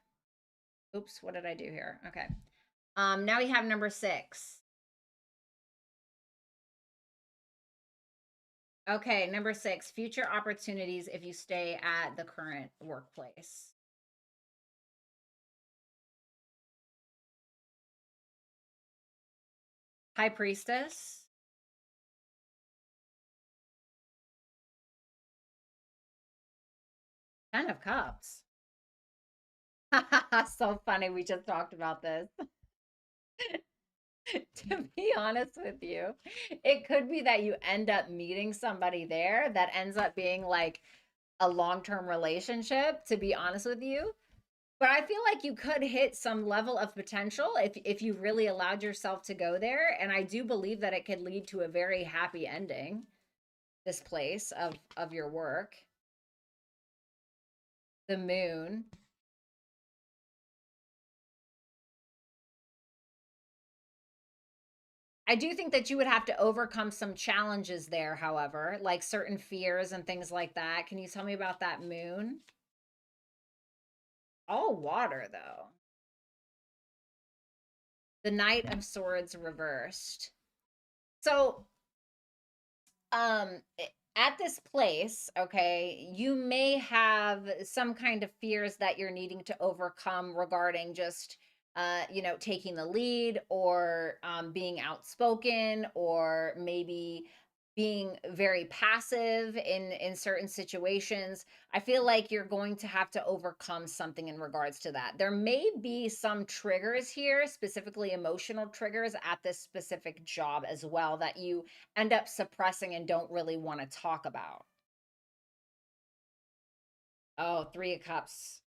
Oops, what did I do here? Okay. Now we have number 6. Okay, number 6, future opportunities if you stay at the current workplace. High Priestess. 10 of Cups. So funny. We just talked about this. To be honest with you, it could be that you end up meeting somebody there that ends up being like a long-term relationship, to be honest with you. But I feel like you could hit some level of potential if you really allowed yourself to go there, and I do believe that it could lead to a very happy ending, this place of your work. The Moon. I do think that you would have to overcome some challenges there, however, like certain fears and things like that. Can you tell me about that Moon? All water, though. The Knight of Swords reversed. So, um, at this place, okay, you may have some kind of fears that you're needing to overcome regarding just taking the lead, or being outspoken, or maybe being very passive in certain situations. I feel like you're going to have to overcome something in regards to that. There may be some triggers here, specifically emotional triggers at this specific job as well, that you end up suppressing and don't really want to talk about. Oh, 3 of Cups.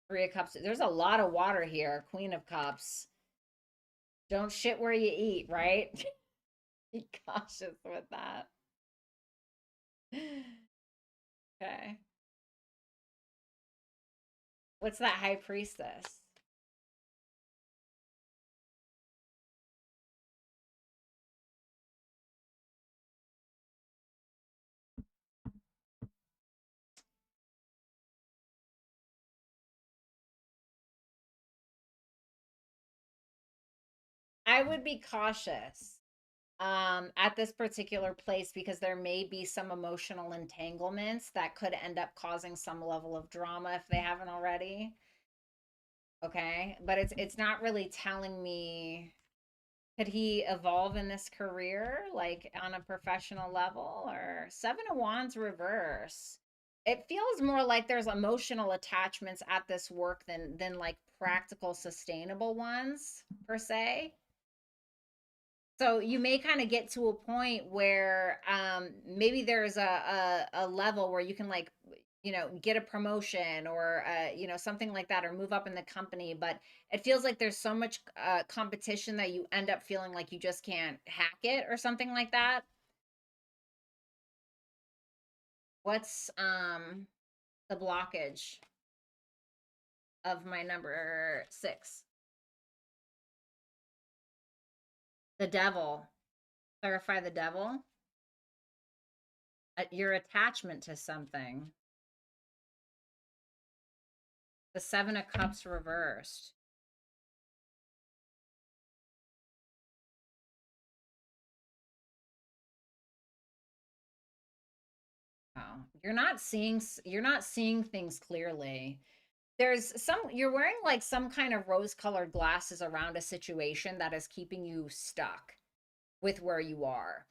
3 of Cups. There's a lot of water here. Queen of Cups. Don't shit where you eat, right? Be cautious with that. Okay. What's that High Priestess? I would be cautious at this particular place, because there may be some emotional entanglements that could end up causing some level of drama if they haven't already. Okay, but it's not really telling me, could he evolve in this career like on a professional level? Or 7 of Wands reverse. It feels more like there's emotional attachments at this work than like practical sustainable ones per se. So you may kind of get to a point where maybe there's a level where you can, like, get a promotion, or something like that, or move up in the company, but it feels like there's so much competition that you end up feeling like you just can't hack it or something like that. What's the blockage of my number 6? The Devil. Clarify the Devil. Your attachment to something. The 7 of Cups reversed. Oh, you're not seeing things clearly. You're wearing like some kind of rose-colored glasses around a situation that is keeping you stuck with where you are.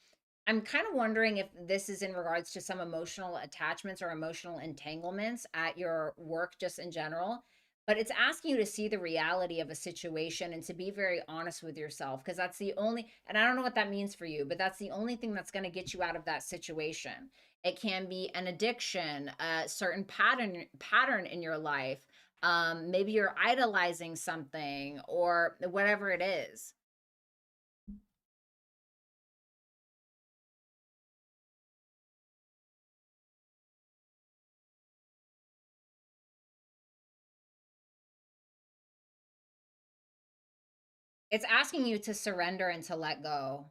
I'm kind of wondering if this is in regards to some emotional attachments or emotional entanglements at your work, just in general. But it's asking you to see the reality of a situation and to be very honest with yourself, because that's the only, and I don't know what that means for you, but that's the only thing that's going to get you out of that situation. It can be an addiction, a certain pattern in your life. Maybe you're idolizing something or whatever it is. It's asking you to surrender and to let go.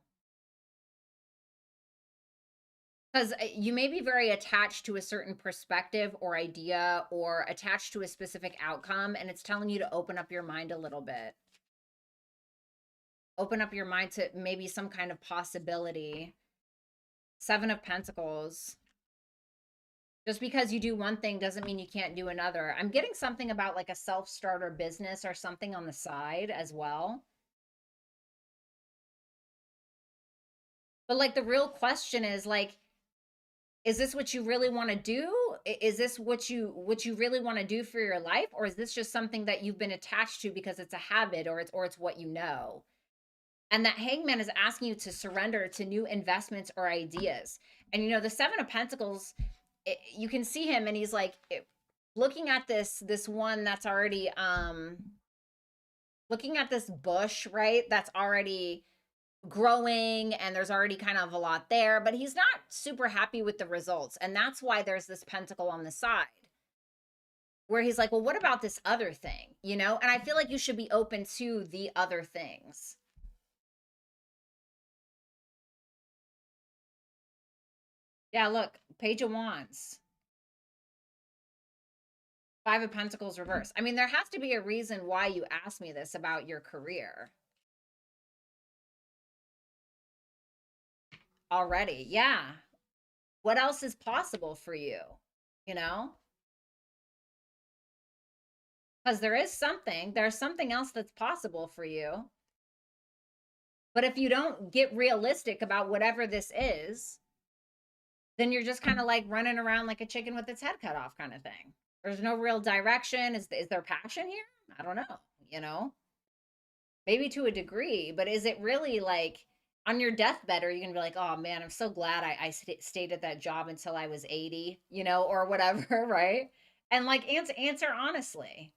Because you may be very attached to a certain perspective or idea or attached to a specific outcome, and it's telling you to open up your mind a little bit. Open up your mind to maybe some kind of possibility. Seven of Pentacles. Just because you do one thing doesn't mean you can't do another. I'm getting something about like a self-starter business or something on the side as well. But like the real question is like, is this what you really want to do? Is this what you really want to do for your life, or is this just something that you've been attached to because it's a habit, or it's what you know? And that Hangman is asking you to surrender to new investments or ideas. And the Seven of Pentacles, you can see him, and he's like looking at this one that's already looking at this bush, right? That's already growing, and there's already kind of a lot there, but he's not super happy with the results. And that's why there's this pentacle on the side where he's like, well, what about this other thing? And I feel like you should be open to the other things. Yeah, look, Page of Wands, Five of Pentacles reverse. I mean, there has to be a reason why you asked me this about your career already. Yeah. What else is possible for you? You know? Because there's something else that's possible for you. But if you don't get realistic about whatever this is, then you're just kind of like running around like a chicken with its head cut off kind of thing. There's no real direction. Is there passion here? I don't know. Maybe to a degree, but is it really like on your deathbed? Are you gonna be like, oh man, I'm so glad I stayed at that job until I was 80, or whatever, right? And like answer honestly.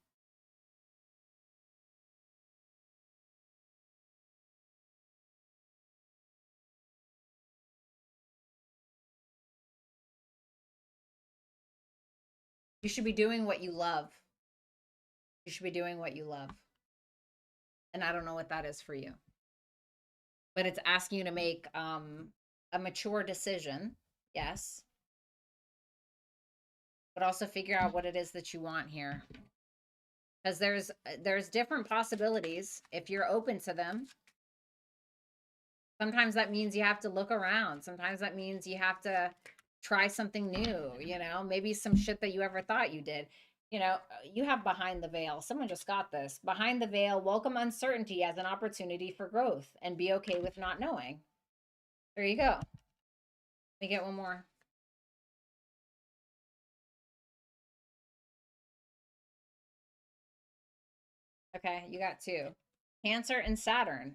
You should be doing what you love. You should be doing what you love. And I don't know what that is for you. But it's asking you to make a mature decision. Yes. But also figure out what it is that you want here. Because there's different possibilities if you're open to them. Sometimes that means you have to look around. Sometimes that means you have to try something new, maybe some shit that you ever thought you did. You have behind the veil. Someone just got this. Behind the veil, welcome uncertainty as an opportunity for growth and be okay with not knowing. There you go. Let me get one more. Okay, you got two. Cancer and Saturn.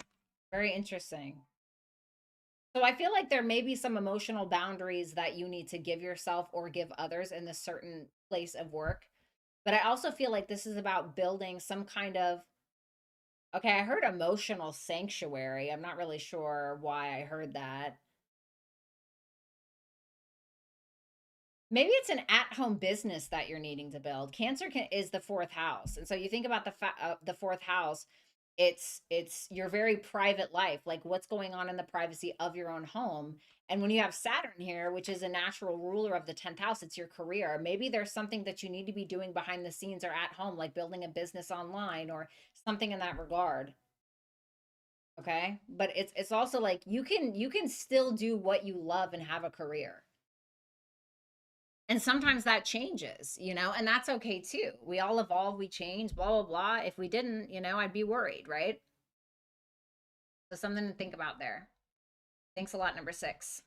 Very interesting. So I feel like there may be some emotional boundaries that you need to give yourself or give others in this certain place of work. But I also feel like this is about building some kind of, okay, I heard emotional sanctuary. I'm not really sure why I heard that. Maybe it's an at-home business that you're needing to build. Is the fourth house. And so you think about the fourth house, it's your very private life, like what's going on in the privacy of your own home. And when you have Saturn here, which is a natural ruler of the 10th house, it's your career. Maybe there's something that you need to be doing behind the scenes or at home, like building a business online or something in that regard. Okay? But it's also like you can still do what you love and have a career. And sometimes that changes, and that's okay too. We all evolve, we change, blah blah blah. If we didn't, I'd be worried, right? So something to think about there. Thanks a lot, number 6.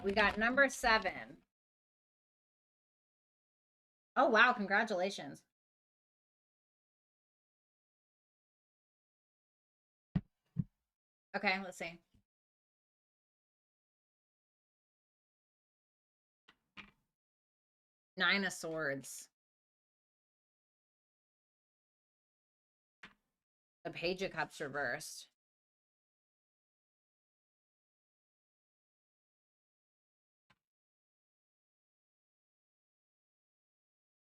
We got number 7. Oh, wow. Congratulations. Okay, let's see. Nine of Swords. The Page of Cups reversed.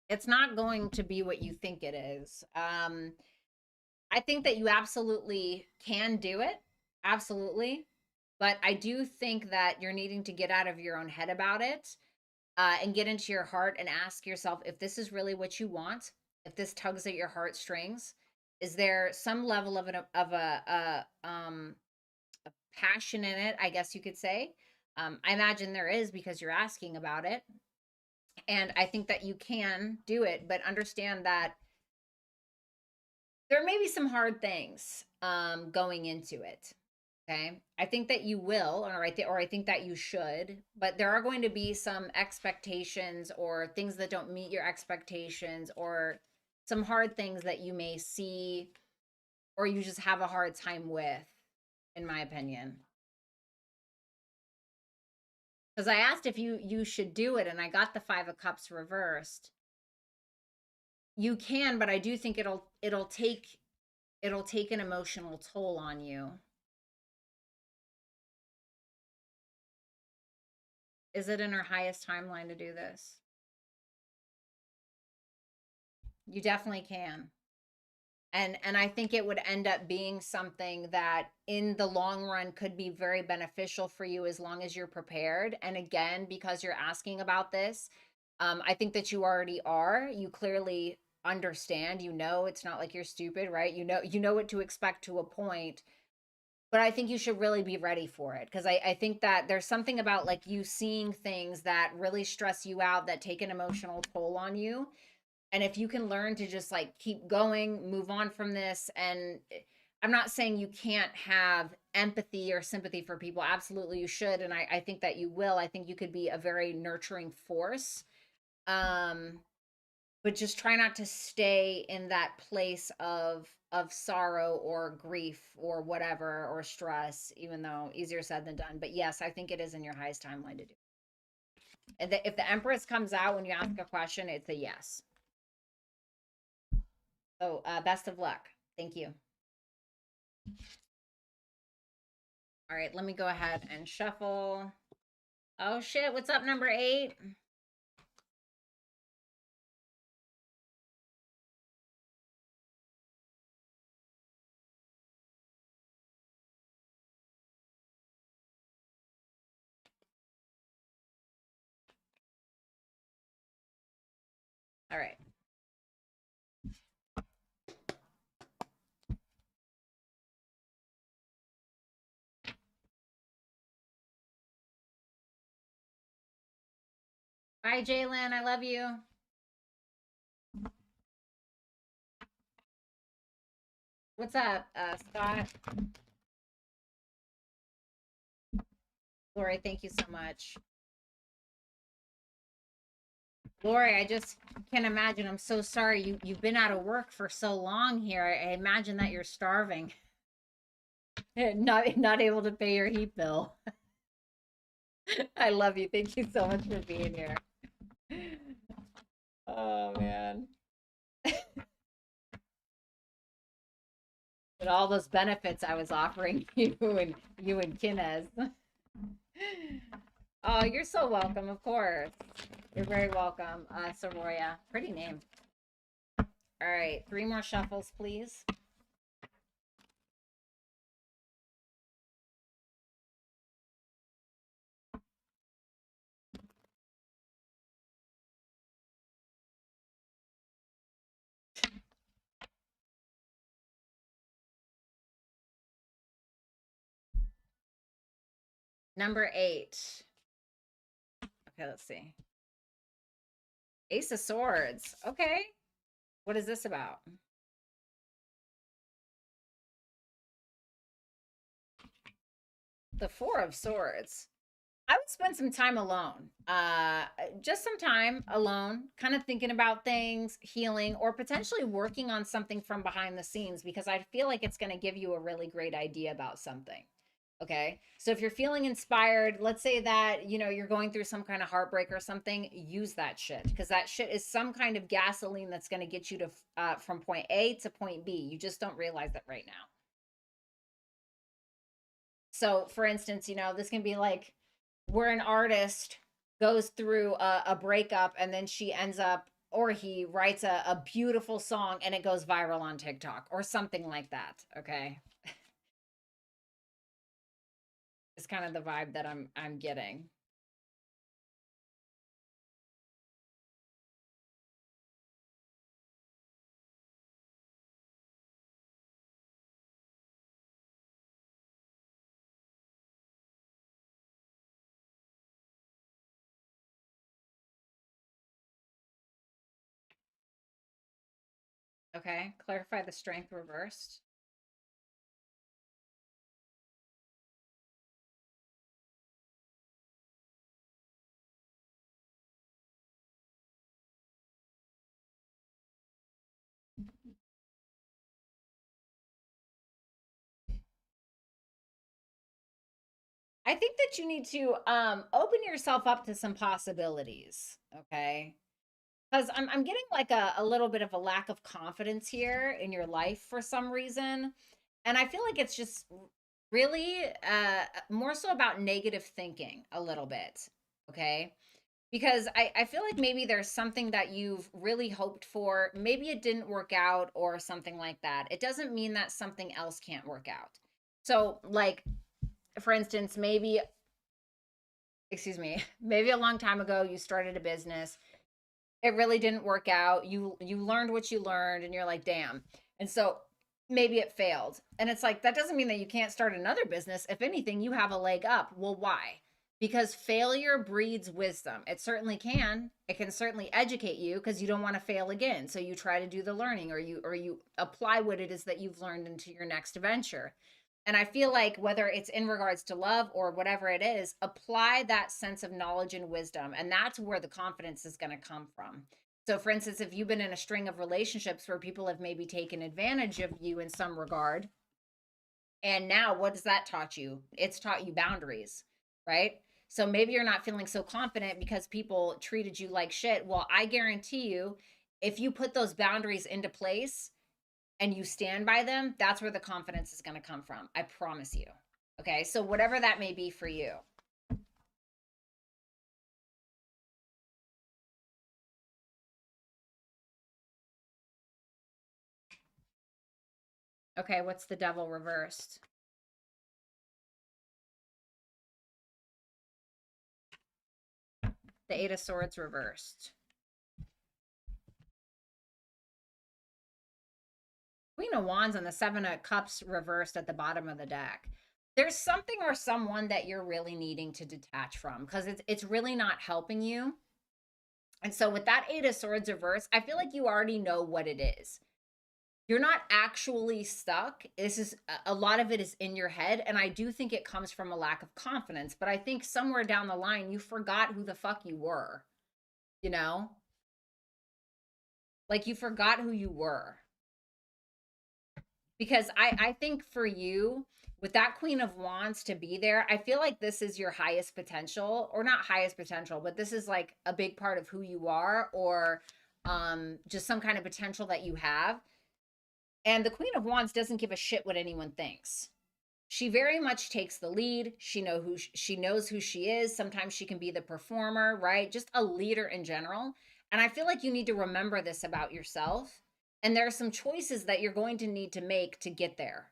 It's not going to be what you think it is. I think that you absolutely can do it. Absolutely. But I do think that you're needing to get out of your own head about it, and get into your heart and ask yourself if this is really what you want, if this tugs at your heartstrings. Is there some level of a passion in it, I guess you could say? I imagine there is because you're asking about it. And I think that you can do it, but understand that there may be some hard things going into it. Okay. I think that you will, or I think that you should, but there are going to be some expectations or things that don't meet your expectations, or some hard things that you may see or you just have a hard time with, in my opinion. Because I asked if you should do it and I got the 5 of Cups reversed. You can, but I do think it'll take an emotional toll on you. Is it in her highest timeline to do this? You definitely can. And I think it would end up being something that in the long run could be very beneficial for you as long as you're prepared. And again, because you're asking about this, I think that you already are. You clearly understand, it's not like you're stupid, right? You know what to expect to a point. But I think you should really be ready for it, because I think that there's something about like you seeing things that really stress you out, that take an emotional toll on you. And if you can learn to just like keep going, move on from this, and I'm not saying you can't have empathy or sympathy for people. Absolutely, you should. And I think that you will. I think you could be a very nurturing force. Um, but just try not to stay in that place of sorrow or grief or whatever, or stress, even though easier said than done. But yes, I think it is in your highest timeline to do. And if the Empress comes out when you ask a question, it's a yes. So best of luck. Thank you. All right, let me go ahead and shuffle. Oh shit, what's up, number 8? All right. Bye, Jalen. I love you. What's up, Scott? Lori, thank you so much. Lori, I just can't imagine. I'm so sorry. You've been out of work for so long here. I imagine that you're starving. Not able to pay your heat bill. I love you. Thank you so much for being here. Oh man. And all those benefits I was offering you and Kinez. Oh, you're so welcome, of course. You're very welcome, Soroya. Pretty name. All right, 3 more shuffles, please. Number 8. Okay, let's see. Ace of Swords. Okay. What is this about? The 4 of Swords. I would spend some time alone. Just some time alone, kind of thinking about things, healing, or potentially working on something from behind the scenes because I feel like it's going to give you a really great idea about something. Okay. So if you're feeling inspired, let's say that, you're going through some kind of heartbreak or something, use that shit because that shit is some kind of gasoline that's going to get you to from point A to point B. You just don't realize it right now. So, for instance, this can be like where an artist goes through a breakup and then she ends up or he writes a beautiful song and it goes viral on TikTok or something like that. Okay. It's kind of the vibe that I'm getting. Okay. Clarify the strength reversed. I think that you need to open yourself up to some possibilities. Okay. Because I'm getting like a little bit of a lack of confidence here in your life for some reason. And I feel like it's just really more so about negative thinking a little bit. Okay. Because I feel like maybe there's something that you've really hoped for. Maybe it didn't work out or something like that. It doesn't mean that something else can't work out. So, like, for instance, maybe, excuse me, maybe a long time ago you started a business, it really didn't work out. You learned what you learned and you're like, damn. And so maybe it failed. And it's like that doesn't mean that you can't start another business. If anything, you have a leg up. Well, why? Because failure breeds wisdom. It certainly can. It can certainly educate you because you don't want to fail again. So you try to do the learning or you apply what it is that you've learned into your next venture. And I feel like whether it's in regards to love or whatever it is, apply that sense of knowledge and wisdom. And that's where the confidence is going to come from. So, for instance, if you've been in a string of relationships where people have maybe taken advantage of you in some regard, and now what does that taught you? It's taught you boundaries, right? So maybe you're not feeling so confident because people treated you like shit. Well, I guarantee you, if you put those boundaries into place, and you stand by them, that's where the confidence is going to come from. I promise you. Okay. So, whatever that may be for you. Okay. What's the devil reversed? The Eight of Swords reversed. Queen of Wands and the Seven of Cups reversed at the bottom of the deck. There's something or someone that you're really needing to detach from because it's really not helping you. And so with that Eight of Swords reversed, I feel like you already know what it is. You're not actually stuck. This is a lot of it is in your head. And I do think it comes from a lack of confidence. But I think somewhere down the line, you forgot who the fuck you were, you know? Like you forgot who you were. Because I think for you, with that Queen of Wands to be there, I feel like this is your highest potential, or not highest potential, but this is like a big part of who you are, or just some kind of potential that you have. And the Queen of Wands doesn't give a shit what anyone thinks. She very much takes the lead. She knows who she is. Sometimes she can be the performer, right? Just a leader in general. And I feel like you need to remember this about yourself. And there are some choices that you're going to need to make to get there.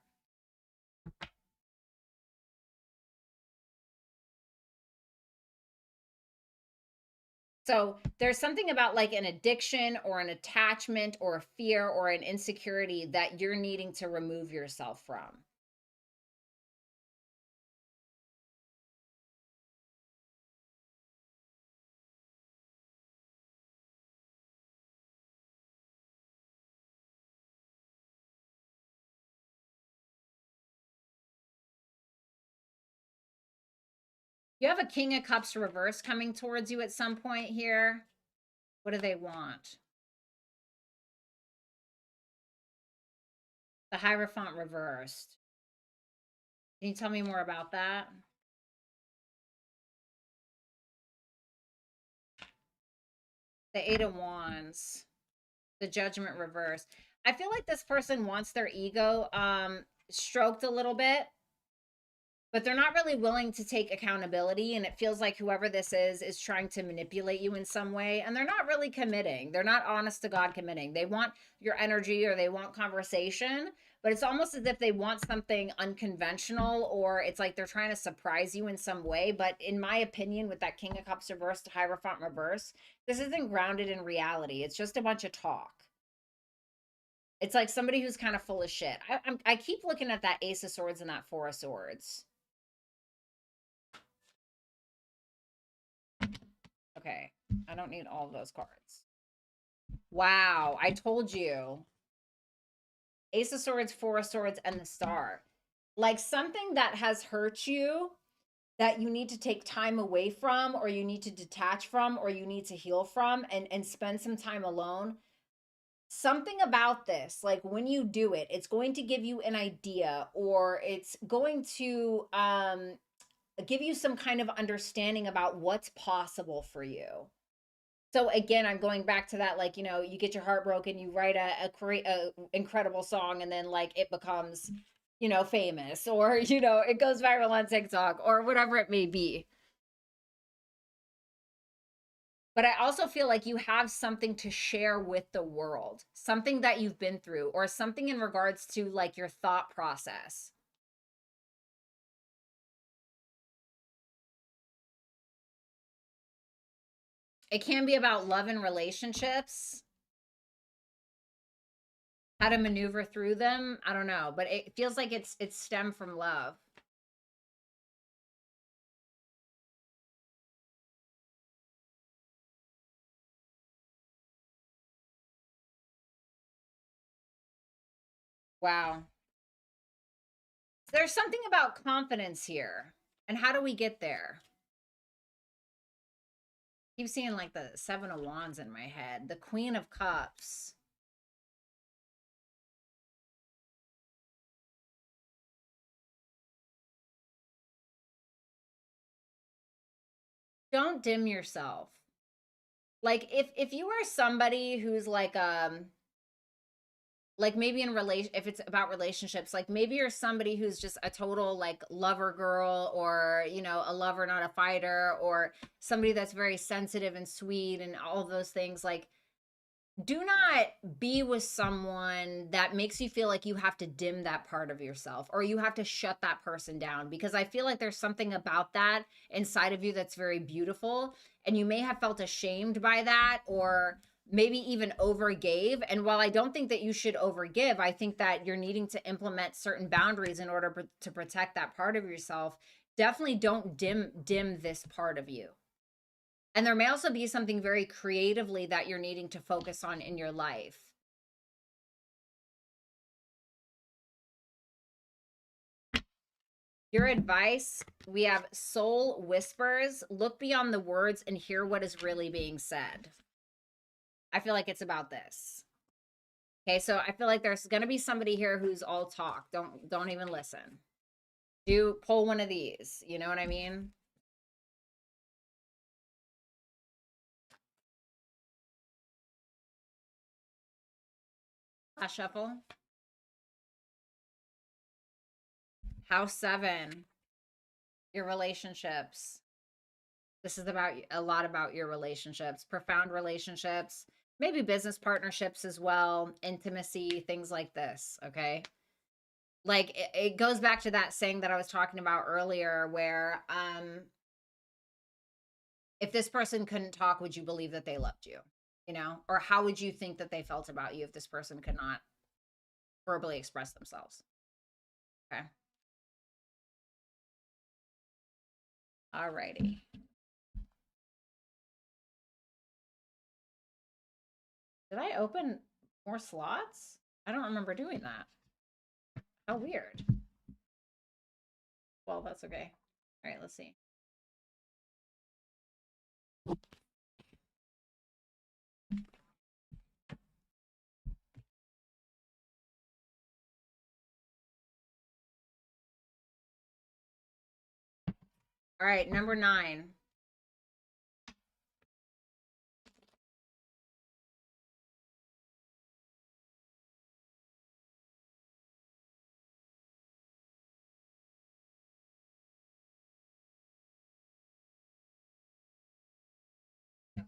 So there's something about like an addiction or an attachment or a fear or an insecurity that you're needing to remove yourself from. You have a King of Cups reverse coming towards you at some point here. What do they want? The Hierophant reversed. Can you tell me more about that? The Eight of Wands. The Judgment reversed. I feel like this person wants their ego stroked a little bit, but they're not really willing to take accountability, and it feels like whoever this is trying to manipulate you in some way, and they're not really committing. They're not honest to God committing. They want your energy or they want conversation, but it's almost as if they want something unconventional, or it's like they're trying to surprise you in some way. But in my opinion, with that King of Cups reverse to Hierophant reverse, this isn't grounded in reality. It's just a bunch of talk. It's like somebody who's kind of full of shit. I keep looking at that Ace of Swords and that Four of Swords. Okay, I don't need all of those cards. Wow, I told you. Ace of Swords, Four of Swords, and the Star. Like something that has hurt you that you need to take time away from, or you need to detach from, or you need to heal from, and spend some time alone. Something about this, like when you do it, it's going to give you an idea, or it's going to give you some kind of understanding about what's possible for you. So again, I'm going back to that, like, you know, you get your heart broken, you write a incredible song, and then like it becomes, you know, famous, or, you know, it goes viral on TikTok or whatever it may be. But I also feel like you have something to share with the world, something that you've been through, or something in regards to like your thought process. It can be about love and relationships, how to maneuver through them. I don't know, but it feels like it's stemmed from love. Wow. There's something about confidence here. And how do we get there? Keep seeing like the Seven of Wands in my head, the Queen of Cups. Don't dim yourself. Like if you are somebody who's like maybe in relation, if it's about relationships, like maybe you're somebody who's just a total like lover girl, or, you know, a lover not a fighter, or somebody that's very sensitive and sweet and all of those things. Like, do not be with someone that makes you feel like you have to dim that part of yourself, or you have to shut that person down, because I feel like there's something about that inside of you that's very beautiful, and you may have felt ashamed by that, or maybe even overgave. And while I don't think that you should overgive, I think that you're needing to implement certain boundaries in order to protect that part of yourself. Definitely don't dim this part of you. And there may also be something very creatively that you're needing to focus on in your life. Your advice, we have soul whispers. Look beyond the words and hear what is really being said. I feel like it's about this. Okay, so I feel like there's going to be somebody here who's all talk. Don't even listen. Do pull one of these, you know what I mean? Last shuffle. House 7. Your relationships. This is about a lot about your relationships, profound relationships, maybe business partnerships as well, intimacy, things like this. Okay. Like it goes back to that saying that I was talking about earlier, where if this person couldn't talk, would you believe that they loved you? You know, or how would you think that they felt about you if this person could not verbally express themselves? Okay. All righty. Did I open more slots? I don't remember doing that. How weird. Well, that's okay. All right, let's see. All right, number 9.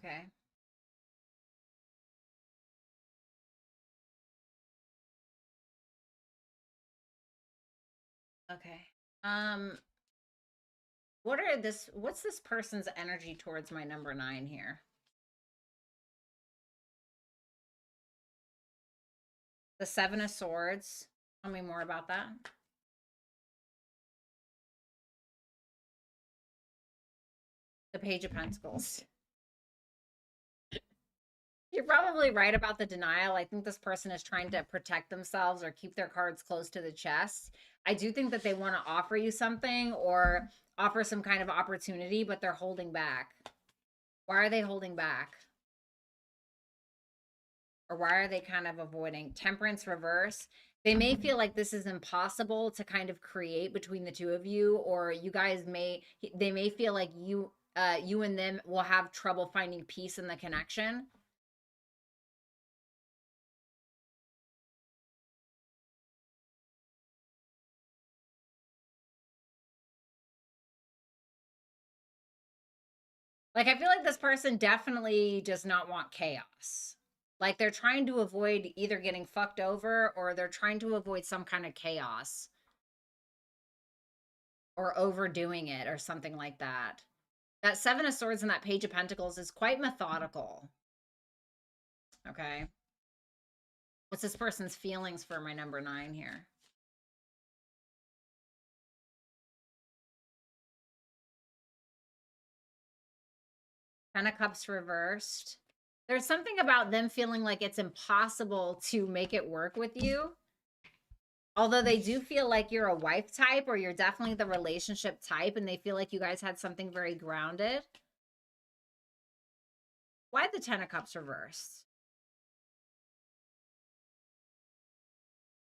Okay. Okay. Um, what's this person's energy towards my number 9 here? The 7 of Swords. Tell me more about that. The Page of Pentacles. You're probably right about the denial. I think this person is trying to protect themselves or keep their cards close to the chest. I do think that they want to offer you something or offer some kind of opportunity, but they're holding back. Why are they holding back? Or why are they kind of avoiding? Temperance reverse. They may feel like this is impossible to kind of create between the two of you, or you guys they may feel like you and them will have trouble finding peace in the connection. Like, I feel like this person definitely does not want chaos. Like, they're trying to avoid either getting fucked over or they're trying to avoid some kind of chaos or overdoing it or something like that. That 7 of Swords and that Page of Pentacles is quite methodical. Okay. What's this person's feelings for my number 9 here? Ten of Cups reversed. There's something about them feeling like it's impossible to make it work with you. Although they do feel like you're a wife type or you're definitely the relationship type and they feel like you guys had something very grounded. Why the 10 of Cups reversed?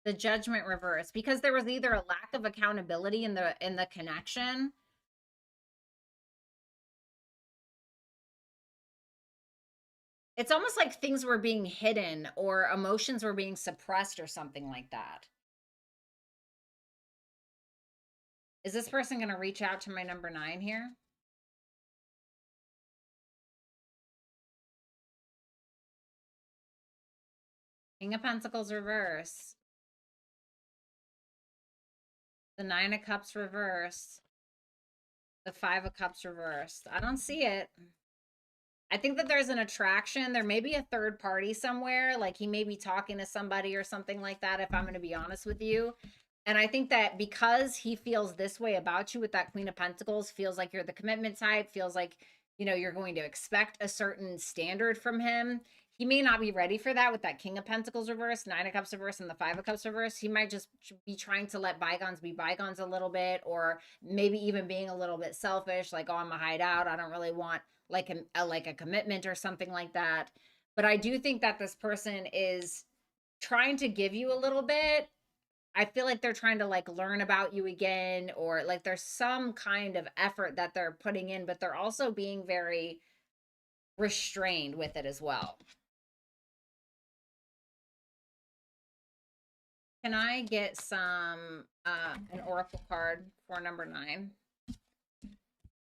The Judgment reversed because there was either a lack of accountability in the connection. It's almost like things were being hidden or emotions were being suppressed or something like that. Is this person going to reach out to my number 9 here? King of Pentacles reverse. The 9 of Cups reversed. The 5 of Cups reversed. I don't see it. I think that there's an attraction. There may be a third party somewhere. Like he may be talking to somebody or something like that, if I'm going to be honest with you. And I think that because he feels this way about you with that Queen of Pentacles, feels like you're the commitment type, feels like, you know, you're going to expect a certain standard from him. He may not be ready for that with that King of Pentacles reverse, 9 of Cups reverse, and the 5 of Cups reverse. He might just be trying to let bygones be bygones a little bit, or maybe even being a little bit selfish, like, oh, I'm a hideout. I don't really want like a commitment or something like that. But I do think that this person is trying to give you a little bit. I feel like they're trying to like learn about you again, or like there's some kind of effort that they're putting in, but they're also being very restrained with it as well. Can I get some an oracle card for number 9?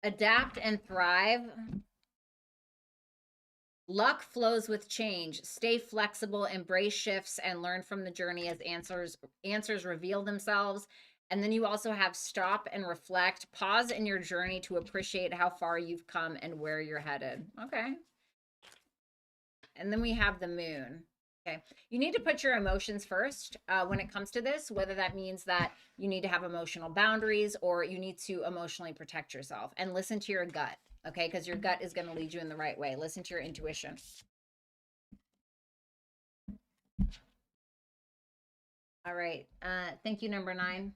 Adapt and thrive. Luck flows with change. Stay flexible, embrace shifts, and learn from the journey as answers reveal themselves. And then you also have stop and reflect. Pause in your journey to appreciate how far you've come and where you're headed. Okay. And then we have the moon. Okay. You need to put your emotions first when it comes to this, whether that means that you need to have emotional boundaries or you need to emotionally protect yourself and listen to your gut. Okay. Because your gut is going to lead you in the right way. Listen to your intuition. All right. Thank you, number 9.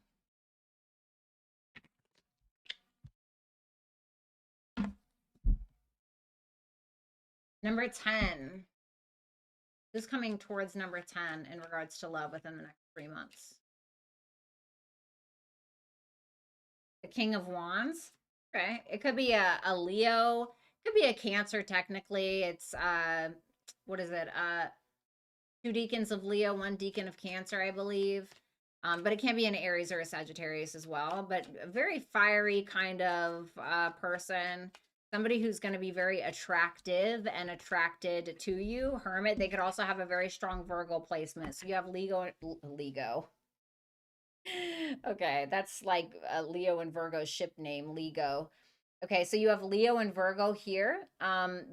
Number 10. Who's coming towards number 10 in regards to love within the next 3 months? The King of Wands. Okay. It could be a Leo. It could be a Cancer, technically. It's what is it? Two deacons of Leo, one deacon of Cancer, I believe. But it can be an Aries or a Sagittarius as well. But a very fiery kind of person. Somebody who's going to be very attractive and attracted to you. Hermit. They could also have a very strong Virgo placement. So you have Lego. Okay, that's like a Leo and Virgo ship name, Lego. Okay, so you have Leo and Virgo here.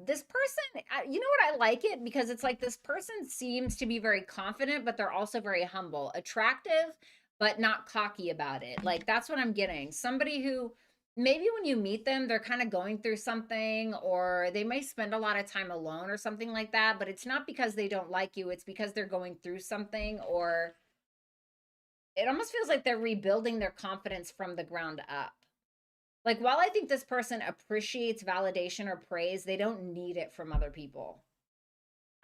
This person, you know what, I like it because it's like this person seems to be very confident, but they're also very humble, attractive, but not cocky about it. Like that's what I'm getting. Somebody who maybe when you meet them, they're kind of going through something, or they may spend a lot of time alone or something like that, but it's not because they don't like you, it's because they're going through something, or it almost feels like they're rebuilding their confidence from the ground up. Like, while I think this person appreciates validation or praise, they don't need it from other people.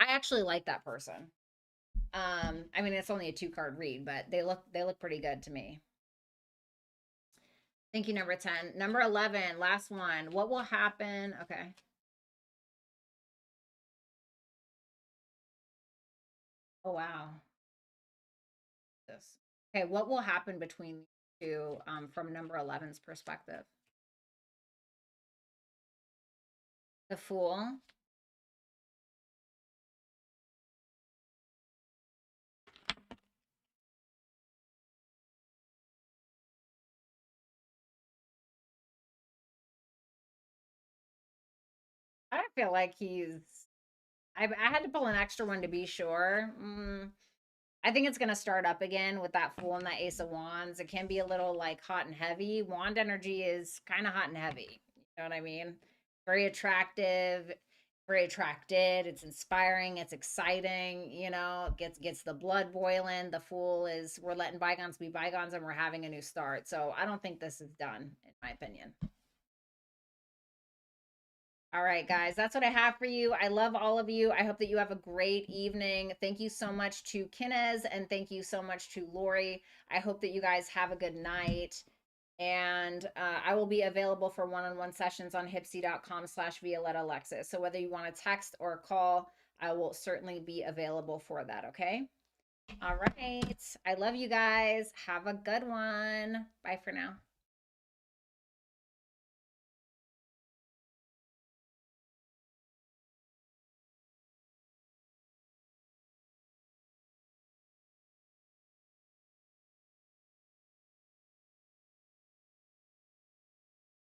I actually like that person. I mean, it's only a 2 card read, but they look pretty good to me. Thank you, number 10. Number 11, last one. What will happen? Okay. Oh, wow. This. Okay, what will happen between you two from number 11's perspective? The Fool. I don't feel like I had to pull an extra one to be sure. I think it's going to start up again with that Fool and that Ace of Wands. It can be a little like hot and heavy. Wand energy is kind of hot and heavy. You know what I mean? Very attractive, very attracted. It's inspiring. It's exciting. You know, gets the blood boiling. The Fool is, we're letting bygones be bygones and we're having a new start. So I don't think this is done, in my opinion. All right, guys, that's what I have for you. I love all of you. I hope that you have a great evening. Thank you so much to Kinez, and thank you so much to Lori. I hope that you guys have a good night. And I will be available for one-on-one sessions on hipsy.com/Violetta Alexis. So whether you want to text or call, I will certainly be available for that, okay? All right. I love you guys. Have a good one. Bye for now.